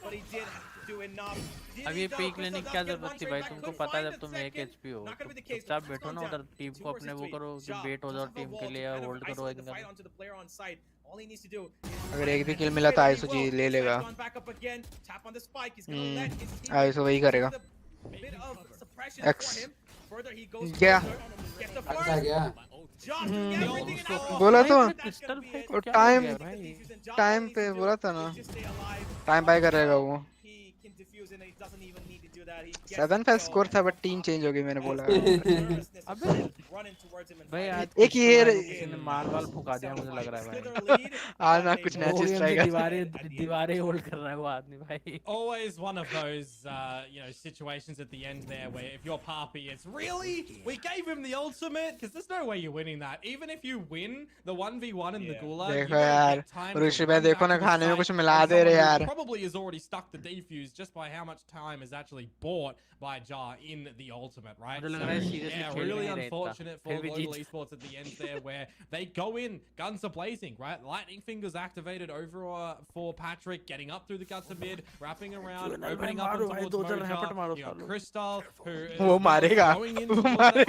But he did do enough.
अब ये peak लेने की क्या जरूरत थी भाई तुमको पता है जब तुम 1 HP हो चुपचाप बैठो ना उधर टीम को अपने वो करो कि वेट हो जाओ टीम के लिए होल्ड करो एकदम
अगर एक भी किल मिला तो आइसो जी ले लेगा आइसो वही करेगा एक्स क्या बोला तो टाइम पे बोला था ना टाइम बाय करेगा वो 7-5 स्कोर था बट टीम चेंज हो गई मैंने बोला
अबे भाई आज
एक ये
किसी ने मार वाल फुका दिया मुझे लग रहा है भाई
आज ना कुछ नैचेस ट्राई
दीवारें होल्ड कर रहा है वो आदमी भाई
always one of those you know situations at the end there where if you're Papi it's really we gave him the ultimate because there's no way you're winning that even if you win the 1v1 in the gulag
देखो यार ऋषि भाई देखो ना खाने में कुछ मिला दे रहे यार
probably has already stuck the defuse just by how much time is actually bought by Jar in the ultimate, right? So, yeah, really unfortunate for Global Esports at the end there where they go in, guns are blazing, right? Lightning fingers activated over for Patrick, getting up through the guts of mid, wrapping around, opening up towards Moja. You got Crystal, who is going in towards that right?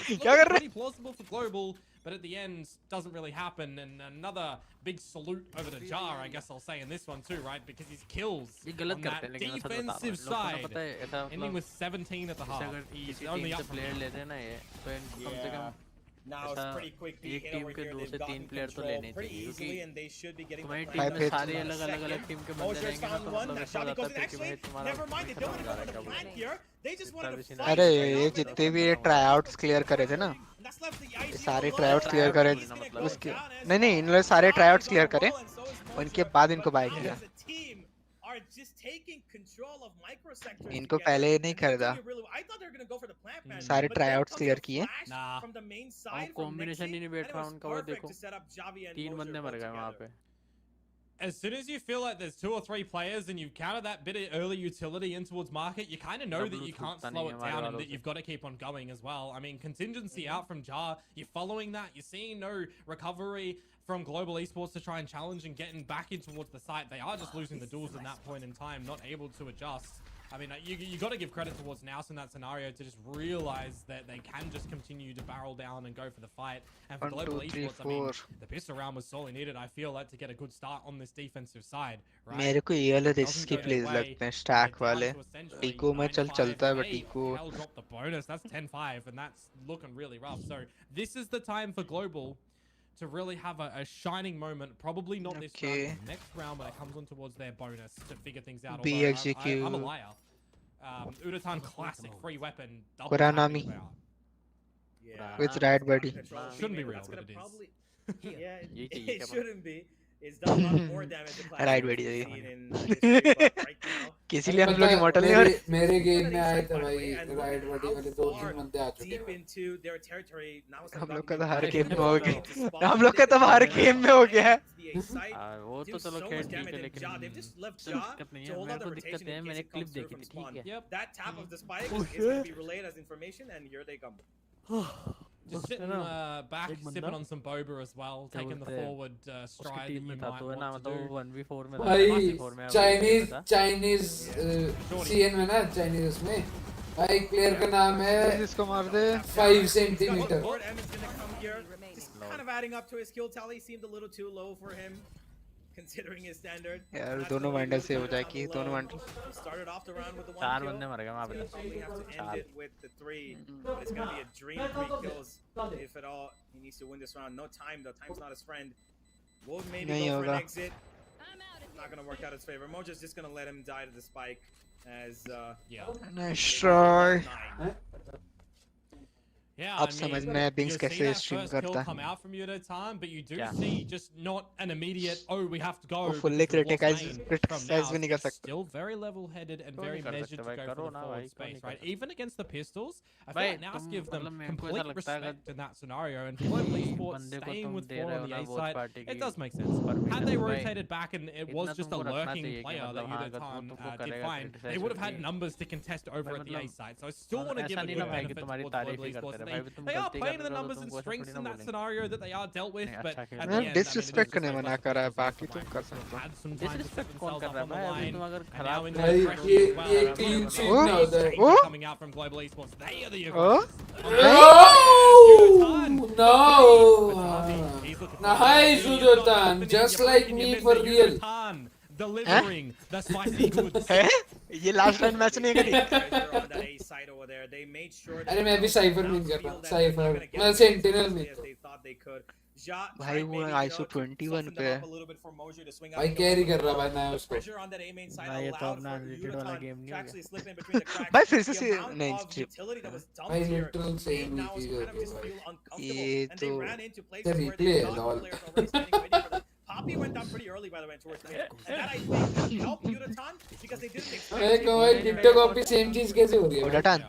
It's looking pretty plausible for Global, but at the end, doesn't really happen. And another big salute over to Jar, I guess I'll say in this one too, right? Because his kills on that defensive side, ending with 17 at the half. He's only up from
Now it's pretty quick.
एक team के 2 से 3 player तो लेने चाहिए क्योंकि तुम्हारी team में सारे अलग-अलग टीम के बंदे रहेंगे ना तो मतलब ऐसा होता है कि तुम्हारा
अरे ये जितने भी ये ट्राईआउट्स क्लियर करे थे ना सारे ट्राईआउट्स क्लियर करे उसके नहीं इन लोग सारे ट्राईआउट्स क्लियर करे उनके बाद इनको बाय किया इनको पहले नहीं खरीदा सारे ट्राईआउट्स क्लियर किए
कॉम्बिनेशन ही नहीं बैठ रहा उनका वो देखो 3 बंदे मर गए वहां पे
As soon as you feel like there's 2 or 3 players and you've counted that bit of early utility in towards market, you kind of know that you can't slow it down and that you've got to keep on going as well. I mean, contingency out from Jar, you're following that, you're seeing no recovery from Global Esports to try and challenge and getting back in towards the site. They are just losing the duels in that point in time, not able to adjust. I mean, you got to give credit towards Nous in that scenario to just realize that they can just continue to barrel down and go for the fight. And for Global Esports, I mean, the pistol round was sorely needed, I feel, like, to get a good start on this defensive side, right?
मेरे को ये वाले risky plays लगते हैं stack वाले टीको में चलता है बट टीको
Hell dropped the bonus. That's 10-5 and that's looking really rough. So this is the time for Global to really have a shining moment. Probably not this round, next round when it comes on towards their bonus to figure things out.
BXQ.
I'm a liar. Udatan classic free weapon.
Kuranami. With Riot Buddy.
Shouldn't be real, but it is.
Yeah, it shouldn't be. It's done a lot more damage to class
Right,
we've
buddy.
seen in history, but right now,
किसी लिए हम लोग immortal नहीं हो रहे
मेरे game में आए थे
by the
भाई
way, and look
ride
at
body
how
वाले
far
2-3 बंदे आ चुके
deep
हैं
into their territory. Now it's
हम
like
लोग का तो
gotten
हर
into
गेम में
the
हो
ability to
गया
spot
हम लोग का तो हर गेम में हो गया है
the A site.
वो
Do
तो
so
चलो
much
खैर ठीक
damage
है
and
लेकिन
Ja, they've just left
कोई
Ja
दिक्कत नहीं
to
है
hold
मेरे
out the
को दिक्कत
rotation
है
in
मैंने
case it
clip
comes through
देखी
from
थी
spawn.
ठीक है
Yep.
That tap of the spike is going to be relayed as information, and here they come.
Just sitting back,
एक
sipping
बंदा
on some boba as well,
क्या
taking the
बोलते हैं,
forward
उसकी
stride that
team
you
में था
might
तो है ना
want to
मतलब
do.
1v4 में था
भाई
5v4 में
चाइनीज सीएन में ना चाइनीज उसमें भाई एक प्लेयर का नाम है
इसको मार दे
5 centimetre
Lord M is going to come here. Just kind of adding up to his kill tally. Seemed a little too low for him, considering his standard.
यार
That's
दोनों
gonna leave
वैंडल से हो
Urutan
जाए
on
कि
the
दोनों
low.
Vandal
He started off the round with the one
चार
kill.
बंदे मर गए वहां पे
He'll probably have to end
चार
it with the 3, but it's gonna be a dream 3 kills if at all. He needs to win this round. No time though. Time's not his friend. Will maybe
नहीं
go for
होगा
an exit. Not gonna work out his favor. Moja's just gonna let him die to the spike as
Yeah.
Nice try
Yeah,
अब
I
समझ
mean,
में
you
बिंग्स
see
कैसे
that
stream
first kill
करता
come
है
out from you at a time, but you do
Yeah.
see just not an immediate, oh, we have to go.
वो
because
fully
we've lost
criticize
main. From
criticize
now,
भी नहीं कर
it's
सकता
still very level-headed and
क्यों
very
नहीं कर
measured
सकते
to
भाई
go
करो
for the
ना
forward
भाई क्यों
space,
नहीं कर
right?
सकते
Even against the pistols, I feel
भाई
like Naus
तुम
give them
मतलब मेरे को ऐसा
complete
लगता है
respect in that scenario, and Global Esports
बंदे को
staying
तुम
with
दे
4
रहे
on
हो
the
ना
A
watch
side,
party
it
की
does make sense. Had
permission
they
तो भाई
rotated back and it was
इतना
just a
तुमको रखना
lurking
चाहिए कि
player that
मतलब हाँ अगर वो
Yudatan
तुमको
did
करेगा
fine, they
criticize
would have
करके
had numbers to contest over
भाई
at the A
मतलब
side. So I still want to give
ऐसा
a
नहीं
good
ना भाई कि
benefit
तुम्हारी
towards
तारीफ
Global
ही
Esports.
करते
And
रहे भाई भी तुम
they are
गलती कर
playing the
रहे हो तो
numbers and
तुमको ऐसा
strengths
थोड़ी
in
ना
that
बोलेंगे
scenario that they are dealt with,
नहीं
but
अच्छा खेल
at
रहे
the
हो
end, I mean, it is
disrespect
just
करने
so
मना
frustrating
करा है
because they
बाकी
also
तुम
might
कर सकते हो
had some time to set
disrespect कौन
themselves
कर
up
रहा है
on the
भाई अभी
line,
तुम अगर
and
खराब
now in
खेल
their
भाई
रहे हो
pressure
ये
as well.
ये
Now
क्लीन
the
शीट ना होता है
Oh!
coming out from Global Esports, they are the
Oh!
No! Nice, Udotan. Just like me for real.
Delivering the spicy goods.
है ये लास्ट लाइन मैच नहीं करी
अरे मैं भी साइफर में कर रहा साइफर मैं सेंटिनल में
भाई वो आईसो 21 पे है
भाई कैरी कर रहा भाई मैं उसको
ना ये तो अपना अनलिमिटेड वाला गेम नहीं हो गया
भाई फिर से नहीं स्ट्रिप
भाई लिटरल सेम ही चीज होती है भाई
ये तो
ये रिप्ले है lol
Poppy went down pretty early, by the way, towards mid. And that, I think, helped Yudatan because they didn't expect
मैं कहूँ भाई टिकटॉक कॉपी सेम चीज कैसे हो रही है भाई
उड़ाटन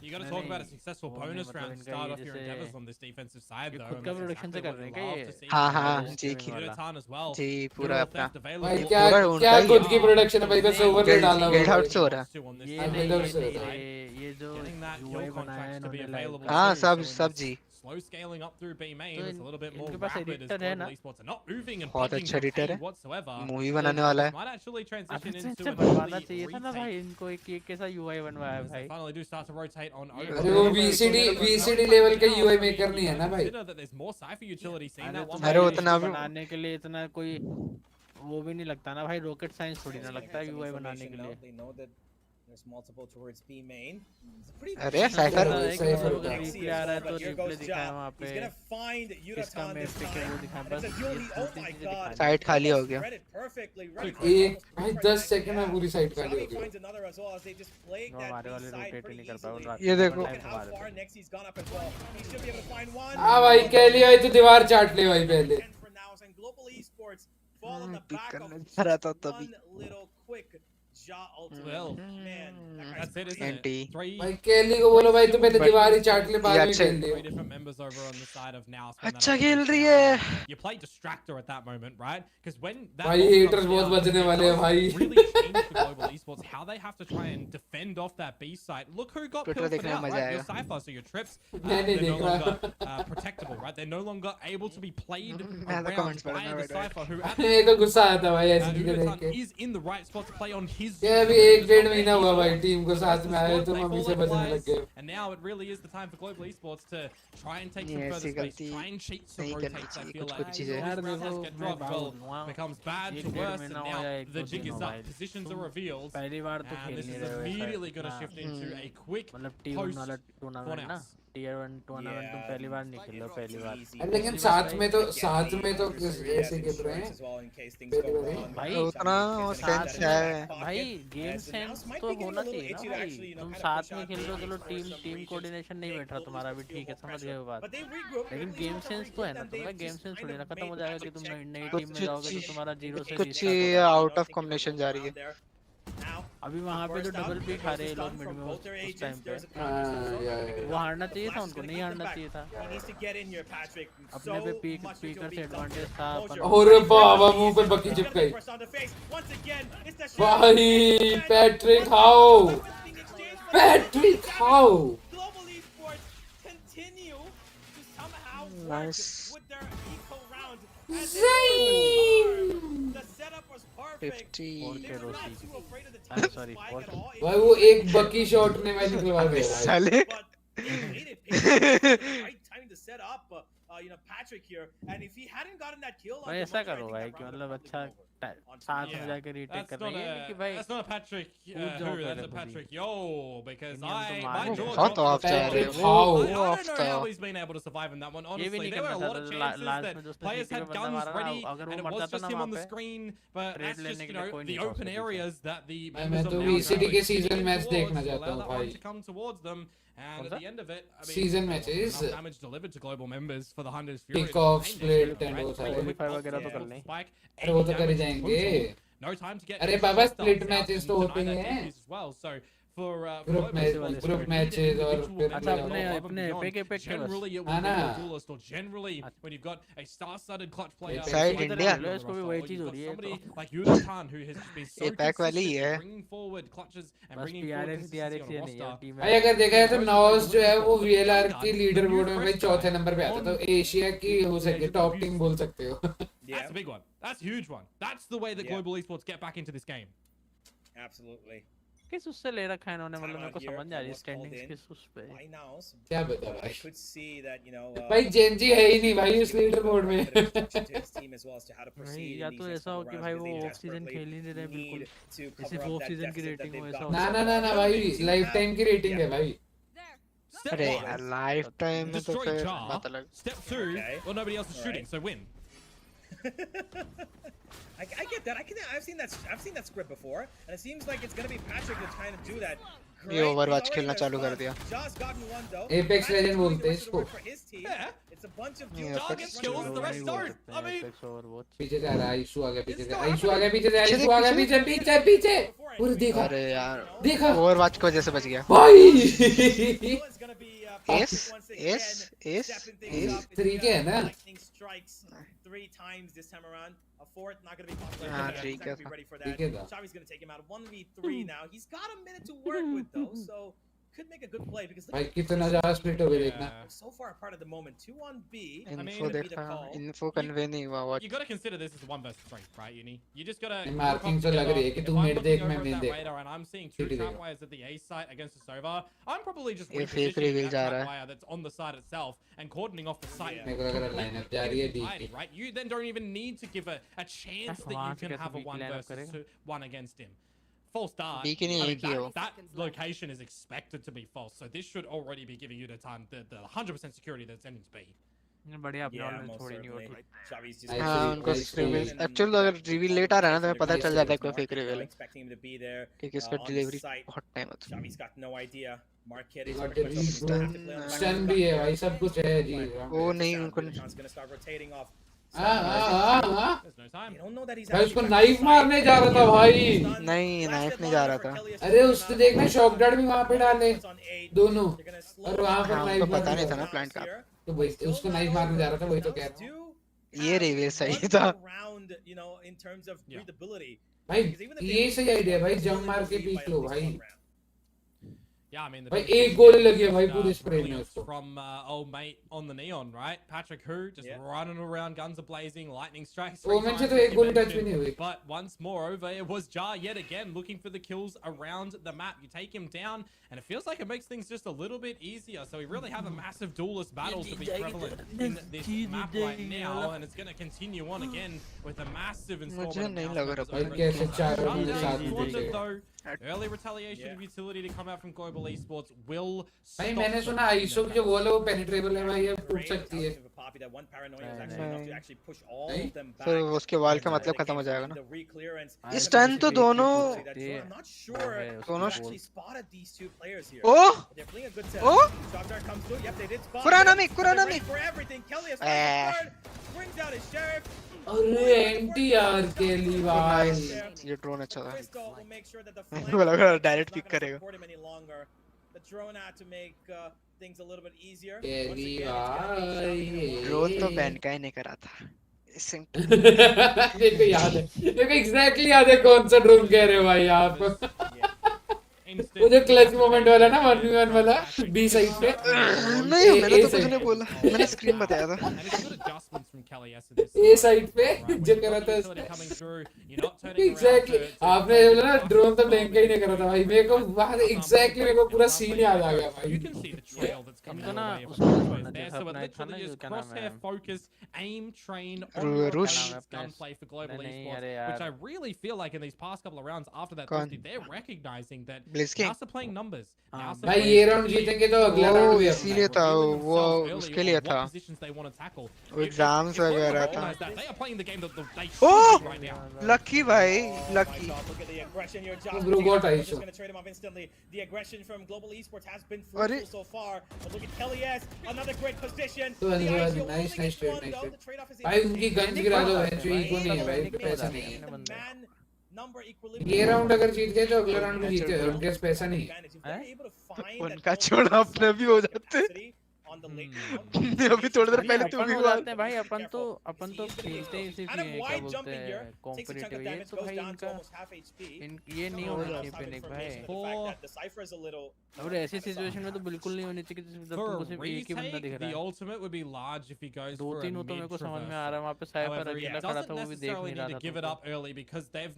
You got to talk about a successful bonus round to start off your endeavors on this defensive side, though.
खुद का प्रोडक्शन से कर रहे हैं क्या ये
हाँ हाँ जी
Yudatan as well.
जी पूरा अपना
भाई क्या क्या खुद की प्रोडक्शन है भाई बस ओवर ले डाला
गिल्ड
हुआ
आउट से हो रहा
ये
हाँ,
नहीं
builder से होता
ये जो यूआई बनाया है इन्होंने लाइव
हाँ सब जी
Slow scaling up through B main,
तो
it's a little bit more
इनके पास
rapid as
editor है ना?
Global Esports are not moving and
बहुत
budging
अच्छा
their
editor
pace
है
whatsoever.
मूवी बनाने वाला है
Might actually transition
अभी
into
से
an
बनवाना
early
चाहिए था ना भाई
retake.
इनको एक कैसा यूआई बनवाया है
As they
भाई
finally do start to rotate on over.
अरे वो VCD लेवल का UI मेकर नहीं है ना भाई
Consider that there's more cypher utility seen
अरे
that one.
अरे
भाई
उतना
इसको
भी-
बनाने के लिए इतना कोई वो भी नहीं लगता ना भाई रॉकेट साइंस थोड़ी ना लगता है यूआई बनाने के लिए
They know that there's multiple towards B main. It's a pretty
अरे साइफर
पता है कि
Cypher
मतलब
होता
अगर
है।
रिप्ले आ रहा है तो
But here
रिप्ले
goes
दिखाया
Ja.
वहाँ
He's
पे
gonna find
किसका
Yudatan
मैप
this
पिक है वो
time.
दिखाया
And
बस
it's a duel. Oh my god.
Side खाली हो गया
Read it perfectly. Read it
एक
perfectly.
भाई 10 सेकंड में पूरी साइड खाली हो
Xami
गई
finds another as well as they just plague
वो
that
हमारे
B
वाले
side
रोटेट ही
pretty
नहीं कर पाए
easily.
उन
ये देखो
Look at how far next he's gone up as well. He should be able to find one.
हाँ भाई कह लिया भाई तू दीवार चाट ले भाई पहले
And for now, and Global Esports fall on the
pick
back
करने
of
जा रहा था
one
तभी
little quick Ja ultimate.
Well,
Man, that
That's
guy's
it, isn't
NT.
it? Three
भाई कैली को बोलो भाई तू पहले
But-
दीवार ही चाट ले बाद
ये
में
अच्छा-
खेल
three
Leo
different members over on the side of Naus.
अच्छा खेल रही है
You play distractor at that moment, right? Because when that
भाई
ult
haters
comes
बहुत
down,
बचने
it
वाले हैं
does
भाई
really change for Global Esports how they have to try and defend off that B site. Look who got
Twitter
pilfered
देखने में
out,
मजा
right? Your
आएगा।
Cypher, so your trips,
नहीं
they're no
देख रहा
longer protectable, right? They're no longer able to be played
मैं तो
around
comments
by
पढ़ना
the
बैठा
Cypher, who at
मेरे को गुस्सा आता है भाई ऐसी चीजें देख
Yudatan
के
is in the right spot to play on his.
ये अभी 1-1.5 महीना हुआ भाई टीम को साथ में आए तो मम्मी से बचने लग गए
And now it really is the time for Global Esports to try and take some
ये
further
ऐसी
space,
गलती
try and cheat some
नहीं करनी
rotates. I
चाहिए
feel
कुछ
like
कुछ चीजें
यार
these rounds
देखो
get
मैं
dropped, well,
वहाँ
becomes bad
एक
to
डेढ़
worse, and
महीना हो
now
या एक
the
दो
jig
दिन
is
हो
up,
भाई
positions are
तुम
revealed,
पहली बार तो
and
खेल
this
नहीं
is
रहे हो ऐसा
immediately going to
इतना
shift into a quick
मतलब T1 वाला
post
टूर्नामेंट ना
Naus.
Tier 1 टूर्नामेंट तुम पहली बार नहीं खेल रहे हो पहली बार
अरे लेकिन साथ में तो ऐसे खेल रहे हैं
भाई
उतना सेंस है
भाई भाई गेम सेंस तो होना चाहिए ना भाई, तुम साथ में खेल रहे हो, चलो टीम कोऑर्डिनेशन नहीं बैठ रहा तुम्हारा भी, ठीक है समझ गए बात, लेकिन गेम सेंस तो है ना तुम्हारा, गेम सेंस थोड़ी ना खत्म हो जाएगा कि तुम नई टीम में जाओगे तो तुम्हारा 0 से
कुछ
रीस्टार्ट होगा।
आउट ऑफ कॉम्बिनेशन जा रही है।
अभी वहाँ पे जो डबल पिक हारे ये लोग मिड में उस टाइम पे, वो हारना चाहिए था उनको, नहीं हारना चाहिए था। अपने पे पीकर से एडवांटेज था अपन।
अरे बाबा मुंह पे बकी चिप गई भाई। Patrick how, Patrick how.
Nice 50
sorry
भाई वो एक बकी शॉट ने मैं निकलवा दिया
साले।
भाई ऐसा करो भाई कि मतलब अच्छा साथ में जाके रीटेक कर रही है कि भाई
that's not a Patrick who, that's a Patrick Yo, because my jaw
बहुत
dropped
off जा रहे
I
हैं वो,
don't know how he's been able to survive in that one. Honestly, there were a lot of chances that players had guns ready, and it was just him on the screen. But that's just, you know, the open areas that the
मैं तो VCT के season match देखना चाहता हूँ भाई।
to come towards them. And at the end of it, I mean,
Season matches,
enough damage delivered to global members for the Hunters Fury.
Kickoff, split and वो सारे।
वगैरह तो कर लें।
अरे वो तो कर ही जाएंगे।
No time to get
अरे बाबा split matches तो होते ही हैं।
So for
group matches और फिर
अच्छा अपने पे के
generally it will be a duelist, or generally when you've got a star-studded clutch player
Side India
इसको भी वही चीज हो रही है,
somebody like Khan who has been so
pack वाली
consistent
है।
in bringing forward clutches and
बस
bringing forward
TRX
consistency on a roster.
Team
भाई अगर देखा जाए तो नॉस जो है वो VLR की लीडर बोर्ड में भाई चौथे नंबर पे आता है, तो एशिया की हो सके टॉप टीम बोल सकते हो।
That's a big one. That's a huge one. That's the way that global esports get back into this game.
Absolutely.
किस उससे ले रखा है इन्होंने, मतलब मेरे को समझ नहीं आ रही स्टैंडिंग्स किस उस पे।
क्या बता भाई।
I could see that, you know,
भाई जेनजी है ही नहीं भाई उस लीडर बोर्ड में।
नहीं या तो ऐसा हो कि भाई वो ऑफ सीजन खेल ही नहीं रहे बिल्कुल, सिर्फ ऑफ सीजन की रेटिंग हो ऐसा हो।
ना भाई लाइफ टाइम की रेटिंग है भाई।
अरे यार लाइफ टाइम में तो
Destroy
फिर
Jar.
बात अलग।
Step 2, well nobody else is shooting, so win.
I get that. I've seen that script before, and it seems like it's gonna be Patrick that's trying to do that.
ये Overwatch खेलना चालू कर दिया।
Just gotten one though.
Apex Legend बोलते हैं इसको।
Yeah.
It's a bunch of
Yeah,
dudes.
Jar gets kills, the rest don't. I mean,
पीछे जा रहा है आइशू आ गया पीछे से, आइशू आ गया पीछे से, आइशू आ गया पीछे पीछे पीछे। पूरे देखा।
अरे यार
देखा।
ओवरवॉच की वजह से बच गया।
भाई।
एस
3 के है ना।
3 times this time around. A fourth not going to be possible.
हाँ,
He's
ठीक
not
है
gonna be ready for
ठीक है
that.
था।
Xavi's going to take him out. 1v3 now. He's got a minute to work with though, so could make a good play because
भाई कितना ज्यादा split हो गया देखना।
so far apart at the moment. 2 on B.
Info देखा, info convey नहीं हुआ।
you got to consider this is 1 versus 3, right, Uni? You just got to
marking तो लग रही है कि तू मिड देख मैं मेन देख।
and I'm seeing 2 trapwires at the A site against the Sova. I'm probably just
ये fake reveal जा रहा है।
trapwire that's on the side itself and cordoning off the site.
मेरे को लग रहा है लाइनअप जा रही है डी की।
Right? You then don't even need to give a chance that you can have a 1 versus 1 against him. False start.
B की नहीं, A की हो।
That location is expected to be false, so this should already be giving you the 100% security that's ending to be.
बढ़िया अपने online छोड़ी नहीं होती।
हाँ उनको रिवील एक्चुअल अगर रिवील लेट आ रहा है ना तो पता चल जाता है कोई फेक रिवील है क्योंकि इसका डिलीवरी बहुत टाइम होता है।
स्टन भी है भाई सब कुछ है जी।
वो नहीं उनको
भाई उसको नाइफ मारने जा रहा था भाई।
नहीं नाइफ नहीं जा रहा था।
अरे उसने देखना शॉक डार्ट भी वहाँ पे डाले दोनों और वहाँ पर नाइफ
पता नहीं था ना प्लांट का,
तो वही उसको नाइफ मारने जा रहा था, वही तो कह रहा हूँ।
ये रिवील सही था
भाई, ये सही आइडिया भाई, जंप मार के पीक लो भाई।
Yeah, I mean,
भाई एक गोली लगी है भाई पूरे स्प्रे में उसको।
From old mate on the neon, right? Patrick who just running around, guns are blazing, lightning strikes.
वो मैंने तो एक गोली टच भी नहीं हुई।
But once more over, it was Jar yet again looking for the kills around the map. You take him down, and it feels like it makes things just a little bit easier. So we really have a massive duelist battle to be prevalent in this map right now, and it's going to continue on again with a massive installment.
भाई कैसे चारों के साथ
though. Early retaliation of utility to come out from global esports will
भाई
stop
मैंने
them
सुना
from
iso
that.
जो wall है वो पेनिट्रेबल है भाई, अब टूट सकती है।
फिर उसके वाल का मतलब खत्म हो जाएगा ना। इस टर्न तो दोनों ओह ओह कुरानामी
अरे एनटीआर के लिए भाई
ये ड्रोन अच्छा था। मुझे लगा डायरेक्ट पिक करेगा।
केली भाई
ड्रोन तो बैन का ही नहीं करा था।
देखो याद है, देखो एग्जैक्टली याद है कौन सा ड्रोन कह रहे हो भाई आप। वो जो क्लच मोमेंट वाला ना 1v1 वाला बी साइड पे।
नहीं मैंने तो कुछ नहीं बोला, मैंने स्क्रीन बताया था।
ए साइड पे जो करा था एग्जैक्टली आपने बोला ना ड्रोन तो ब्लैंक ही नहीं करा था भाई, मेरे को बात एग्जैक्टली मेरे को पूरा सीन याद आ गया भाई।
इनको ना उसमें था ना जो क्या नाम है
focus, aim, train,
Rush.
gunplay for global
नहीं,
esports,
अरे
which I
यार।
really feel like in these past couple of rounds after that
कौन?
50, they're recognizing that
BlackShark?
NASA playing numbers. NASA
भाई
playing
ये राउंड जीतेंगे तो अगला round भी अपना
इसीलिए था वो उसके लिए था। वो एग्जाम्स वगैरह था। ओह लकी भाई लकी।
Bro got iso.
अरे
तो नाइस नाइस ट्रेड भाई, उनकी गन्स गिरा दो, जो इको नहीं है भाई, पैसा नहीं है। ये राउंड अगर जीत गए तो अगला राउंड भी जीते, उनके पास पैसा नहीं है।
उनका छोड़ा अपने भी हो जाते। अभी थोड़ी देर पहले तू भी हुआ
हैं भाई, अपन तो खेलते ही सिर्फ ये क्या बोलते हैं कॉम्पिटिटिव, ये तो भाई इनका ये नहीं होना चाहिए पिनिक भाई। और ऐसी सिचुएशन में तो बिल्कुल नहीं होनी चाहिए कि तुमको सिर्फ एक ही बंदा दिख रहा है। दो तीन हो तो मेरे को समझ में आ रहा है, वहाँ पे साइफर अकेला खड़ा था वो भी देख नहीं रहा था।
give it up early because there's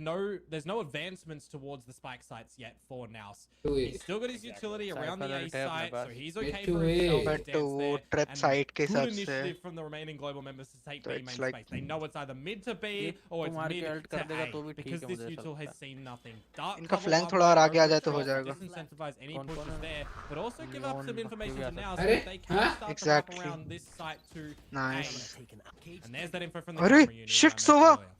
no advancements towards the spike sites yet for Naus. He's still got his utility around the A site, so he's okay for himself.
वो ट्रैप साइट के हिसाब से
initiative from the remaining global members to take B main
like
space. They know it's either mid to B or it's mid to A because this util has seen nothing.
इनका flank थोड़ा और आगे आ जाए तो हो जाएगा।
Disincentivize any pushes there, but also give up some information to Naus so
अरे,
that they can start to wrap
Exactly.
around this site to
Nice.
A. And there's that info from the
अरे
camera unit
shit
I mentioned
Sova.
earlier.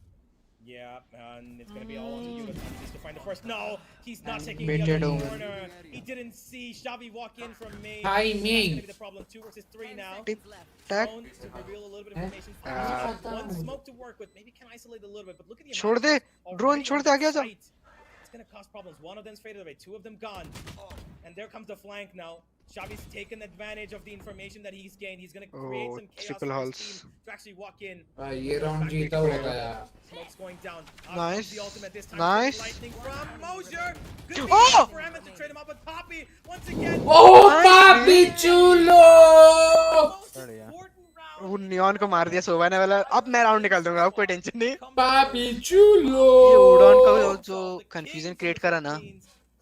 Yeah, and it's gonna be all on you. He needs to find the first. No, he's not taking
Baited
the other
over.
corner. He didn't see Xavi walk in from me.
Timing.
That's gonna be the problem. 2 versus 3 now.
टिप टैक
Drones to reveal a little bit of information. One smoke to work with. Maybe can isolate a little bit, but look at the
छोड़ दे drone छोड़ दे आगे आ जा।
It's gonna cause problems. One of them's faded away. 2 of them gone. And there comes the flank now. Xavi's taken advantage of the information that he's gained. He's gonna create some chaos
triple
for his
hulls.
team to actually walk in.
ये round जीता होगा यार।
Smoke's going down.
Nice.
The ultimate this time.
Nice.
Lightning from Mosier. Good
Oh!
for Emmett to trade him up with Poppy once again.
ओह पापी चूलो।
Most
बढ़िया।
important round.
वो neon को मार दिया सोवा ने वाला। अब मैं राउंड निकाल दूंगा, अब कोई टेंशन नहीं।
पापी चूलो।
ये उड़ान का जो कंफ्यूजन क्रिएट करा ना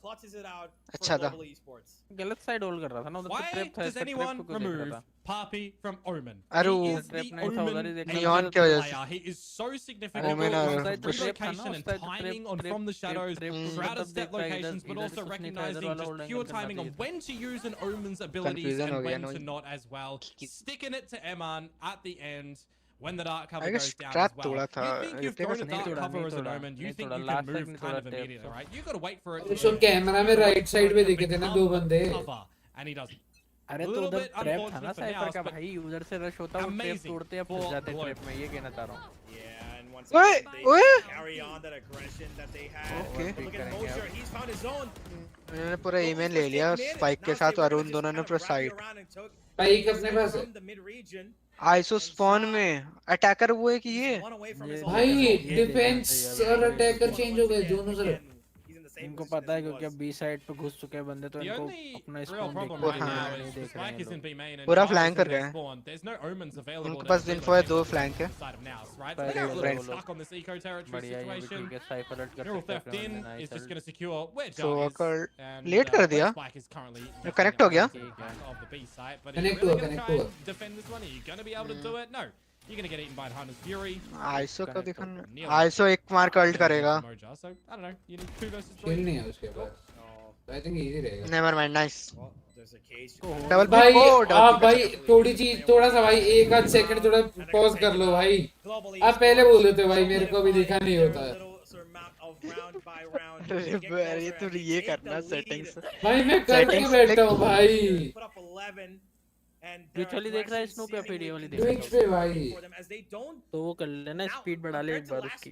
Clutches it out for
अच्छा था।
global esports.
गलत साइड होल्ड कर रहा था ना उधर
Why
तो ट्रैप था,
does
इसका ट्रैप
anyone
को क्यों देख रहा
remove
था?
Papi from Omen?
अरे
He
वो
is the
ट्रैप नहीं था उधर ही
Omen
देखा।
नियॉन की वजह से।
player. He is so significant
Omen
both
और
from
उस
good
साइड तो
location and
ट्रैप था ना,
timing
उस
on
side
from the shadows,
trap
throughout
मतलब
his step
देख रहा है,
locations, but
इधर
also
कुछ नहीं था,
recognizing
इधर वाला
just
होल्डिंग
pure
करना
timing
चाहिए
on
था।
when to use an Omen's abilities
Confusion
and
हो गया
when
ना
to
वही।
not as well. Sticking it to Eman at the end. When the dark cover
I guess
goes down
trap
as well.
तोड़ा था।
You think you've
तेरे
thrown
pass
a
नहीं
dark
तोड़ा,
cover
नहीं
as an
तोड़ा,
Omen, you
नहीं
think
तोड़ा,
you
last
can
तक
move
नहीं
kind
तोड़ा
of
टेप
immediately,
से।
right? You got to wait for it
उसको कैमरा में राइट साइड पे दिखे थे ना दो बंदे।
cover, and he doesn't.
अरे तो
little
उधर
bit
ट्रैप था
unfortunate
ना
for
साइफर
Naus,
का
but
भाई, उधर से रश होता वो ट्रैप
amazing
तोड़ते या
for
फंस जाते
Globe.
ट्रैप में, ये कहना चाह रहा हूँ।
Yeah, and once
Wait,
again, they
wait.
carry on that aggression that they had.
Okay.
But look at Mosier, he's found his own.
उन्होंने पूरा ईमेल ले लिया स्पाइक के साथ और उन दोनों ने पूरा साइड।
स्पाइक अपने पास है।
From the mid-region,
iso spawn में अटैकर वो है कि ये
one away from his
भाई
own.
डिफेंस और अटैकर चेंज हो गए दोनों से।
He's in the same
इनको
position
पता
as
है
he
क्योंकि
was.
अब बी साइड पे घुस चुके हैं बंदे, तो
The
इनको
only
अपना
real
स्पॉन
problem
देखना
right
हाँ।
now
नहीं
is
देख रहे
Spike
हैं
is in
लोग।
B main and
पूरा
Naus
flank
is
कर
in
गए
their
हैं।
spawn. There's no omens available.
उनके
to
पास
relocate
इन्फो है, दो
to the
flank है।
side of Naus, right?
पहले
They're a little bit
Frank.
stuck on this eco territory
बढ़िया, ये भी
situation.
ठीक है, साइफर हट कर
Neural
सकते
theft
हैं
in
अपने
is just
nice.
going to secure where
So
Jug is,
अगर
and
लेट कर
where
दिया
Spike is currently
कनेक्ट हो गया
back of the B site. But are you
Connect
really
हुआ,
going to
connect
try
हुआ।
and defend this one? Are you going to be able to do it? No. you're going to get eaten by Hunter's Fury.
Iso को दिखाना iso एक मार का alt करेगा
So I don't know, you need 2 versus 3.
Kill नहीं है उसके पास, I think easy रहेगा.
never mind nice
डबल भाई आप भाई थोड़ी चीज थोड़ा सा भाई एक आध सेकंड थोड़ा पॉज कर लो भाई. आप पहले बोल देते भाई मेरे को भी दिखा नहीं होता है.
अरे तू ये करना सेटिंग्स
भाई मैं करके बैठा हूँ भाई.
ट्विच वाली देख रहा है स्नूप या फिर ये वाली देख
ट्विच पे भाई
तो वो कर लेना स्पीड बढ़ा ले एक बार उसकी.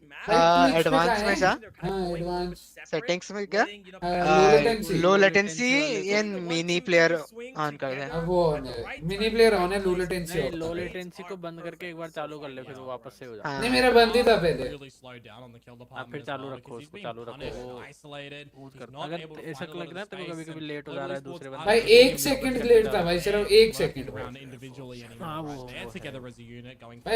एडवांस में जा
हाँ एडवांस
सेटिंग्स में क्या
low
low latency and mini player on कर दे.
अब वो ऑन है मिनी प्लेयर ऑन है low latency of.
Low latency को बंद करके एक बार चालू कर ले फिर वो वापस से हो जाता
नहीं मेरा बंद ही था पहले.
आप फिर चालू रखो उसको चालू रखो. अगर ऐसा लग रहा है तो कभी-कभी लेट हो जा रहा है दूसरे बंदे
भाई एक सेकंड लेट था भाई सिर्फ एक सेकंड. भाई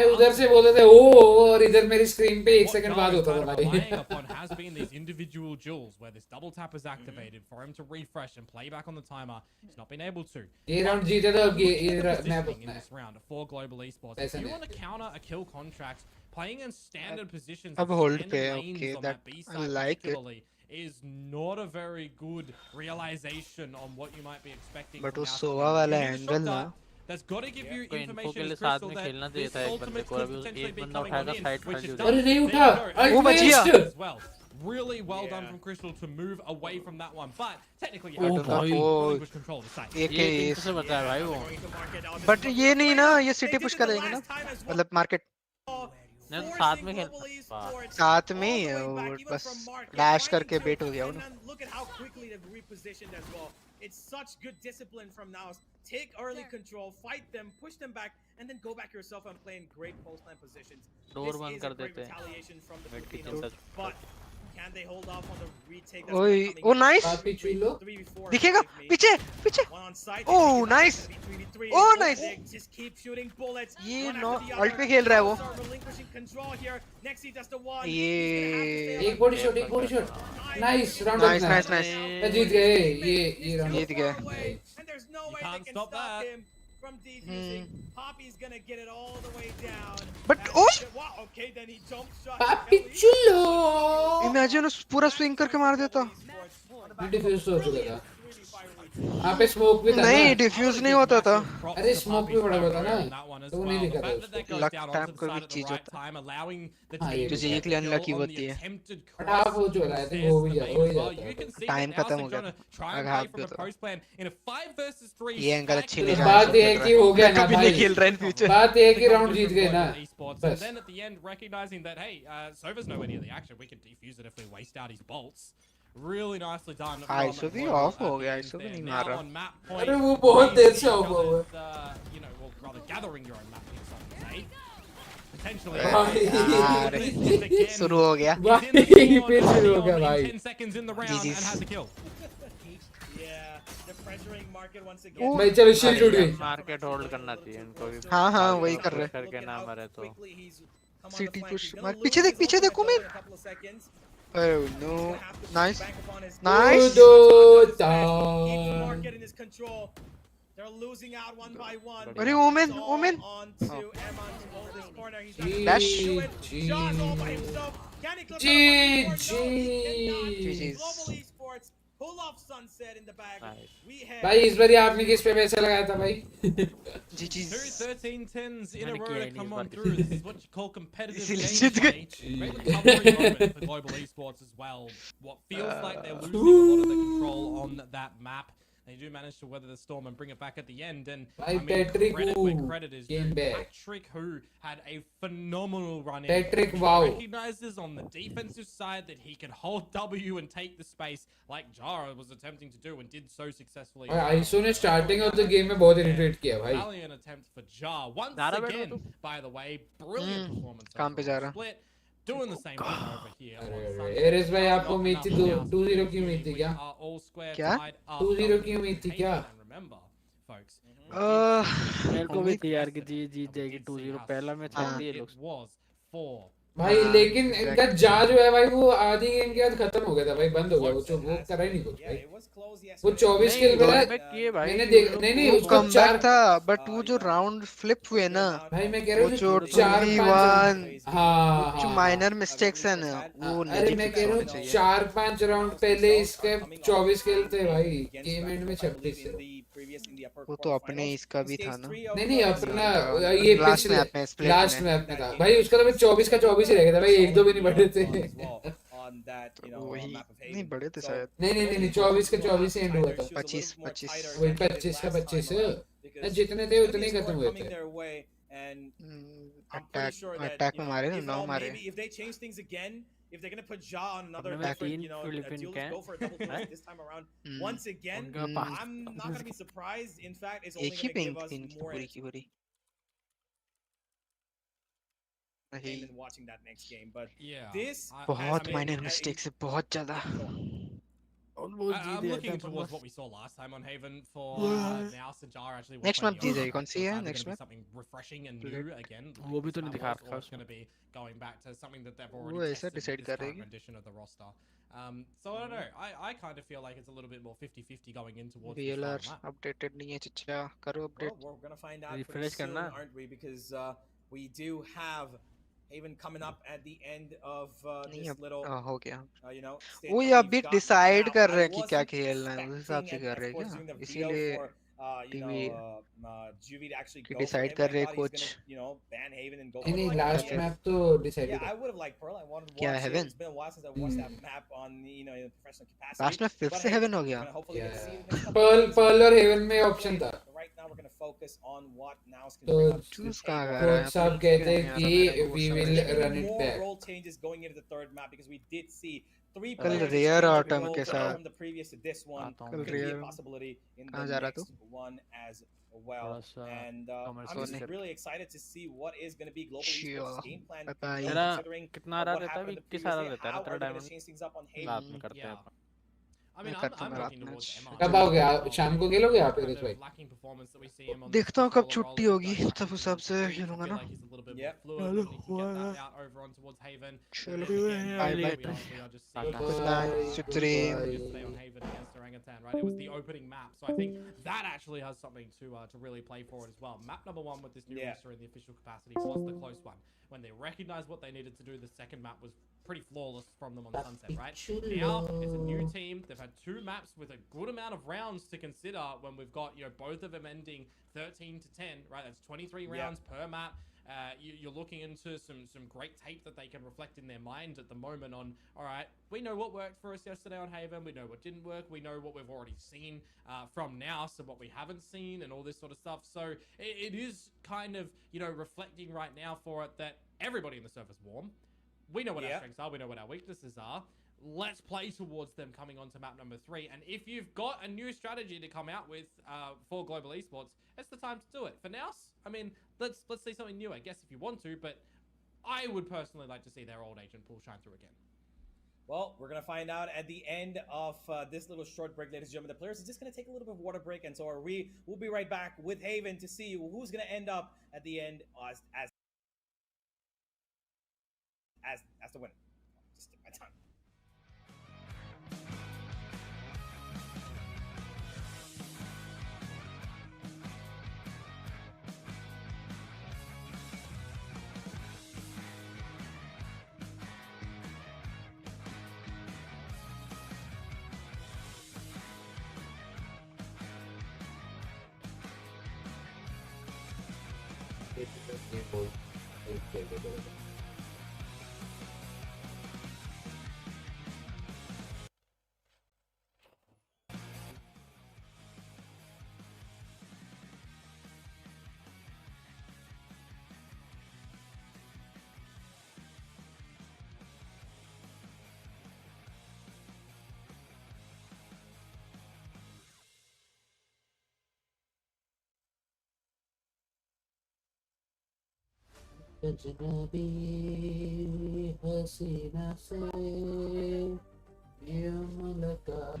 उधर से बोलते थे ओ और इधर मेरी स्क्रीन पे एक सेकंड बाद होता था भाई.
has been these individual duels where this double tap is activated for him to refresh and play back on the timer. He's not been able to.
ये राउंड जीते तो ये map
in this round for global esports. If you want to counter a kill contract, playing in standard positions,
अब hold
standard
पे
lanes
okay
on
that
B
I
side
like it.
particularly is not a very good realization on what you might be expecting.
But वो सोवा वाला angle ना
That's got to give you
इनको
information
के लिए
as
साथ
crystal
में
that
खेलना चाहिए
this
था एक बंदे
ultimate
को.
could
अभी
potentially
एक
be
बंदा
coming
उठाएगा
in,
साइड
which
खड़ी
is
हो
done.
अरे नहीं
There
उठा
you go.
वो बच गया.
As well. Really well done from Crystal to move away from that one, but technically you
Oh,
have
boy.
really good control of the site.
एक
ये
ही
किससे बचा है भाई वो.
बट ये नहीं ना ये सिटी पुश करेंगे ना मतलब मार्केट
नहीं तो साथ में खेल
साथ में और बस डैश करके बेट हो गया उन्हें.
Look at how quickly they've repositioned as well. It's such good discipline from Naus. Take early control, fight them, push them back, and then go back yourself and play in great post-line positions.
Door बंद कर
Great
देते हैं
retaliation from the
mid की
Filipinos,
चिंता.
but can they hold off on the retake?
ओए ओ nice
काफी चुलो
दिखेगा पीछे पीछे ओह नाइस ओह नाइस ये नो अल्ट पे खेल रहा है वो ये
एक body shot nice round
nice nice nice
जीत गए ये राउंड
जीत गए.
You can't stop that. From defusing, Poppy's gonna get it all the way down.
But ओए
Wow, okay, then he jump shot.
पापी चुलो
इमेजिन उस पूरा स्विंग करके मार देता.
डिफ्यूज हो चुका था. आप पे स्मोक भी था
नहीं डिफ्यूज नहीं होता था.
अरे स्मोक भी बड़ा होता ना तो नहीं दिखा था उसको.
लक टैप का भी चीज होता है जो जी के लिए अनलकी होती है.
बट आप हो चुका है तो हो भी जाता है.
टाइम खत्म हो गया अगर हाफ भी तो ये एंगल अच्छी नहीं जा
बात ये है कि हो गया ना
कभी नहीं
भाई.
खेल रहे इन फ्यूचर.
बात ये है कि राउंड जीत गए ना
And
बस.
then at the end, recognizing that, hey, Sova's nowhere near the action, we can defuse it if we waste out his bolts. Really nicely done.
Iso भी ऑफ हो गया आइसो भी नहीं मार रहा.
अरे वो बहुत देर से ऑफ हुआ है.
You know, well, rather gathering your own map picks, I would say. Potentially.
यार शुरू हो गया.
भाई फिर शुरू हो गया भाई.
10 seconds in the round and has a kill.
Yeah, they're pressuring market once again.
भाई चलो शील्ड टूट गई.
मार्केट होल्ड करना चाहिए इनको भी.
हाँ हाँ वही कर रहे.
करके ना मरे तो.
सिटी पुश पीछे देखो मैं. Oh no! Nice, nice.
They're losing out one by one.
अरे Omen Omen. Dash.
John all by himself. Can he clip
GG's.
Global Esports pull off Sunset in the bag. We have
भाई इस बार आपने किस पे पैसा लगाया था भाई?
GG's.
2 13-10s in a row to come on through. This is what you call competitive
इसीलिए जीत
gameplay.
गए.
Great recovery moment for global esports as well. What feels like they're losing a lot of the control on that map. They do manage to weather the storm and bring it back at the end. And I mean,
Patrick,
credit where credit is
came
due.
back.
Patrick, who had a phenomenal run in,
Patrick, wow.
recognizes on the defensive side that he can hold W and take the space like Jara was attempting to do and did so successfully.
और iso ने starting of the game में बहुत irritate किया भाई.
Valiant attempt for Jar once again. By the way, brilliant performance.
काम पे जा रहा.
Split. Doing the same thing over here.
Ares भाई आपको उम्मीद थी 2-0 की उम्मीद थी क्या?
क्या?
2-0 की उम्मीद थी क्या?
मेरे को भी थी यार कि जी जीत जाएगी 2-0 पहला मैच हार दिए लोग.
भाई
हाँ,
लेकिन इनका
exactly.
जा जो है भाई वो आधी गेम के बाद खत्म हो गया था भाई, बंद हो गया वो कर ही नहीं कुछ भाई। वो 24 किल
नहीं
मेरा
कमबैक किए भाई
मैंने
उन
देख
लोग
नहीं
को
नहीं
वो
उसको
कमबैक
4
था, बट वो जो राउंड फ्लिप हुए ना,
भाई मैं कह रहा
वो
हूँ
जो
4-5
2v1,
हाँ
वो जो
हाँ
माइनर मिस्टेक्स है ना, वो
अरे
नहीं
मैं
फिक्स
कह रहा
होने
हूँ
चाहिए।
4-5 राउंड पहले इसके 24 किल थे भाई, गेम एंड में 36 थे।
वो तो अपने इसका भी था ना,
नहीं अपना ये
लास्ट
पिछले
मैप में, स्प्लिट
लास्ट
में।
मैप में था भाई, उसका तो भाई 24 का 24 ही रह गया था भाई, एक दो भी नहीं बढ़े थे।
तो वही नहीं बढ़े थे शायद,
नहीं 24 का 24 ही एंड हुआ था।
25
वही 25 का 25 जितने थे उतने ही खत्म हुए थे।
अटैक अटैक में मारे ना, 9 मारे।
If they're gonna put Ja on another
अपने में
different,
3 फिलिपिन
duels,
के
go for a double duels this time around. Once again,
उनका 5
I'm not gonna be surprised. In fact, it's
एक
only
ही
gonna
ping
give us
थी इनकी
more
पूरी की पूरी।
entertainment watching that next game. But
Yeah.
this,
बहुत minor mistakes है, बहुत ज्यादा।
I'm looking towards what we saw last time on Haven for now. Sajar actually.
Next month GEELI कौन सी है?
Next
Next month?
something refreshing and new again.
वो भी तो नहीं दिखा रखा
It's going to be going back to something that they've
वो
already
ऐसा
tested
decide
with
कर
this
रही
current
है।
rendition of the roster. So I don't know. I kind of feel like it's a little bit more 50-50 going in towards this
VLR
final map.
Updated नहीं है चचा, करो
well,
update.
we're gonna find out pretty
Refresh
soon,
करना।
aren't we? Because we do have Haven coming up at the end of
नहीं
this
अब
little,
हो गया।
you know, stint
वो ये
that
अभी
we've got.
डिसाइड
Now,
कर
I
रहे हैं कि क्या
wasn't
खेलना है, उस हिसाब
expecting,
से
and
कर
of
रहे हैं
course,
क्या,
during the video
इसीलिए
for you know
TV
Juvie to actually
कि
go for
डिसाइड
Haven.
कर
I
रहे
thought he was
कुछ।
gonna, you know, ban Haven and go for
नहीं
like
लास्ट
फिर
मैप तो डिसाइडेड
yeah,
है।
I would have liked Pearl. I wanted to
क्या
watch it.
Haven?
It's been a while since I watched that map on, you know, in a professional capacity.
Last में फिर
But
से
hey,
haven हो
we're
गया।
gonna hopefully get to see it in the next couple of
Pearl
days.
Pearl और Haven में option था,
Right now, we're gonna focus on what Naus can
तो
bring up to
choose
the
कहाँ
table.
कर रहा है?
Coach साहब कहते हैं कि we
There
will
are gonna
run
be
it
more
back.
role changes going into the third map because we did see 3
कल
players
rare
change
autumn
roles
के साथ
from the previous to this one.
आता हूँ
कल
Could be a
rare
possibility in
कहाँ
the
जा रहा तू?
next one as well.
थोड़ा सा
And
कॉमर्स
I'm just
सोने।
really excited to see what is going to be Global
Sure.
Esports game plan,
Bye bye।
तेरा
considering
कितना आ रहा
what
रहता है
happened
अभी,
the
किस आ
previous
रहा
day.
रहता है
How
तेरा
are they going to
diamond
change things up on Haven?
रात में करते हैं
Yeah.
अपन।
I mean,
मैं
I'm,
करता हूँ
I'm
रात
looking
में
towards
आज।
MR.
कब आओगे आप? शाम को खेलोगे आप
Kind
इधर
of
भाई?
lacking performance that we see him on
देखता हूँ कब
the
छुट्टी
roller
होगी,
coaster
तब उस हिसाब से
I
खेलूंगा
feel
ना।
like he's a little bit more
Yep.
fluid
चलो
and he can get
हुआ।
that out over on towards Haven.
चलो
But then again,
by
we
by.
are just seeing
Good
good
what
night
happened
सुत्रीम।
yesterday on Haven against Orangutan, right? It was the opening map, so I think that actually has something to really play for it as well. Map number 1 with this new roster in the official capacity was the close one. When they recognized what they needed to do, the second map was pretty flawless from them on Sunset, right? Now it's a new team. They've had 2 maps with a good amount of rounds to consider when we've got, you know, both of them ending 13 to 10, right? That's 23 rounds per map. You're looking into some great tape that they can reflect in their mind at the moment on, all right, we know what worked for us yesterday on Haven, we know what didn't work, we know what we've already seen from now, so what we haven't seen and all this sort of stuff. So it is kind of, you know, reflecting right now for it that everybody in the server's warm. We know what our strengths are, we know what our weaknesses are. Let's play towards them coming on to map number 3. And if you've got a new strategy to come out with for Global Esports, it's the time to do it. For now, I mean, let's see something new, I guess, if you want to, but I would personally like to see their old agent pool shine through again.
Well, we're going to find out at the end of this little short break, ladies and gentlemen. The players are just going to take a little bit of water break, and so are we. We'll be right back with Haven to see who's going to end up at the end as the winner. Just take my time.
अजनबी हसीना से ये मुलाकात।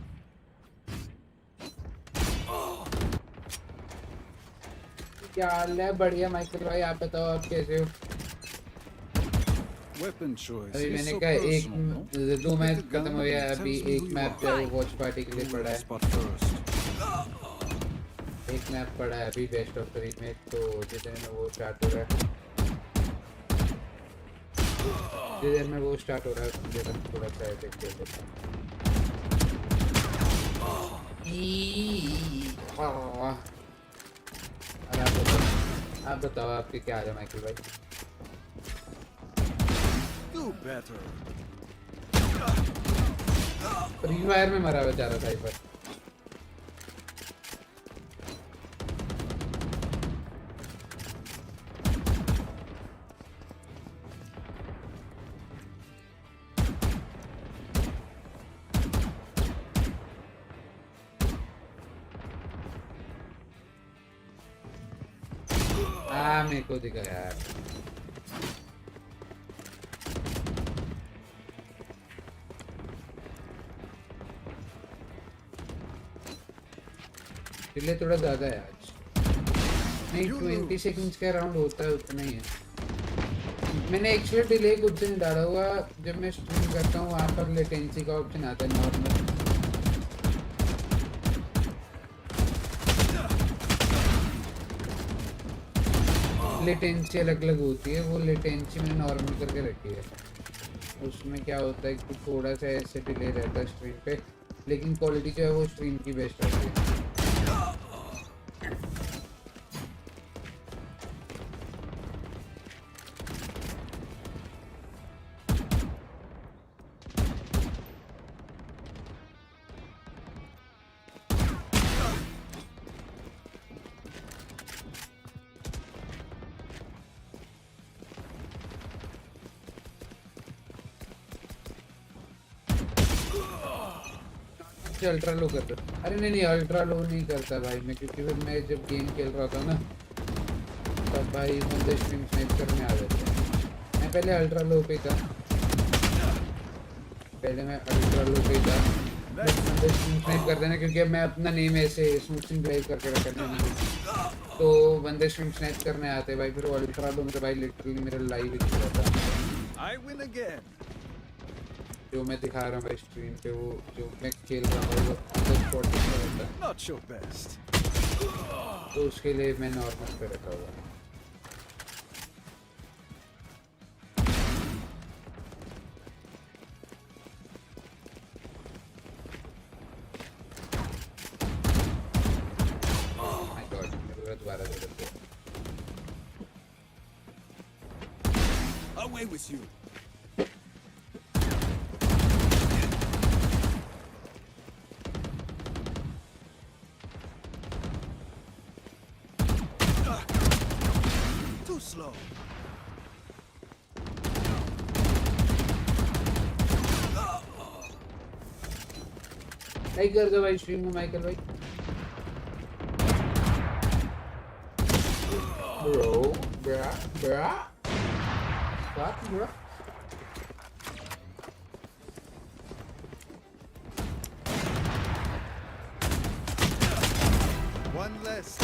क्या हाल है? बढ़िया Michael भाई, आप बताओ आप कैसे हो?
Weapon choice
अभी
is
मैंने
so
कहा एक
personal, no?
दो मैच
Pick a gun
खत्म हो
and
गया
it
अभी
tells me
एक
who you
मैप
are.
जो वॉच पार्टी के लिए
Who
पड़ा
will
है
spot first?
एक मैप पड़ा है अभी बेस्ट ऑफ 3 में तो जितने में वो स्टार्ट हो रहा है जितने में वो स्टार्ट हो रहा है मुझे थोड़ा सा देखते आप बताओ आपके क्या हाल है माइकल भाई
Do better.
फ्री फायर में मरा बेचारा साइपर मेरे को दिखा यार डिले थोड़ा ज़्यादा है आज नहीं 20 सेकंड्स का राउंड होता है उतना ही है मैंने एक्चुअली डिले कुछ नहीं डाला हुआ जब मैं स्ट्रीम करता हूँ वहाँ पर लेटेंसी का ऑप्शन आता है नॉर्मल लेटेंसी अलग अलग होती है वो लेटेंसी मैंने नॉर्मल करके रखी है उसमें क्या होता है कि थोड़ा सा ऐसे डिले रहता है स्ट्रीम पे लेकिन क्वालिटी जो है वो स्ट्रीम की बेस्ट रहती है अल्ट्रा लो कर दो अरे नहीं अल्ट्रा लो नहीं करता भाई मैं क्योंकि फिर मैं जब गेम खेल रहा था ना तब भाई बंदे स्ट्रीम स्नाइप करने आ जाते हैं मैं पहले अल्ट्रा लो पे था बंदे स्ट्रीम स्नाइप करते ना क्योंकि अब मैं अपना नेम ऐसे स्मूथिंग ड्राइव करके रखा है तो बंदे स्ट्रीम स्नाइप करने आते भाई फिर वो अल्ट्रा लो में भाई लिटरली मेरा लाइव ही दिख रहा था जो मैं दिखा रहा हूँ भाई स्क्रीन पे वो जो मैं खेल रहा हूँ वो ऑन स्पॉट दिखता है तो उसके लिए मैं नॉर्मल पे रखा हुआ माय गॉड मेरे दोबारा दे देते
Away with you. Too slow.
Like कर दो भाई स्ट्रीम में माइकल भाई ब्रा what bro
One less.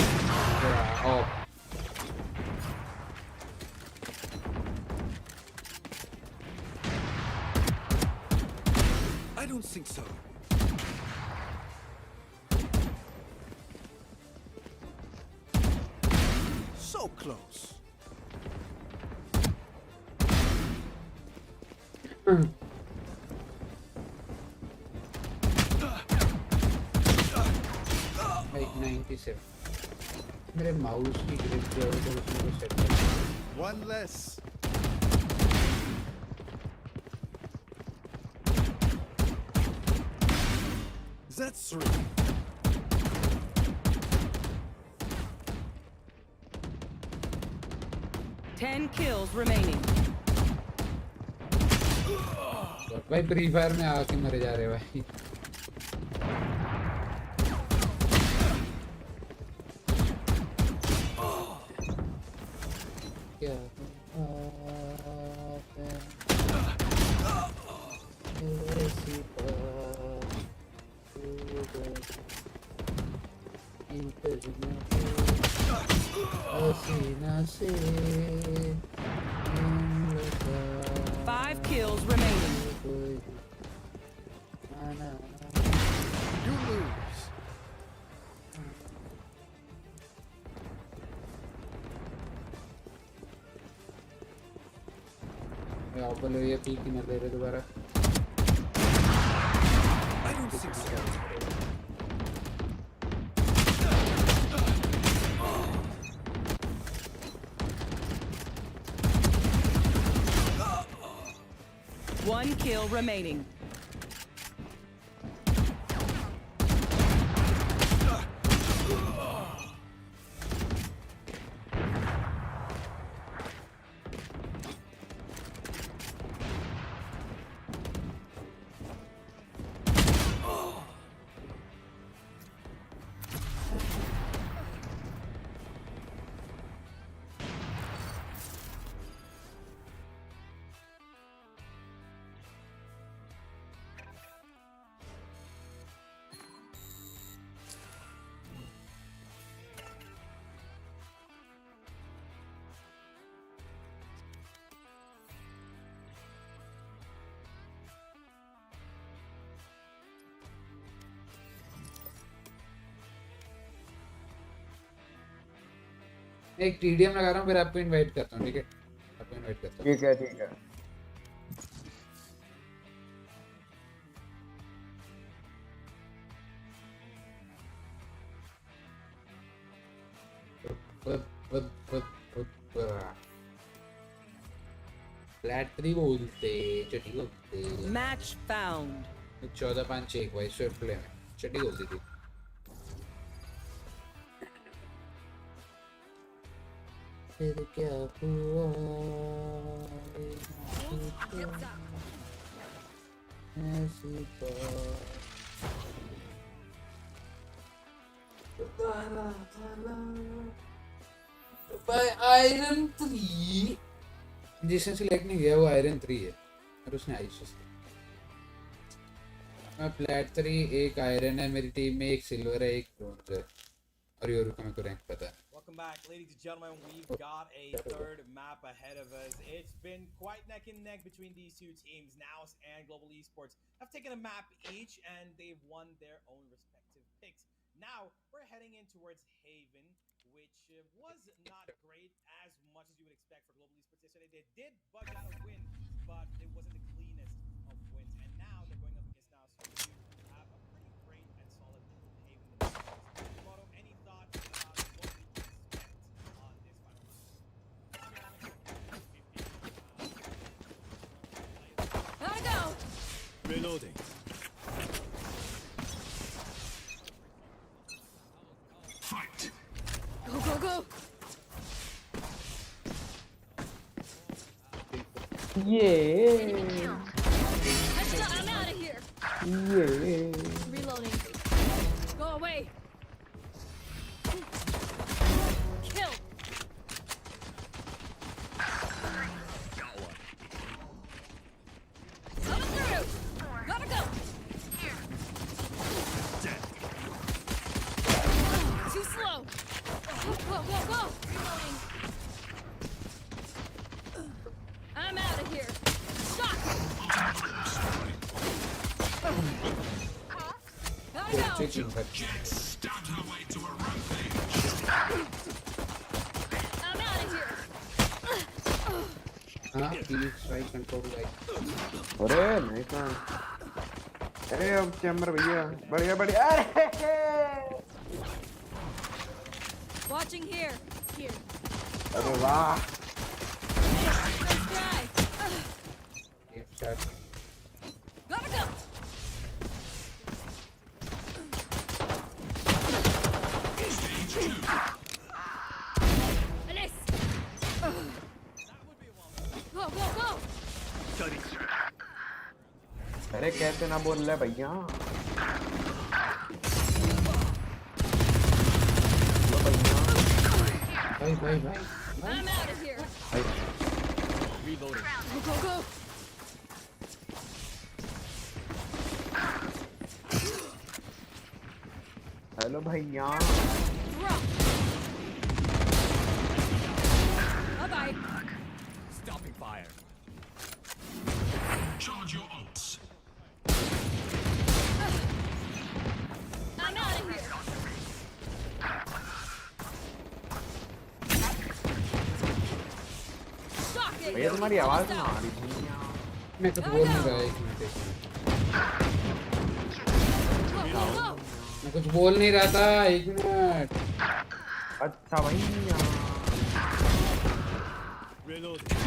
oh
I don't think so. So close.
like 97 मेरे माउस की ग्रिप जो है तो उसमें सेट कर
One less. That's 3.
Ten kills remaining.
भाई फ्री फायर में आके मरे जा रहे भाई क्या
kills remaining.
You lose.
ऑपल ये पीक ही ना दे रहे दोबारा.
I don't think so.
One kill remaining.
एक टीडीएम लगा रहा हूँ फिर आपको इनवाइट करता हूँ. ठीक है आपको इनवाइट करता हूँ.
ठीक है ठीक है.
फ्लैट 3 बोलते चटी बोलते.
Match found.
14-5-1 भाई स्विफ्ट प्ले में चटी बोलती थी. फिर क्या हुआ ऐसी बात आयरन 3 जिसने सिलेक्ट नहीं किया वो आयरन 3 है और उसने आइस मैं फ्लैट 3 एक आयरन है मेरी टीम में, एक सिल्वर है, एक ब्रोंज है और योरू का मेरे को रैंक पता है.
Welcome back, ladies and gentlemen. We've got a third map ahead of us. It's been quite neck and neck between these two teams. Naus and Global Esports have taken a map each, and they've won their own respective picks. Now we're heading in towards Haven, which was not great as much as you would expect for Global Esports yesterday. They did bug out a win, but it wasn't the cleanest of wins. And now they're going up against Naus, who have a pretty great and solid Haven themselves. Moto, any thoughts about what we can expect on this final round?
Gotta go.
Reloading. Fight.
Go, go, go.
Yeah.
I'm out of here.
Yeah.
Reloading. Go away. Kill. Coming through. Gotta go. Too slow. Go, go, go. Reloading. I'm out of here. Shot. Gotta go. I'm out of here.
हाँ please try control like.
अरे नहीं कहाँ. अरे अब chamber भैया बढ़िया बढ़िया. अरे
Watching here. Here.
अरे वाह.
Let's try.
Game start.
Gotta go. Nice. Go, go, go.
अरे कैसे ना बोल रहे भैया.
भाई भाई भाई.
I'm out of here.
Reloading.
Go, go, go.
Hello भैया.
Drop. Bye-bye.
Stopping fire.
Charge your ults.
I'm out of here. Shocking.
भैया तुम्हारी आवाज ना आ रही भैया।
मैं कुछ बोल नहीं रहा, एक मिनट। मैं कुछ बोल नहीं रहा था, एक मिनट।
अच्छा भैया।
Reloading.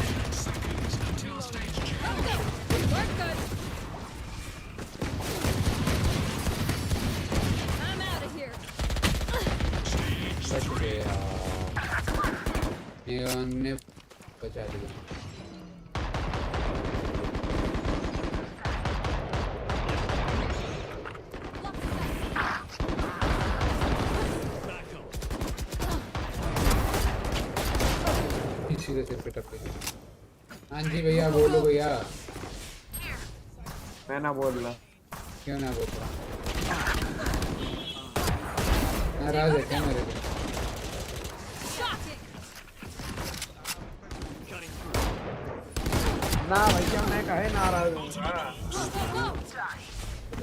We're good. I'm out of here.
बच गया। ये ने बचा दिया। सीधे सिर पे टपके। हाँ जी भैया, बोलो भैया।
मैं ना बोल रहा।
क्यों ना बोल रहा? नाराज है क्या मेरे पे?
ना भैया मैं कहे नाराज हूँ।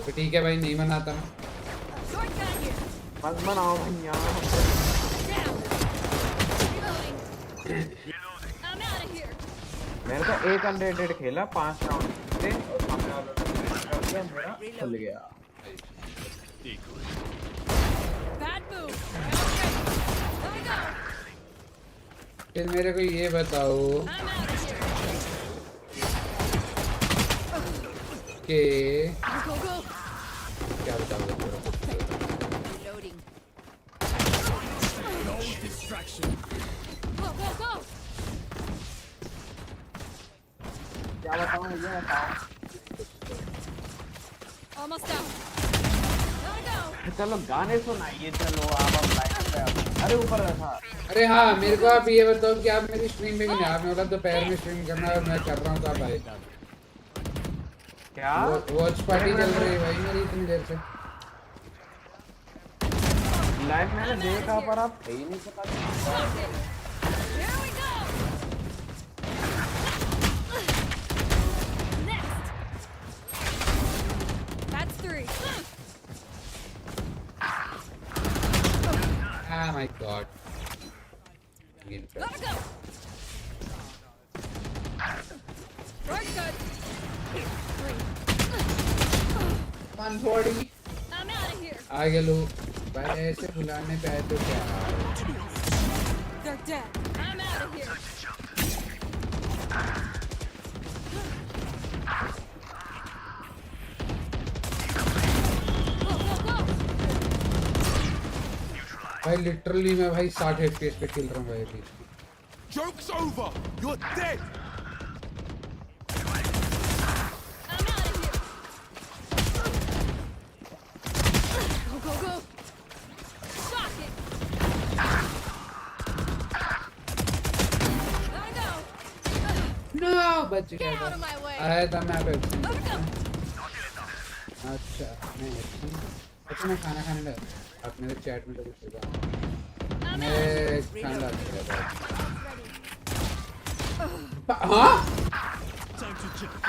तो ठीक है भाई, नहीं मनाता मैं।
मत मनाओ भैया। मैंने तो 1 अनरेटेड खेला, 5 राउंड थे और सामने वालों ने कर दिया, मेरा खुल गया।
फिर मेरे को ये बताओ कि क्या बताओगे?
क्या बताऊं भैया, बताओ।
Almost out.
चलो गाने सुनाइए, चलो आप अब लाइव पे आओ। अरे ऊपर रखा।
अरे हाँ, मेरे को आप ये बताओ कि आप मेरी स्ट्रीम पे नहीं, आपने बोला दोपहर में स्ट्रीम करना है और मैं कर रहा हूँ, तो आप आए।
क्या?
वॉच पार्टी चल रही है भाई मेरी इतनी देर से।
लाइव मैंने देखा पर आप थे ही नहीं, पता नहीं।
Here we go. Next. That's 3.
Ah my god.
Gotta go. We're good. 3.
140.
I'm out of here.
आगे लो भाई, ऐसे बुलाने पे आए तो क्या?
They're dead. I'm out of here. Go, go, go.
भाई लिटरली मैं भाई 60 FPS पे खेल रहा हूँ भाई अभी।
Joke's over. You're dead.
I'm out of here. Go, go, go. Shock it. Gotta go.
No, बच
Get
गया
out
था।
of my way.
आया था मैं पे।
Gotta go.
अच्छा मैं खाना खाने लगा। आपने तो चैट में तो कुछ बोला। मैं खाना ला रहा था। हाँ?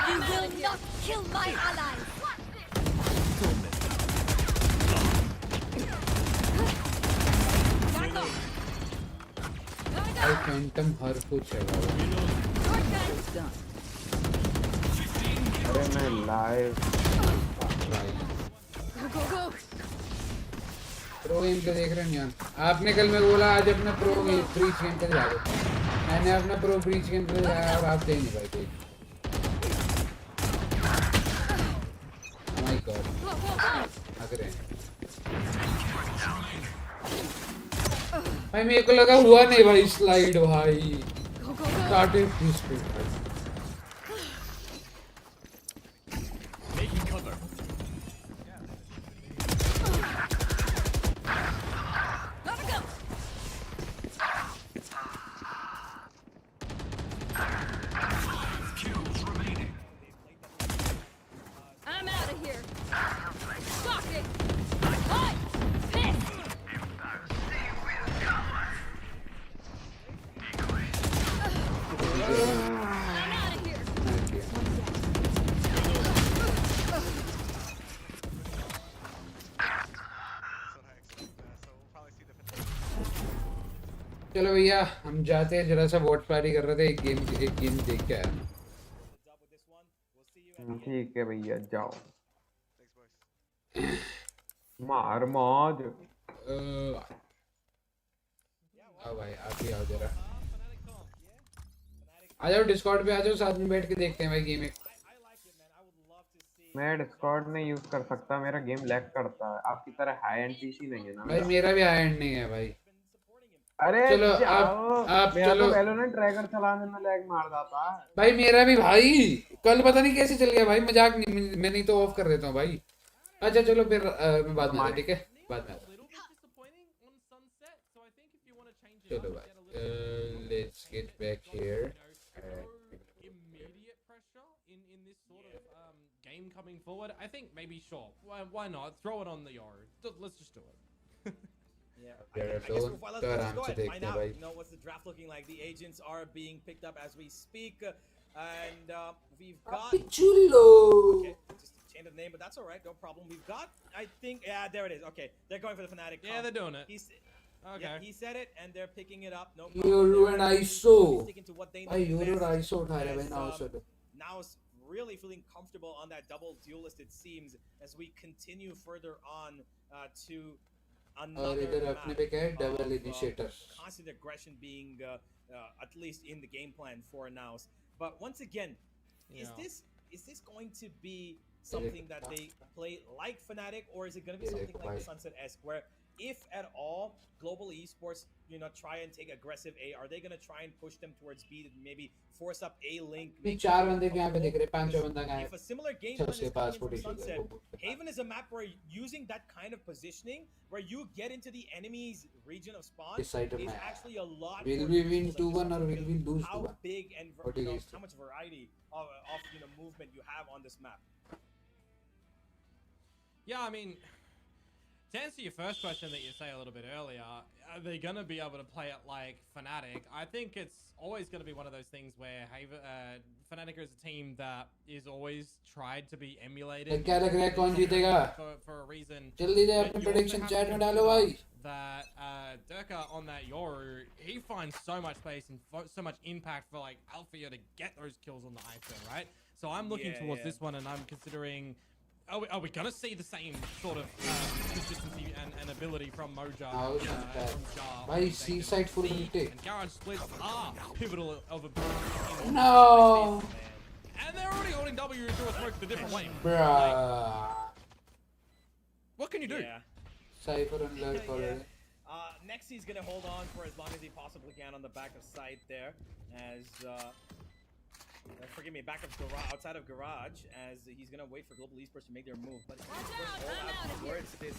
You will not kill my ally. Gotta go.
भाई फैंटम हर कुछ है भाई।
अरे मैं live.
Go, go, go.
Pro game पे देख रहे हैं। आपने कल मैं बोला आज अपना प्रो ब्रीच गेम पे दिला दो। मैंने अपना प्रो ब्रीच गेम पे दिलाया और आप दे नहीं पाए कोई। My God. अगर भाई मेरे को लगा हुआ नहीं भाई स्लाइड भाई। स्टार्टेड दिस पे।
Making cover.
Gotta go.
5 kills remaining.
I'm out of here. Shock it. What? Piss. I'm out of here.
चलो भैया हम जाते हैं जरा सा वॉच पार्टी कर रहे थे एक गेम देख के आया
ठीक है भैया जाओ मार मौज
आओ भाई आप ही आओ जरा आ जाओ डिस्कॉर्ड पे आ जाओ साथ में बैठ के देखते हैं भाई गेम एक
मैं डिस्कॉर्ड नहीं यूज कर सकता मेरा गेम लैग करता है आपकी तरह हाई एंड पीसी नहीं है ना
भाई मेरा भी हाई एंड नहीं है भाई
अरे
चलो आप
मेरा
चलो
तो वैलोरेंट ट्रैकर चलाने में लैग मार जाता है
भाई मेरा भी भाई कल पता नहीं कैसे चल गया भाई मजाक नहीं मैं नहीं तो ऑफ कर देता हूँ भाई अच्छा चलो फिर मैं बाद में आता ठीक है बाद में आता चलो भाई let's get back here
game coming forward. I think maybe sure. Why not? Throw it on the yard. Let's just do it.
Yeah.
I guess we'll
find out. You know, what's the draft looking like? The agents are being picked up as we speak, and we've got. Okay, just change the name, but that's all right. No problem. We've got. I think. Yeah, there it is. Okay, they're going for the Fnatic.
Yeah, they're doing it.
Okay. Yeah, he said it, and they're picking it up. No
problem. You're an ISO. You're an ISO.
Now it's really feeling comfortable on that double duelist, it seems, as we continue further on to another map
double initiator.
Constant aggression being at least in the game plan for now. But once again, is this going to be something that they play like Fnatic, or is it going to be something like Sunset-esque, where if at all global esports try and take aggressive A, are they going to try and push them towards B to maybe force up A link? If a similar game plan is coming from Sunset, Haven is a map where using that kind of positioning where you get into the enemy's region of spawn is actually a lot
will we win 2-1 or will we lose 2-1?
How big and how much variety of movement you have on this map.
Yeah, I mean, to answer your first question that you say a little bit earlier, are they going to be able to play it like Fnatic? I think it's always going to be one of those things where Fnatic is a team that is always tried to be emulated for a reason. That Durka on that Yoru, he finds so much space and so much impact for like Althea to get those kills on the ISO, right? So I'm looking towards this one, and I'm considering. Are we going to see the same sort of consistency and ability from Moja?
By C-side full retake.
And Karan splits are pivotal of a
no.
And they're already holding W through a smoke the different way.
Bruh.
What can you do?
Yeah.
Cypher and lurk already.
Nexi's going to hold on for as long as he possibly can on the back of site there, as forgive me, back of garage, outside of garage, as he's gonna wait for global esports to make their move. But he's gonna push all out towards this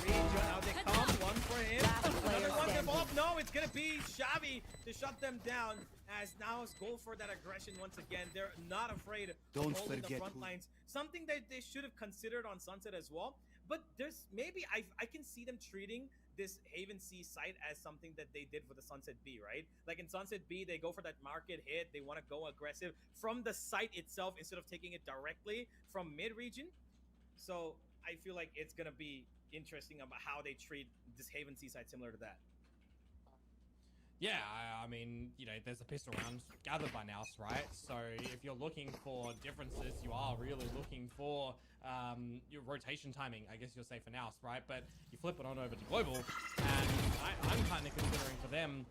region. Now they come, one for him, another one to off. No, it's gonna be Xavi to shut them down. As now it's go for that aggression once again. They're not afraid of holding the front lines. Something that they should have considered on Sunset as well. But there's maybe I can see them treating this Haven C site as something that they did for the Sunset B, right? Like in Sunset B, they go for that market hit. They want to go aggressive from the site itself instead of taking it directly from mid-region. So I feel like it's going to be interesting about how they treat this Haven C site similar to that.
Yeah, I mean, there's a pistol round gathered by Nous, right? So if you're looking for differences, you are really looking for your rotation timing, I guess you'll say for Nous, right? But you flip it on over to Global, and I'm kind of considering for them,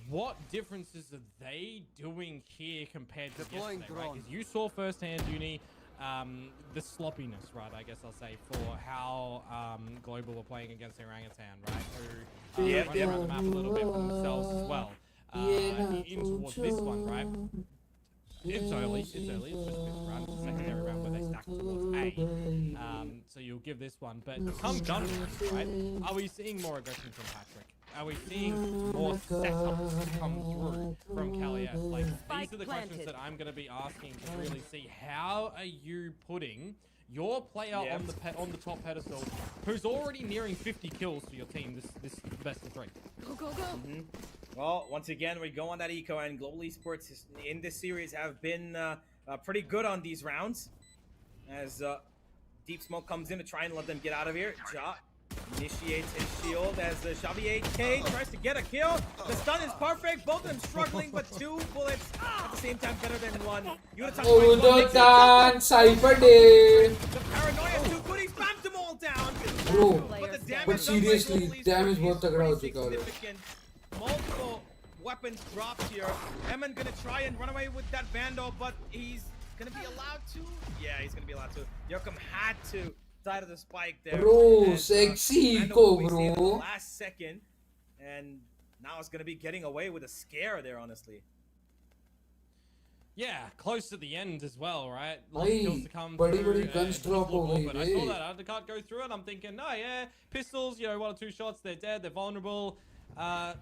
what differences are they doing here compared to yesterday, right? Because you saw firsthand, Uni, the sloppiness, right, I guess I'll say, for how Global were playing against Orangutan, right? Who running around the map a little bit for themselves as well. In towards this one, right? It's early, it's just this round, it's the secondary round where they stack towards A. So you'll give this one, but come gun, right? Are we seeing more aggression from Patrick? Are we seeing more setups come through from Kalias? Like, these are the questions that I'm going to be asking to really see. How are you putting your player on the top pedestal, who's already nearing 50 kills for your team this best of 3?
Go, go, go!
Well, once again, we go on that eco, and Global Esports in this series have been pretty good on these rounds. As Deep Smoke comes in to try and let them get out of here. Ja initiates his shield as the Xavier K tries to get a kill. The stun is perfect. Both of them struggling, but 2 bullets at the same time better than 1.
Udotan Cypher Day.
The paranoia is too good. He spams them all down.
Bro,
But the damage
but seriously, damage बहुत तगड़ा हो चुका है.
Multiple weapons dropped here. Eman gonna try and run away with that Vandal, but he's gonna be allowed to. Yeah, he's gonna be allowed to. Yokum had to die to the spike there.
Bro, sexy eco, bro.
Last second, and now it's gonna be getting away with a scare there, honestly.
Yeah, close to the end as well, right?
Bhai,
Kills to come
badi
through,
guns drop ho gayi,
but I saw that undercut go through, and I'm thinking, no, yeah, pistols, you know, 1 or 2 shots, they're dead, they're vulnerable.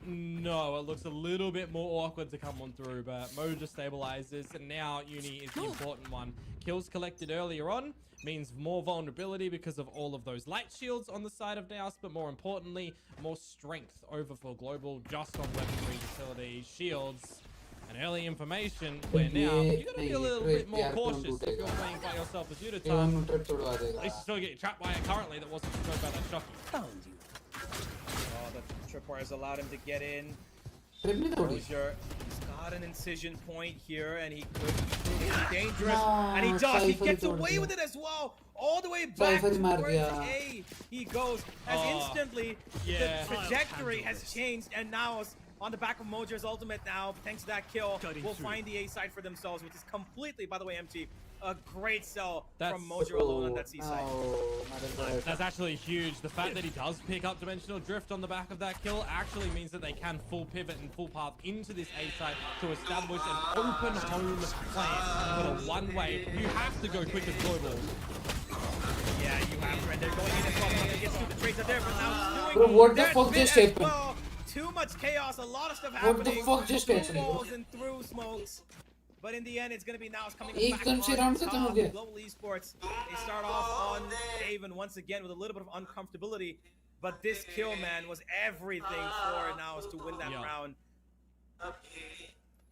No, it looks a little bit more awkward to come on through, but Moja stabilizes, and now Uni is the important one. Kills collected earlier on means more vulnerability because of all of those light shields on the side of Naus, but more importantly, more strength over for Global just on weaponry, utility, shields, and early information where now you gotta be a little bit more cautious if you're playing by yourself as Udotan. At least you still get trapped by it currently that wasn't destroyed by that shocky.
Oh, the tripwires allowed him to get in.
He's
He's got an incision point here, and he could be dangerous. And he does. He gets away with it as well. All the way back towards A. He goes as instantly the trajectory has changed, and now it's on the back of Moja's ultimate now. Thanks to that kill, will find the A side for themselves, which is completely, by the way, MT, a great sell from Moja alone on that C side.
That's actually huge. The fact that he does pick up Dimensional Drift on the back of that kill actually means that they can full pivot and full path into this A side to establish an open home plan. But a one-way, you have to go quick as Global.
Yeah, you have to, and they're going in as well. Nothing gets through the trades are there, but now
Bro, what the fuck just happened?
Well. Too much chaos, a lot of stuff happening.
What the fuck just happened?
Balls and through smokes. But in the end, it's going to be now coming back
on
top. Global Esports, they start off on Haven once again with a little bit of uncomfortability. But this kill, man, was everything for now to win that round.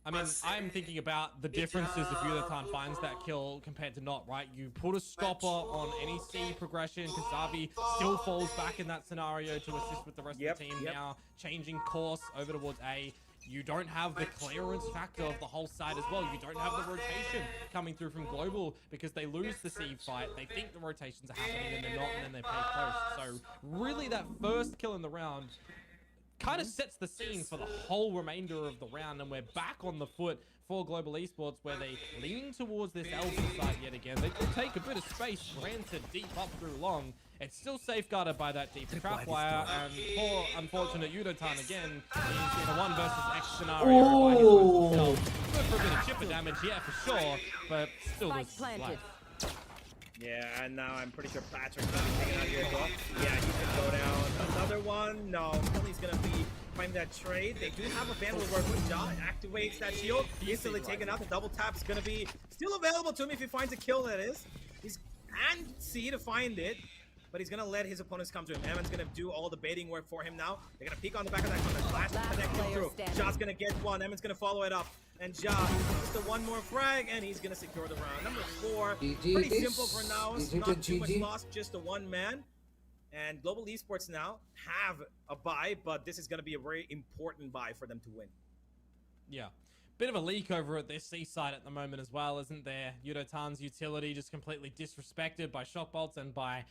I mean, I'm thinking about the differences if Udotan finds that kill compared to not, right? You put a stopper on any C progression, Kazavi still falls back in that scenario to assist with the rest of the team now, changing course over towards A. You don't have the clearance factor of the whole side as well. You don't have the rotation coming through from Global because they lose the C fight. They think the rotations are happening and they're not, and then they play close. So really that first kill in the round kind of sets the scene for the whole remainder of the round, and we're back on the foot for Global Esports where they lean towards this alpha site yet again. They could take a bit of space, granted deep up through long. It's still safeguarded by that deep trap wire, and poor unfortunate Udotan again is in a 1 versus X scenario by himself. Good for a bit of chipper damage, yeah, for sure, but still this life.
Yeah, and now I'm pretty sure Patrick's gonna be taken out here as well. Yeah, he's gonna go down. Another one. No, Philly's gonna be finding that trade. They do have a Vandal to work with. Ja activates that shield. Instantly taken out. The double tap is gonna be still available to him if he finds a kill, that is. He's and C to find it, but he's gonna let his opponents come to him. Eman's gonna do all the baiting work for him now. They're gonna peek on the back of that comment. Flash connecting through. Ja's gonna get one. Eman's gonna follow it up. And Ja, just a 1 more frag, and he's gonna secure the round. Number 4, pretty simple for now. It's not too much loss, just a 1 man. And Global Esports now have a bye, but this is gonna be a very important bye for them to win.
Yeah. Bit of a leak over at this C side at the moment as well, isn't there? Udotan's utility just completely disrespected by shock bolts and by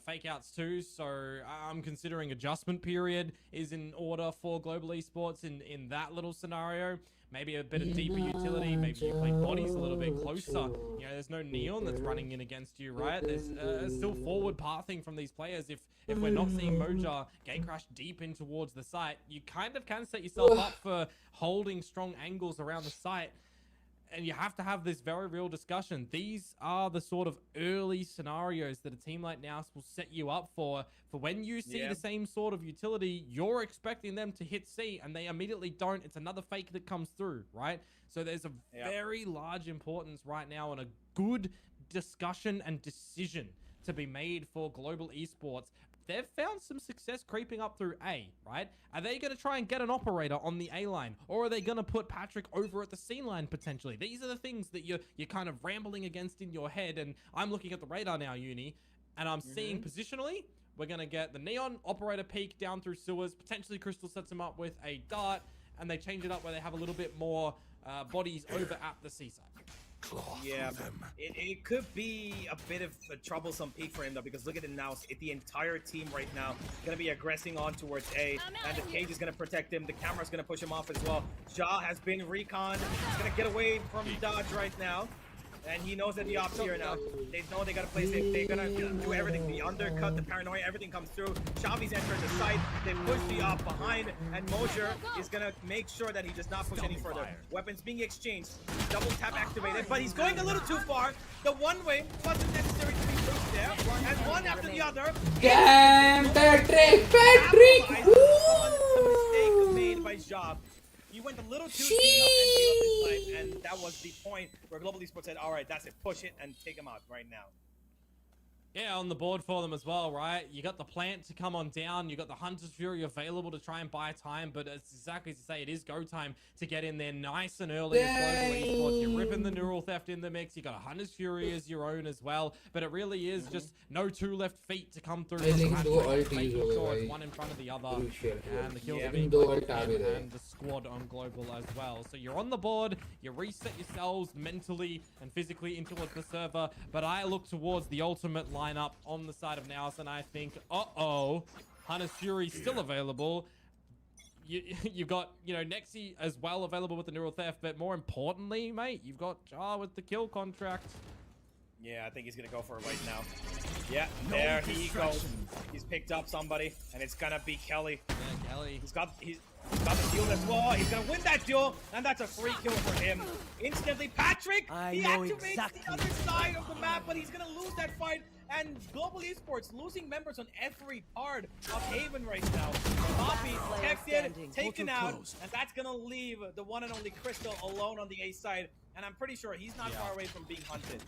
fake outs too, so I'm considering adjustment period is in order for Global Esports in that little scenario. Maybe a bit of deeper utility, maybe you play bodies a little bit closer. You know, there's no neon that's running in against you, right? There's still forward pathing from these players. If we're not seeing Moja gate crash deep in towards the site, you kind of can set yourself up for holding strong angles around the site. And you have to have this very real discussion. These are the sort of early scenarios that a team like Naus will set you up for when you see the same sort of utility, you're expecting them to hit C and they immediately don't. It's another fake that comes through, right? So there's a very large importance right now on a good discussion and decision to be made for Global Esports. They've found some success creeping up through A, right? Are they going to try and get an operator on the A line? Or are they going to put Patrick over at the C line potentially? These are the things that you're kind of rambling against in your head. And I'm looking at the radar now, Uni, and I'm seeing positionally, we're going to get the Neon operator peek down through sewers. Potentially Crystal sets him up with a dart, and they change it up where they have a little bit more bodies over at the seaside.
Yeah, it could be a bit of a troublesome peak for him though, because look at it now. The entire team right now going to be aggressing on towards A, and the cage is going to protect him. The camera's going to push him off as well. Ja has been reconned. He's going to get away from dodge right now. And he knows that the ops here now. They know they gotta play safe. They're gonna do everything. The undercut, the paranoia, everything comes through. Xavi's entered the site. They push the op behind, and Mosier is gonna make sure that he does not push any further. Weapons being exchanged. Double tap activated, but he's going a little too far. The one way wasn't necessary to be pushed there. And one after the other.
Damn, Patrick!
The mistake made by Ja. He went a little too deep and gave up his life, and that was the point where Global Esports said, all right, that's it, push it and take him out right now.
Yeah, on the board for them as well, right? You got the plant to come on down. You got the Hunter's Fury available to try and buy time, but it's exactly as you say, it is go time to get in there nice and early as Global Esports. You're ripping the Neural Theft in the mix. You got a Hunter's Fury as your own as well, but it really is just no two left feet to come through. Making sure it's one in front of the other, and the kills are being collected, and the squad on Global as well. So you're on the board, you reset yourselves mentally and physically into the server, but I look towards the ultimate lineup on the side of Naus, and I think, Hunter's Fury still available. You've got, Nexi as well available with the Neural Theft, but more importantly, mate, you've got Ja with the kill contract.
Yeah, I think he's gonna go for it right now. Yeah, there he goes. He's picked up somebody, and it's gonna be Kelly.
Yeah, Kelly.
He's got the duel as well. He's gonna win that duel, and that's a free kill for him. Instantly, Patrick, he activates the other side of the map, but he's gonna lose that fight. And Global Esports losing members on every part of Haven right now. Poppy detected, taken out, and that's gonna leave the one and only Crystal alone on the A side. And I'm pretty sure he's not far away from being hunted.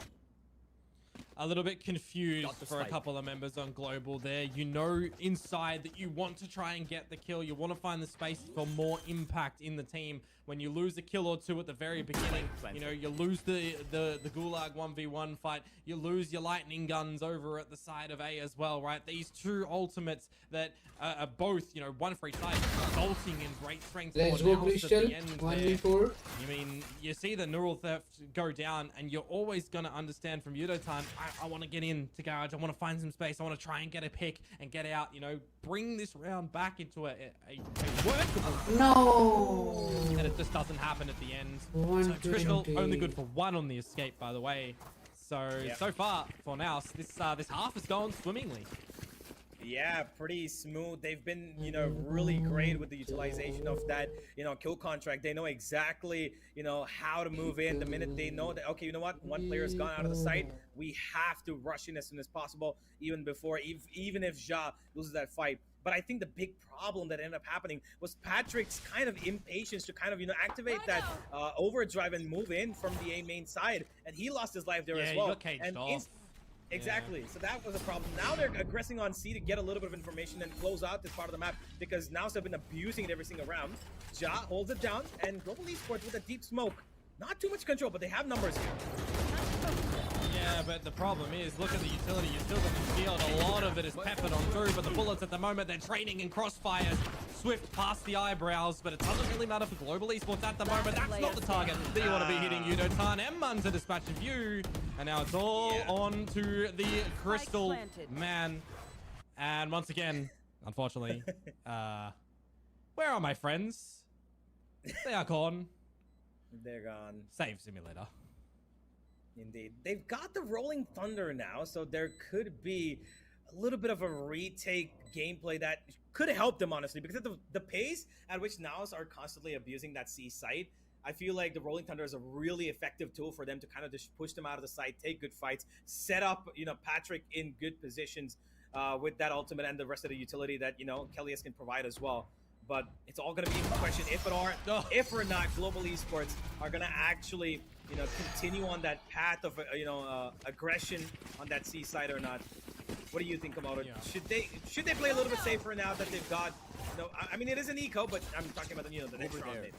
A little bit confused for a couple of members on Global there. You know inside that you want to try and get the kill. You want to find the space for more impact in the team. When you lose a kill or two at the very beginning, you lose the Gulag 1v1 fight. You lose your lightning guns over at the side of A as well, right? These two ultimates that are both, one for each side, resulting in great strength.
Let's go, Crystal. 1v4.
You see the Neural Theft go down, and you're always going to understand from Yudo time, I want to get in to garage. I want to find some space. I want to try and get a pick and get out, bring this round back into a workable.
No!
And it just doesn't happen at the end. So Crystal only good for one on the escape, by the way. So far for now, this half has gone swimmingly.
Yeah, pretty smooth. They've been, really great with the utilization of that, kill contract. They know exactly, how to move in the minute they know that, okay, you know what? One player's gone out of the site. We have to rush in as soon as possible, even if Ja loses that fight. But I think the big problem that ended up happening was Patrick's kind of impatience to kind of, activate that overdrive and move in from the A main side. And he lost his life there as well.
He got caged off.
Exactly. Yeah. So that was a problem. Now they're aggressing on C to get a little bit of information and close out this part of the map, because now they've been abusing it every single round. Ja holds it down, and Global Esports with a deep smoke. Not too much control, but they have numbers here.
Yeah, but the problem is, look at the utility. You're still in the field. A lot of it is peppered on through, but the bullets at the moment, they're training in crossfires. Swift past the eyebrows, but it doesn't really matter for Global Esports at the moment. That's not the target that you want to be hitting. Yudo-tan M-Mun to dispatch of you. And now it's all on to the Crystal man. And once again, unfortunately, where are my friends? They are gone.
They're gone.
Save simulator.
Indeed. They've got the Rolling Thunder now, so there could be a little bit of a retake gameplay that could help them, honestly, because of the pace at which Naus are constantly abusing that C site. I feel like the Rolling Thunder is a really effective tool for them to kind of just push them out of the site, take good fights, set up, Patrick in good positions with that ultimate and the rest of the utility that, Kellyus can provide as well. But it's all going to be a question if or not Global Esports are going to actually, continue on that path of, aggression on that C side or not. What do you think about it? Yeah. Should they play a little bit safer now that they've got, I mean, it is an eco, but I'm talking about, the next round maybe.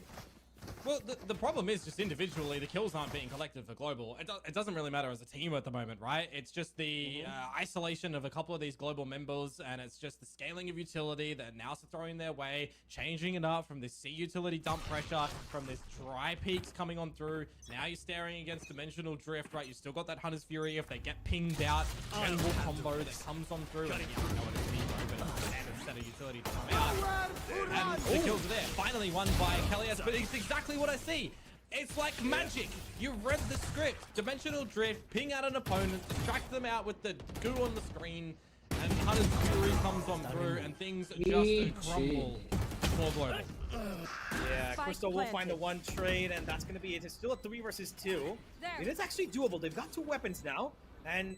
Well, the problem is just individually, the kills aren't being collected for global. It doesn't really matter as a team at the moment, right? It's just the isolation of a couple of these global members, and it's just the scaling of utility that now are throwing their way, changing it up from this C utility dump pressure, from this dry peaks coming on through. Now you're staring against dimensional drift, right? You still got that Hunter's Fury if they get pinged out. General combo that comes on through. And yeah, I know what it's set of utility to come out. And the kills are there. Finally won by Kelly's, but it's exactly what I see. It's like magic. You've read the script. Dimensional drift, ping out an opponent, distract them out with the goo on the screen, and Hunter's Fury comes on through, and things just crumble for global.
Yeah, Crystal will find the one trade, and that's going to be it. It's still a 3 versus 2. It is actually doable. They've got 2 weapons now, and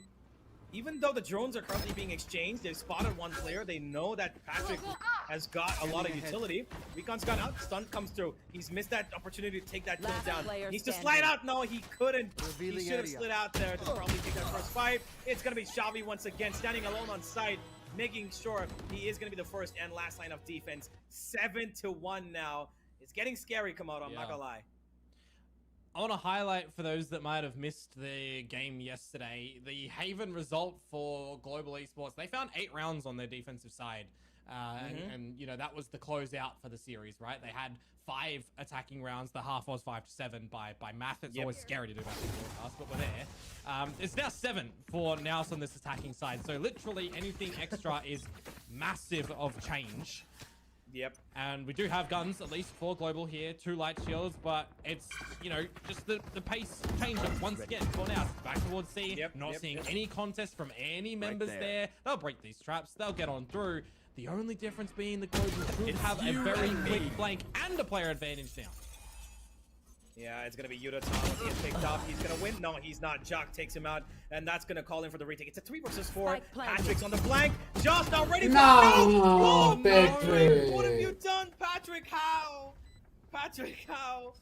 even though the drones are currently being exchanged, they've spotted one player. They know that Patrick has got a lot of utility. Recon's gone out. Stun comes through. He's missed that opportunity to take that kill down. Needs to slide out. No, he couldn't. He should have slid out there to probably take that first fight. It's going to be Xavi once again, standing alone on site, making sure he is going to be the first and last line of defense. 7-1 now. It's getting scary, Komodo. I'm not going to lie.
I want to highlight for those that might have missed the game yesterday, the Haven result for Global Esports. They found 8 rounds on their defensive side. And you know, that was the closeout for the series, right? They had 5 attacking rounds. The half was 5-7 by math. It's always scary to do math in broadcast, but we're there. It's now 7 for Nous on this attacking side. So literally anything extra is massive of change.
Yep.
And we do have guns, at least for global here, 2 light shields, but it's, you know, just the pace changes once again for now. Back towards C, not seeing any contest from any members there. They'll break these traps, they'll get on through. The only difference being the global should have a very quick flank and a player advantage now.
Yeah, it's going to be Yuta Thomas. He gets picked up. He's going to win. No, he's not. Jock takes him out, and that's going to call in for the retake. It's a 3 versus 4. Patrick's on the flank. Just not ready for
no,
Patrick. What have you done, Patrick? How? Patrick, how?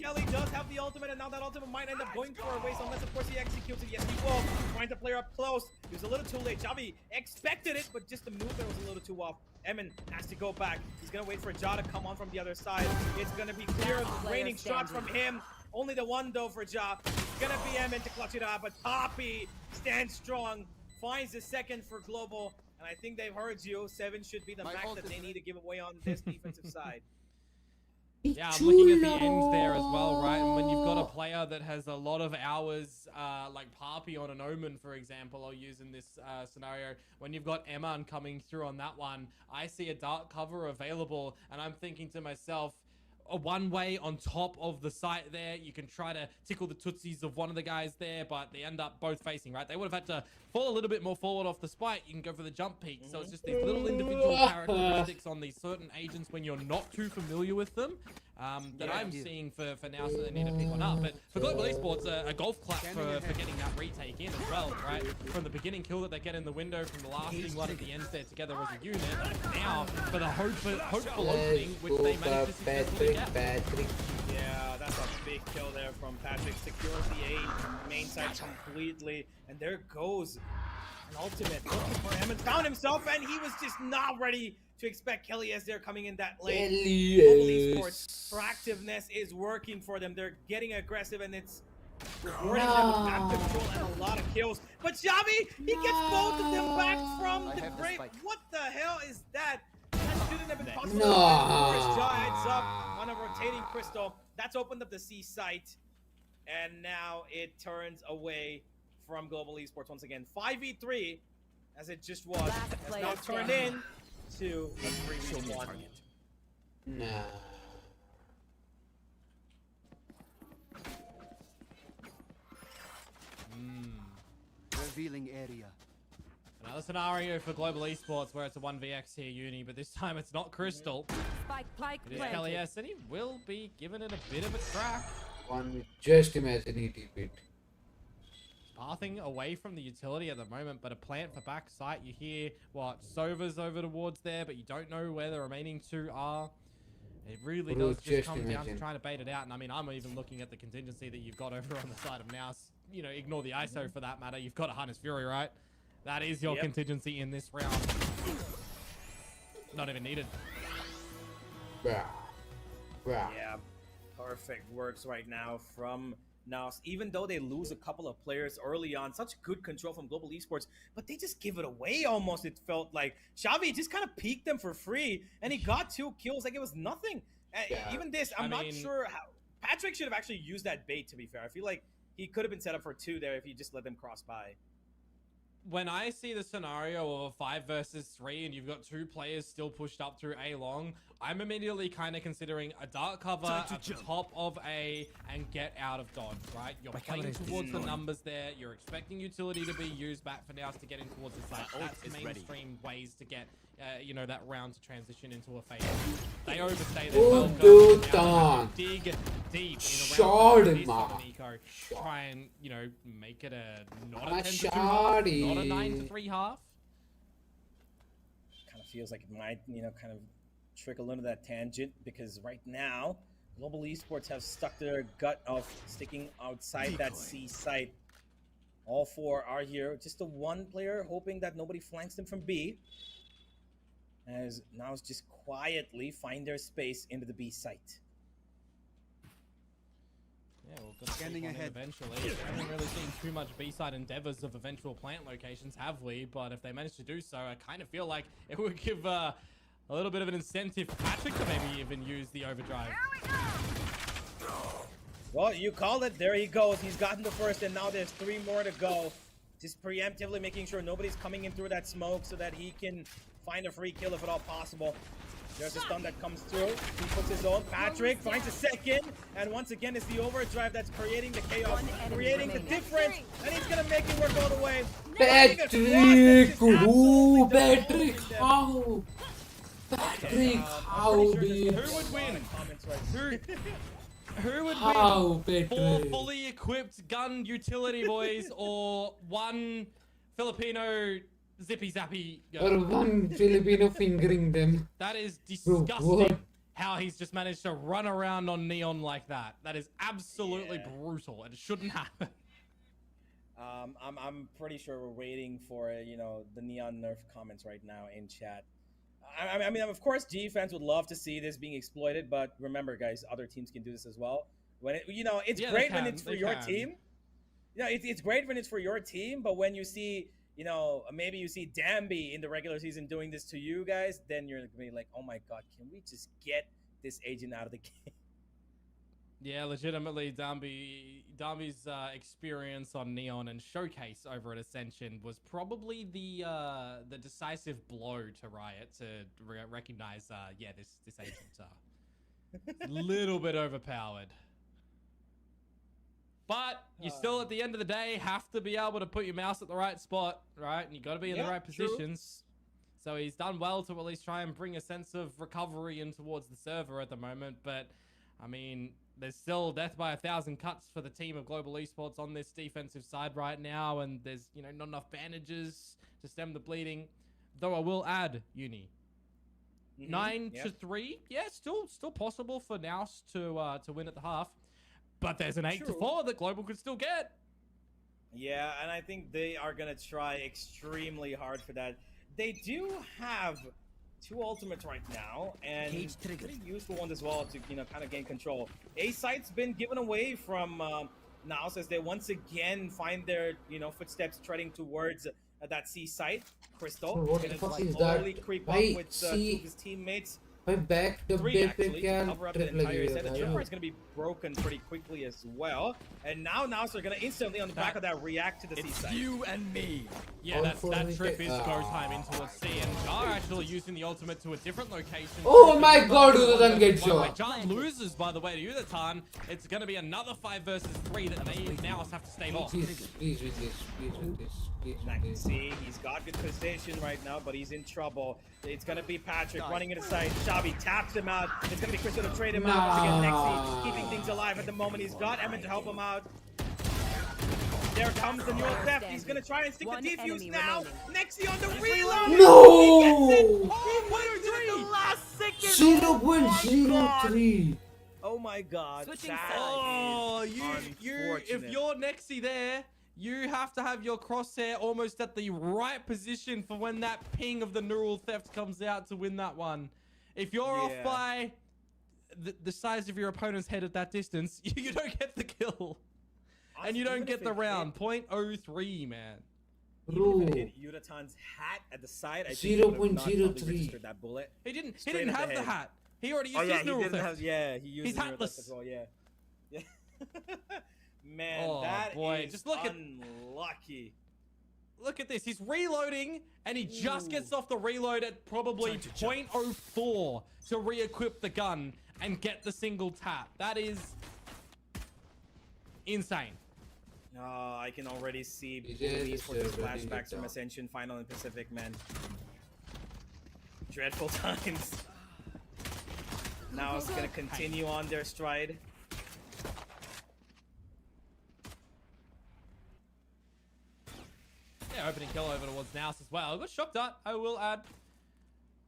Kelly does have the ultimate, and now that ultimate might end up going for a waste, unless, of course, he executes it. Yes, he will. Trying to play up close. He was a little too late. Xavi expected it, but just the move there was a little too off. Emin has to go back. He's going to wait for Ja to come on from the other side. It's going to be clear of raining shots from him. Only the one, though, for Ja. It's going to be Emin to clutch it out, but Poppy stands strong, finds the second for Global, and I think they've heard you. 7 should be the max that they need to give away on this defensive side.
Yeah, I'm looking at the end there as well, right? And when you've got a player that has a lot of hours, like Poppy on an Omen, for example, I'll use in this scenario. When you've got Eman coming through on that one, I see a dark cover available, and I'm thinking to myself, a one-way on top of the site there. You can try to tickle the tootsies of one of the guys there, but they end up both facing, right? They would have had to fall a little bit more forward off the spike. You can go for the jump peak. So it's just these little individual characteristics on these certain agents when you're not too familiar with them that I'm seeing for now, so they need to pick one up. But for Global Esports, a golf clap for getting that retake in as well, right? From the beginning kill that they get in the window, from the last thing one at the end there together as a unit. Now, for the hopeful opening, which they managed to successfully get.
Yeah, that's a big kill there from Patrick. Secures the A main side completely. And there goes an ultimate looking for him and found himself, and he was just not ready to expect Kelly as they're coming in that late. Global Esports proactiveness is working for them. They're getting aggressive, and it's rewarding them with map control and a lot of kills. But Xavi, he gets both of them back from the grave. What the hell is that? That shouldn't have been possible. Ja heads up on a rotating crystal. That's opened up the C site, and now it turns away from Global Esports once again. 5v3, as it just was, has now turned in to a 3v1.
Nah.
Revealing area.
Another scenario for Global Esports where it's a 1vx here, Uni, but this time it's not Crystal. It is Kelly S, and he will be giving it a bit of a crack.
One, just imagine he TP'd.
Pathing away from the utility at the moment, but a plant for back site. You hear what Sova's over towards there, but you don't know where the remaining 2 are. It really does just come down to trying to bait it out. And I mean, I'm even looking at the contingency that you've got over on the side of Nous. You know, ignore the ISO for that matter. You've got a Hunter's Fury, right? That is your contingency in this round. Not even needed.
Yeah.
Yeah. Perfect works right now from Naus. Even though they lose a couple of players early on, such good control from Global Esports, but they just give it away almost. It felt like Xavi just kind of peeked them for free, and he got 2 kills like it was nothing. Even this, I'm not sure how. Patrick should have actually used that bait, to be fair. I feel like he could have been set up for 2 there if he just let them cross by.
When I see the scenario of a 5 versus 3 and you've got 2 players still pushed up through A long, I'm immediately kind of considering a dark cover at the top of A and get out of dodge, right? You're playing towards the numbers there. You're expecting utility to be used back for now to get in towards the site. That's mainstream ways to get, you know, that round to transition into a phase. They overstay their welcome. Dig deep in around Nico. Try and, you know, make it a not a 10-2 half, not a 9-3 half.
Kind of feels like it might, you know, kind of trickle into that tangent, because right now Global Esports have stuck their gut of sticking outside that C site. All 4 are here. Just the one player hoping that nobody flanks them from B, as now it's just quietly find their space into the B site.
Yeah, we're gonna scanning ahead eventually. We haven't really seen too much B-side endeavors of eventual plant locations, have we? But if they manage to do so, I kind of feel like it would give a little bit of an incentive for Patrick to maybe even use the overdrive.
Well, you called it. There he goes. He's gotten the first, and now there's 3 more to go. Just preemptively making sure nobody's coming in through that smoke so that he can find a free kill if at all possible. There's a stun that comes through. He puts his own. Patrick finds a second. And once again, it's the overdrive that's creating the chaos, creating the difference. And he's going to make it work all the way.
Patrick! Ooh, Patrick! How? Patrick, how, dude?
Who would win? Who would
how,
win?
Patrick?
4 fully equipped gun utility boys, or 1 Filipino zippy zappy girl?
Or 1 Filipino fingering them.
That is disgusting. How he's just managed to run around on Neon like that. That is absolutely brutal. It shouldn't happen.
I'm pretty sure we're waiting for, you know, the Neon nerf comments right now in chat. I mean, of course, GE fans would love to see this being exploited, but remember, guys, other teams can do this as well. When it, you know, it's great when it's for your team. You know, it's great when it's for your team, but when you see, you know, maybe you see Danby in the regular season doing this to you guys, then you're gonna be like, oh my god, can we just get this agent out of the game?
Yeah, legitimately, Danby's experience on Neon and Showcase over at Ascension was probably the decisive blow to Riot to recognize, yeah, this agent's a little bit overpowered. But you still, at the end of the day, have to be able to put your mouse at the right spot, right? And you got to be in the right positions. So he's done well to at least try and bring a sense of recovery in towards the server at the moment. But, I mean, there's still death by 1,000 cuts for the team of Global Esports on this defensive side right now. And there's, you know, not enough bandages to stem the bleeding. Though I will add, Uni. 9-3. Yeah, still possible for Naus to win at the half. But there's an 8-4 that Global could still get.
Yeah, and I think they are going to try extremely hard for that. They do have 2 ultimates right now, and pretty useful ones as well to, you know, kind of gain control. A site's been given away from Naus as they once again find their, you know, footsteps treading towards that C site. Crystal
what the fuck is that?
Creep up with 2 of his teammates.
Back to
3 actually to cover up the entire set. The Tripper is going to be broken pretty quickly as well. And now Naus are going to instantly on the back of that react to the C side.
You and me. Yeah, that trip is go time in towards C, and Jar actually using the ultimate to a different location.
Oh my god, Udatan gets shot.
Jar loses, by the way, to Udatan. It's going to be another 5 versus 3 that they now have to stave off.
Please with this.
See, he's got good position right now, but he's in trouble. It's gonna be Patrick running into sight. Xavi taps him out. It's gonna be Crystal to trade him out. Once again, Nexi keeping things alive at the moment. He's got Emmett to help him out. There comes the new theft. He's gonna try and stick the defuse now. Nexi on the reload.
No!
Oh, the last second.
0.03.
Oh my god.
Oh, if you're Nexi there, you have to have your crosshair almost at the right position for when that ping of the neural theft comes out to win that one. If you're off by the size of your opponent's head at that distance, you don't get the kill. And you don't get the round. 0.03, man.
Even if it hit Yuratan's hat at the side, I think
0.03.
that bullet.
He didn't have the hat. He already used his neural theft.
He used his neural theft as well, yeah. Man, that is
just look
unlucky.
Look at this. He's reloading, and he just gets off the reload at probably 0.04 to re-equip the gun and get the single tap. That is insane.
I can already see Esports flashbacks from Ascension Final and Pacific, man. Dreadful times. Now it's gonna continue on their stride.
Yeah, opening kill over towards Naus as well. Good shock dart, I will add.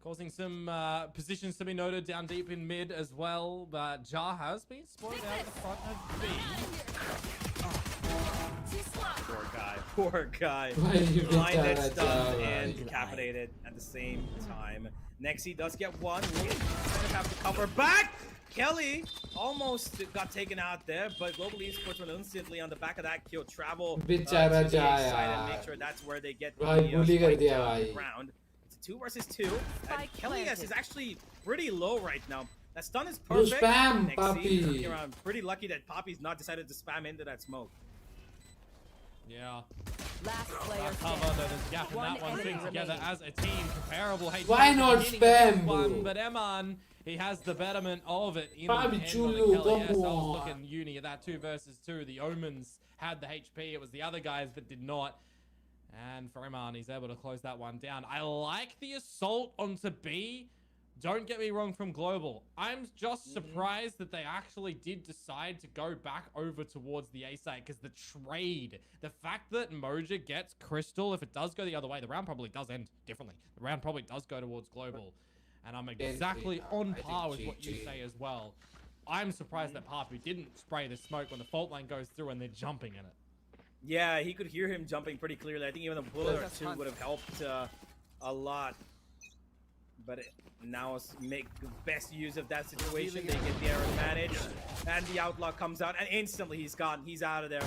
Causing some positions to be noted down deep in mid as well. But Jar has been spotted out at the front of B.
Poor guy. Blinded, stunned, and decapitated at the same time. Nexi does get one. We're gonna have to cover back. Kelly almost got taken out there, but Global Esports will instantly on the back of that kill travel to the side and make sure that's where they get the ground. It's a 2 versus 2. And Kelly is actually pretty low right now. That stun is perfect.
Spam, Poppy.
Pretty lucky that Poppy's not decided to spam into that smoke.
Yeah.
Last player
cover, though there's a gap in that one. String together as a team. Comparable HP.
Why not spam, bro?
But Eman, he has the betterment of it.
Bobby Chulu, come
yes, I was
on.
looking uni at that 2 versus 2. The Omens had the HP. It was the other guys that did not. And for Eman, he's able to close that one down. I like the assault onto B. Don't get me wrong from Global. I'm just surprised that they actually did decide to go back over towards the A side because the trade, the fact that Moja gets Crystal, if it does go the other way, the round probably does end differently. The round probably does go towards Global. And I'm exactly on par with what you say as well. I'm surprised that Papu didn't spray the smoke when the fault line goes through and they're jumping in it.
Yeah, he could hear him jumping pretty clearly. I think even a bullet or two would have helped a lot. But now make the best use of that situation. They get the air advantage, and the outlaw comes out, and instantly he's gone. He's out of there.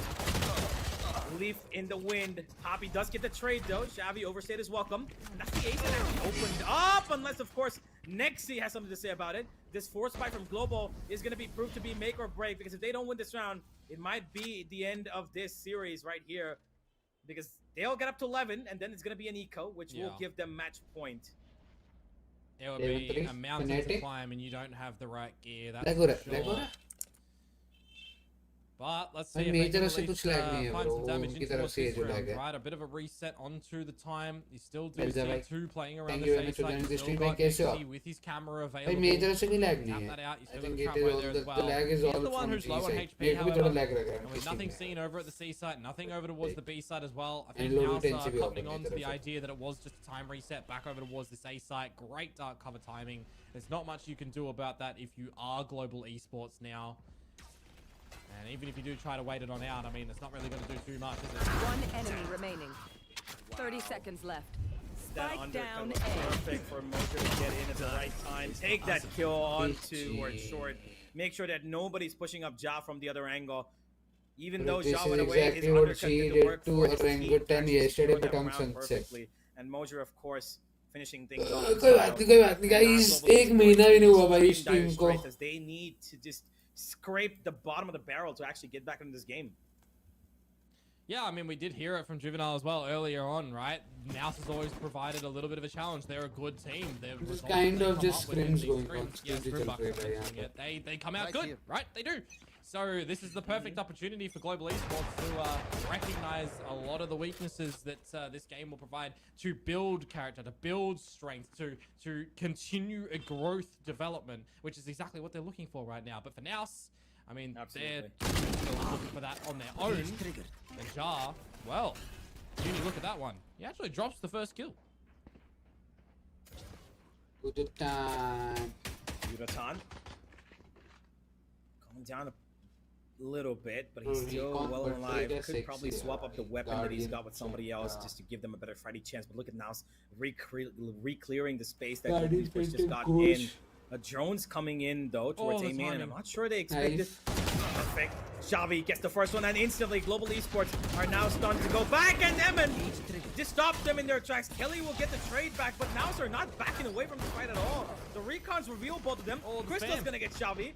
Leaf in the wind. Poppy does get the trade though. Xavi overstayed his welcome. And that's the ace that actually opened up, unless of course Nexi has something to say about it. This force fight from Global is going to be proved to be make or break, because if they don't win this round, it might be the end of this series right here, because they'll get up to 11, and then it's going to be an eco, which will give them match point.
It would be a mountain to climb, and you don't have the right gear. That's for sure. But let's see if they can find some damage into this round, right? A bit of a reset onto the time. You still do see 2 playing around the face side. You still got Nexi with his camera available. Tap that out. You still got the trap right there as well. He's the one who's low on HP, however. And with nothing seen over at the C side, nothing over towards the B side as well. I think now cottoning on to the idea that it was just a time reset back over towards this A side. Great dark cover timing. There's not much you can do about that if you are Global Esports now. And even if you do try to wait it on out, I mean, it's not really going to do too much, is it?
1 enemy remaining. 30 seconds left. Spike down A.
Perfect for Mojo to get in at the right time. Take that kill onto or short. Make sure that nobody's pushing up Ja from the other angle. Even though Ja went away, his undercut did work for his team. Yesterday, but on perfectly. And Mojo, of course, finishing things off.
Guys, एक महीना भी नहीं हुआ भाई इस team को.
They need to just scrape the bottom of the barrel to actually get back into this game.
Yeah, I mean, we did hear it from Juvenile as well earlier on, right? Naus has always provided a little bit of a challenge. They're a good team. They're
just kind of just scrims going on.
Yeah, they come out good, right? They do. So this is the perfect opportunity for Global Esports to recognize a lot of the weaknesses that this game will provide, to build character, to build strength, to continue a growth development, which is exactly what they're looking for right now. But for Naus, I mean, they're looking for that on their own. And Jar, well, Uni, look at that one. He actually drops the first kill.
Good time.
Yuratan coming down a little bit, but he's still well alive. Could probably swap up the weapon that he's got with somebody else just to give them a better fighting chance. But look at Naus re-clearing the space that Esports just got in. Drones coming in though towards A main, and I'm not sure they expect
Nice.
this. Perfect. Xavi gets the first one, and instantly Global Esports are now starting to go back, and Emin just stops them in their tracks. Kelly will get the trade back, but now they're not backing away from the fight at all. The recons reveal both of them. Crystal's gonna get Xavi.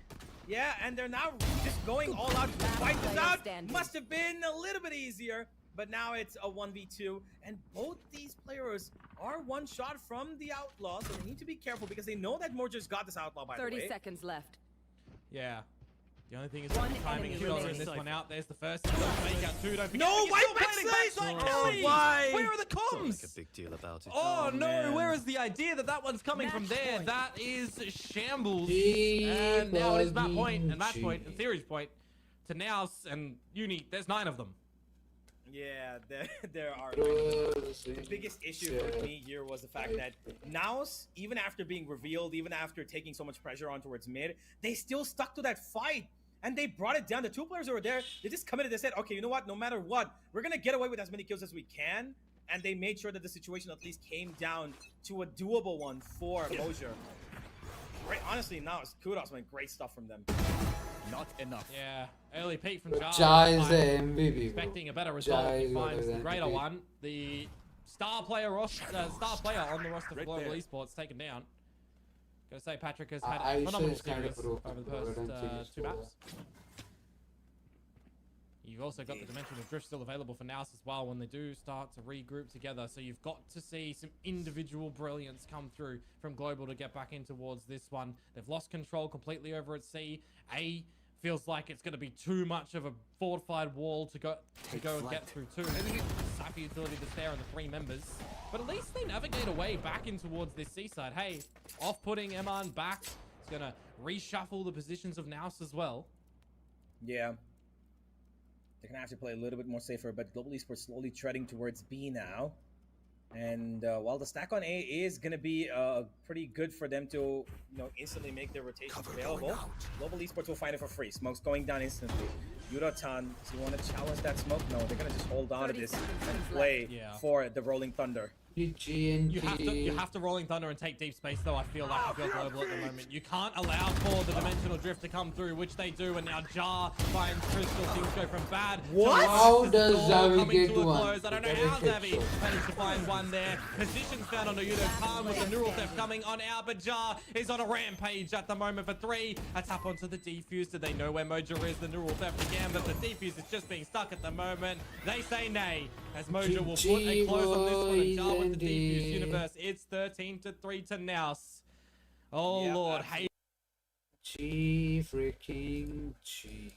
Yeah, and they're now just going all out to fight this out. Must have been a little bit easier, but now it's a 1v2, and both these players are one shot from the Outlaw, so they need to be careful because they know that Mojo's got this Outlaw, by the way.
30 seconds left.
Yeah. The only thing is timing is filtering this one out. There's the first. Make out two. Don't forget.
No,
He's
white
still
backside!
Kelly!
Why?
Where are the comms?
Make a big deal about it.
Oh no!
man.
Where is the idea that that one's coming from there? That is shambles.
G
And now it is match point and
G.
match point and series point to Naus and Uni. There's 9 of them.
Yeah, there are. The biggest issue for me here was the fact that Naus, even after being revealed, even after taking so much pressure on towards mid, they still stuck to that fight. And they brought it down. The 2 players who were there, they just committed. They said, okay, you know what? No matter what, we're going to get away with as many kills as we can. And they made sure that the situation at least came down to a doable one for Mojo. Great, honestly, Naus, kudos, man. Great stuff from them.
Not enough.
Yeah, early peak from Jar.
Ja is the MVP, bro.
Expecting a better result.
Ja
He
is
finds the
MVP.
greater one. The star player on the roster for Global
there.
Esports taken down. Gotta say, Patrick has had
I
a phenomenal
it's kind of
series
broken,
over the
bro. I
first
don't think it's
2
over.
maps. You've also got the Dimensional Drift still available for Naus as well when they do start to regroup together. So you've got to see some individual brilliance come through from Global to get back in towards this one. They've lost control completely over at C. A feels like it's going to be too much of a fortified wall to go and get through too. Sappy utility that's there on the 3 members. But at least they navigate away back in towards this C side. Hey, off-putting Eman back. It's going to reshuffle the positions of Naus as well.
Yeah. They're going to have to play a little bit more safer, but Global Esports slowly treading towards B now. And while the stack on A is going to be pretty good for them to instantly make their rotations available, Global Esports will find it for free. Smoke's going down instantly. Yurotan, do you want to challenge that smoke? No, they're going to just hold on to this and play for the Rolling Thunder.
You have to Rolling Thunder and take deep space, though. I feel like if you're Global at the moment, you can't allow for the Dimensional Drift to come through, which they do. And now Jar finds Crystal. Things go from bad.
What?
To
How
worse.
does
This is all
Xavi
coming
get
to a
one?
close. I don't know how Xavi managed to find one there. Positions found on Oyudo Khan with the neural theft coming on out, but Jar is on a rampage at the moment for 3. A tap onto the defuse. Do they know where Mojo is? The neural theft again, but the defuse is just being stuck at the moment. They say nay, as Mojo will put a close on this one. And Jar with the defuse universe. It's 13-3 to Naus. Oh
Yep,
Lord,
absolutely.
hey.
G freaking G.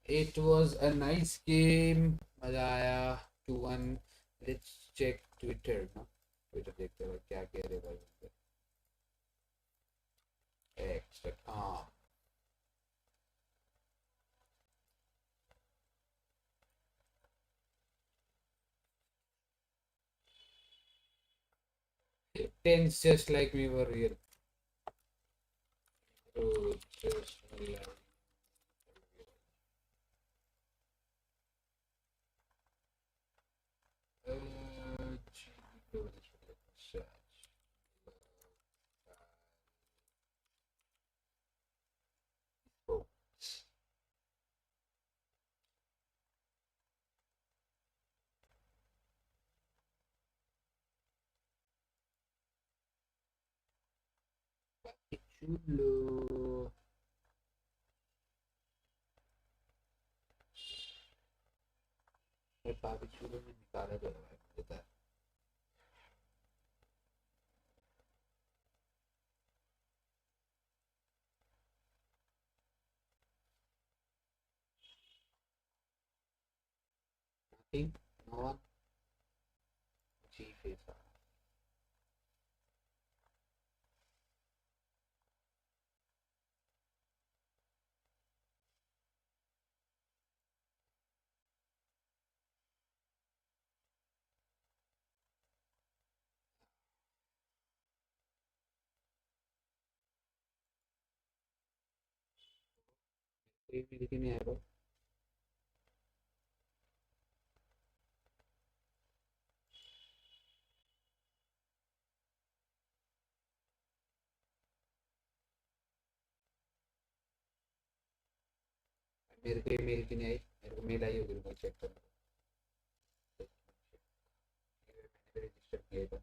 It was a nice game. मजा आया 2-1. Let's check Twitter. ना Twitter देखते हैं क्या कह रहे भाई. Expect. हाँ. Tense just like we were real. Oh, just like. Chulo. पापी चूल्हे में निकाला जो है देता है nothing no one G face लेकिन नहीं आया मेरे को ईमेल की नहीं आई, मेरे को मेल आई होगी, मैं चेक करूँगा। मैंने रजिस्टर किया था।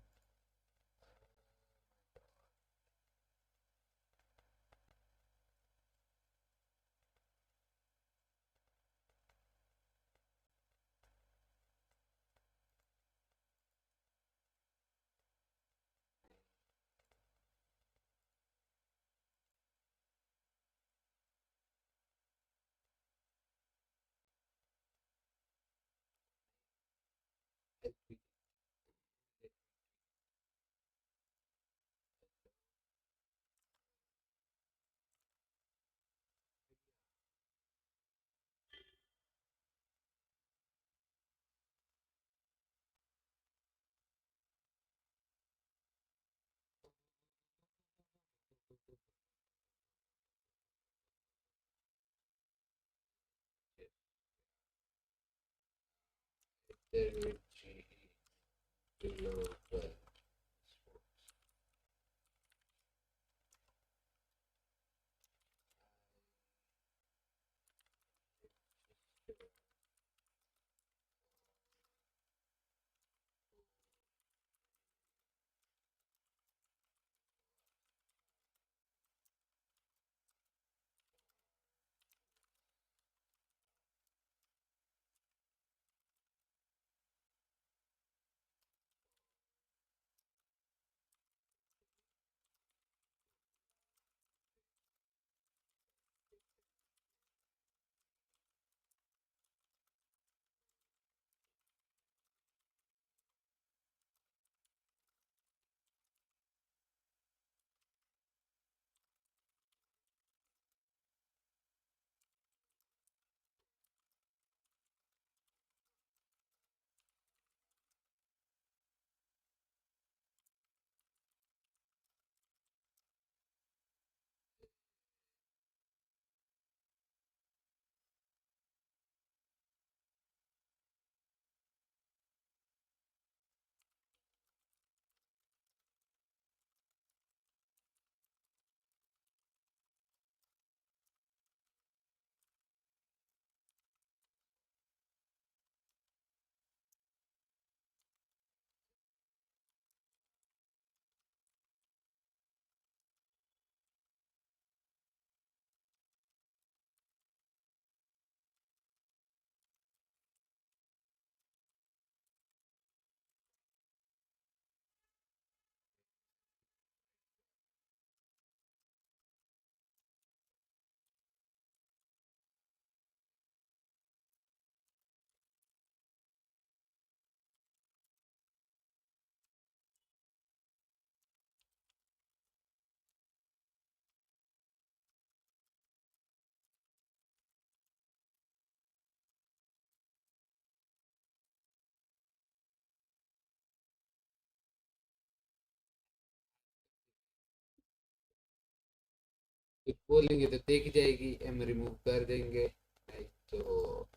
बोलेंगे तो देखी जाएगी, हम रिमूव कर देंगे, नहीं तो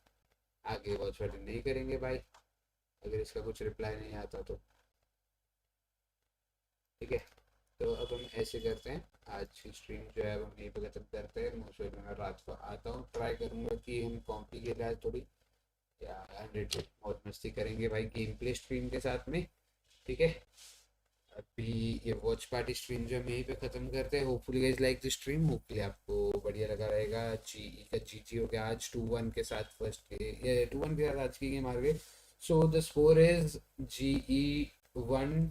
आगे वॉच पार्टी नहीं करेंगे भाई, अगर इसका कुछ रिप्लाई नहीं आता तो। ठीक है, तो अब हम ऐसे करते हैं, आज की स्ट्रीम जो है हम यहीं पर खत्म करते हैं। मोस्ट मैं रात को आता हूँ, ट्राई करूँगा कि हम कॉम्पी के लिए थोड़ी या 100 मौज मस्ती करेंगे भाई गेम प्ले स्ट्रीम के साथ में। ठीक है, अभी ये वॉच पार्टी स्ट्रीम जो हम यहीं पे ख़त्म करते हैं। Hopefully guys like the stream, hopefully आपको बढ़िया लगा रहेगा। जीई का जीजी हो गया आज 2-1 के साथ, फर्स्ट ये 2-1 के साथ आज की गेम हार गए। सो द स्कोर इज जीई 1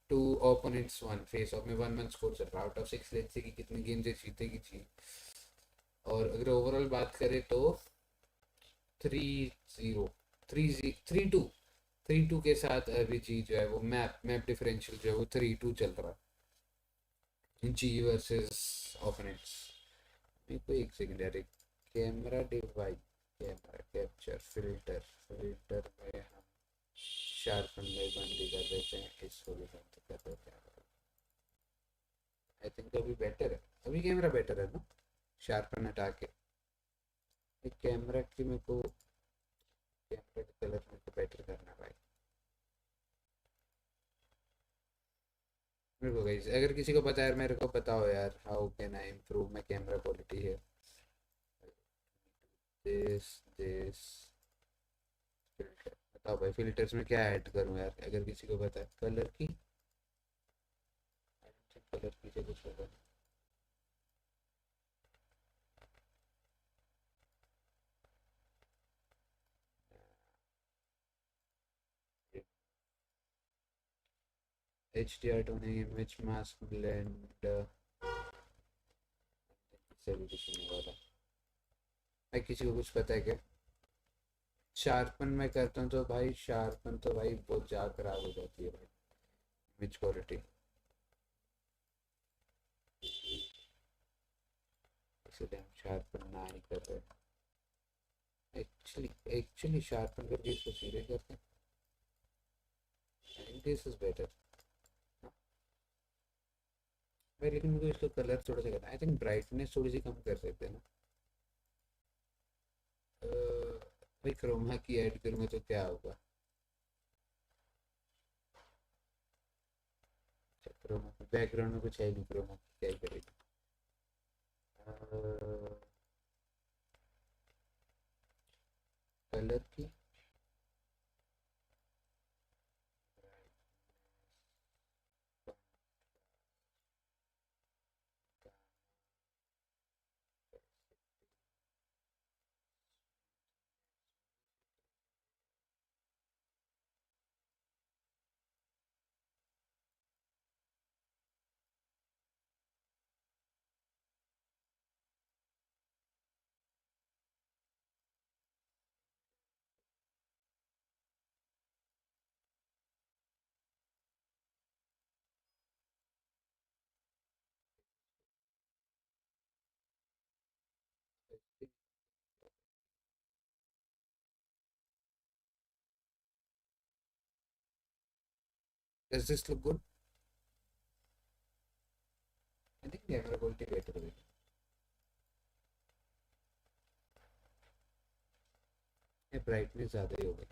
टू ओपोनेंट्स 1, फेस ऑफ में 1-1 स्कोर चल रहा है। आउट ऑफ 6 लेट्स से कि कितनी गेम से जीतेगी जी। और अगर ओवरऑल बात करें तो 3-0 3-2 3-2 के साथ अभी जी जो है वो मैप डिफरेंशियल जो है वो 3-2 चल रहा है जी वर्सेस ओपोनेंट्स। मेरे को एक सेकंड यार, camera device, camera capture filter में हम शार्पन में बंदी कर देते हैं, इसको भी बंद कर देते हैं। आई थिंक अभी बेटर है, अभी कैमरा बेटर है ना, शार्पन हटा के कैमरा की मेरे को कैमरा का कलर मेरे को बेटर करना भाई। मेरे को गाइस अगर किसी को पता है मेरे को बताओ यार, how can I improve my camera quality है। This filter. बताओ भाई फिल्टर्स में क्या ऐड करूं यार, अगर किसी को पता है। कलर की, कलर की से कुछ होगा। HDR toning, image mask blend से भी कुछ नहीं हो रहा। भाई किसी को कुछ पता है क्या? शार्पन मैं करता हूँ तो भाई, शार्पन तो भाई बहुत ज़्यादा खराब हो जाती है भाई इमेज क्वालिटी, इसलिए हम शार्पन ना ही कर रहे। एक्चुअली शार्पन करके इसको सीधे करते हैं। I think this is better भाई, लेकिन मुझे इसका कलर थोड़ा सा करना। आई थिंक ब्राइटनेस थोड़ी सी कम कर सकते हैं ना। भाई क्रोमा की ऐड करूँगा तो क्या होगा? क्रोमा बैकग्राउंड में कुछ है नहीं, क्रोमा की क्या करेगी? कलर की Does this look good? I think camera quality better होगी। ये ब्राइटनेस ज़्यादा ही हो गई।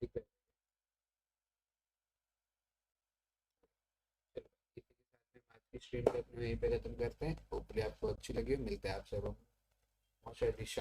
ठीक है, इसी के साथ में आज की स्ट्रीम को अपने वहीं पे खत्म करते हैं। होपफुली आपको अच्छी लगी हो। मिलते हैं आप सब शायद शाम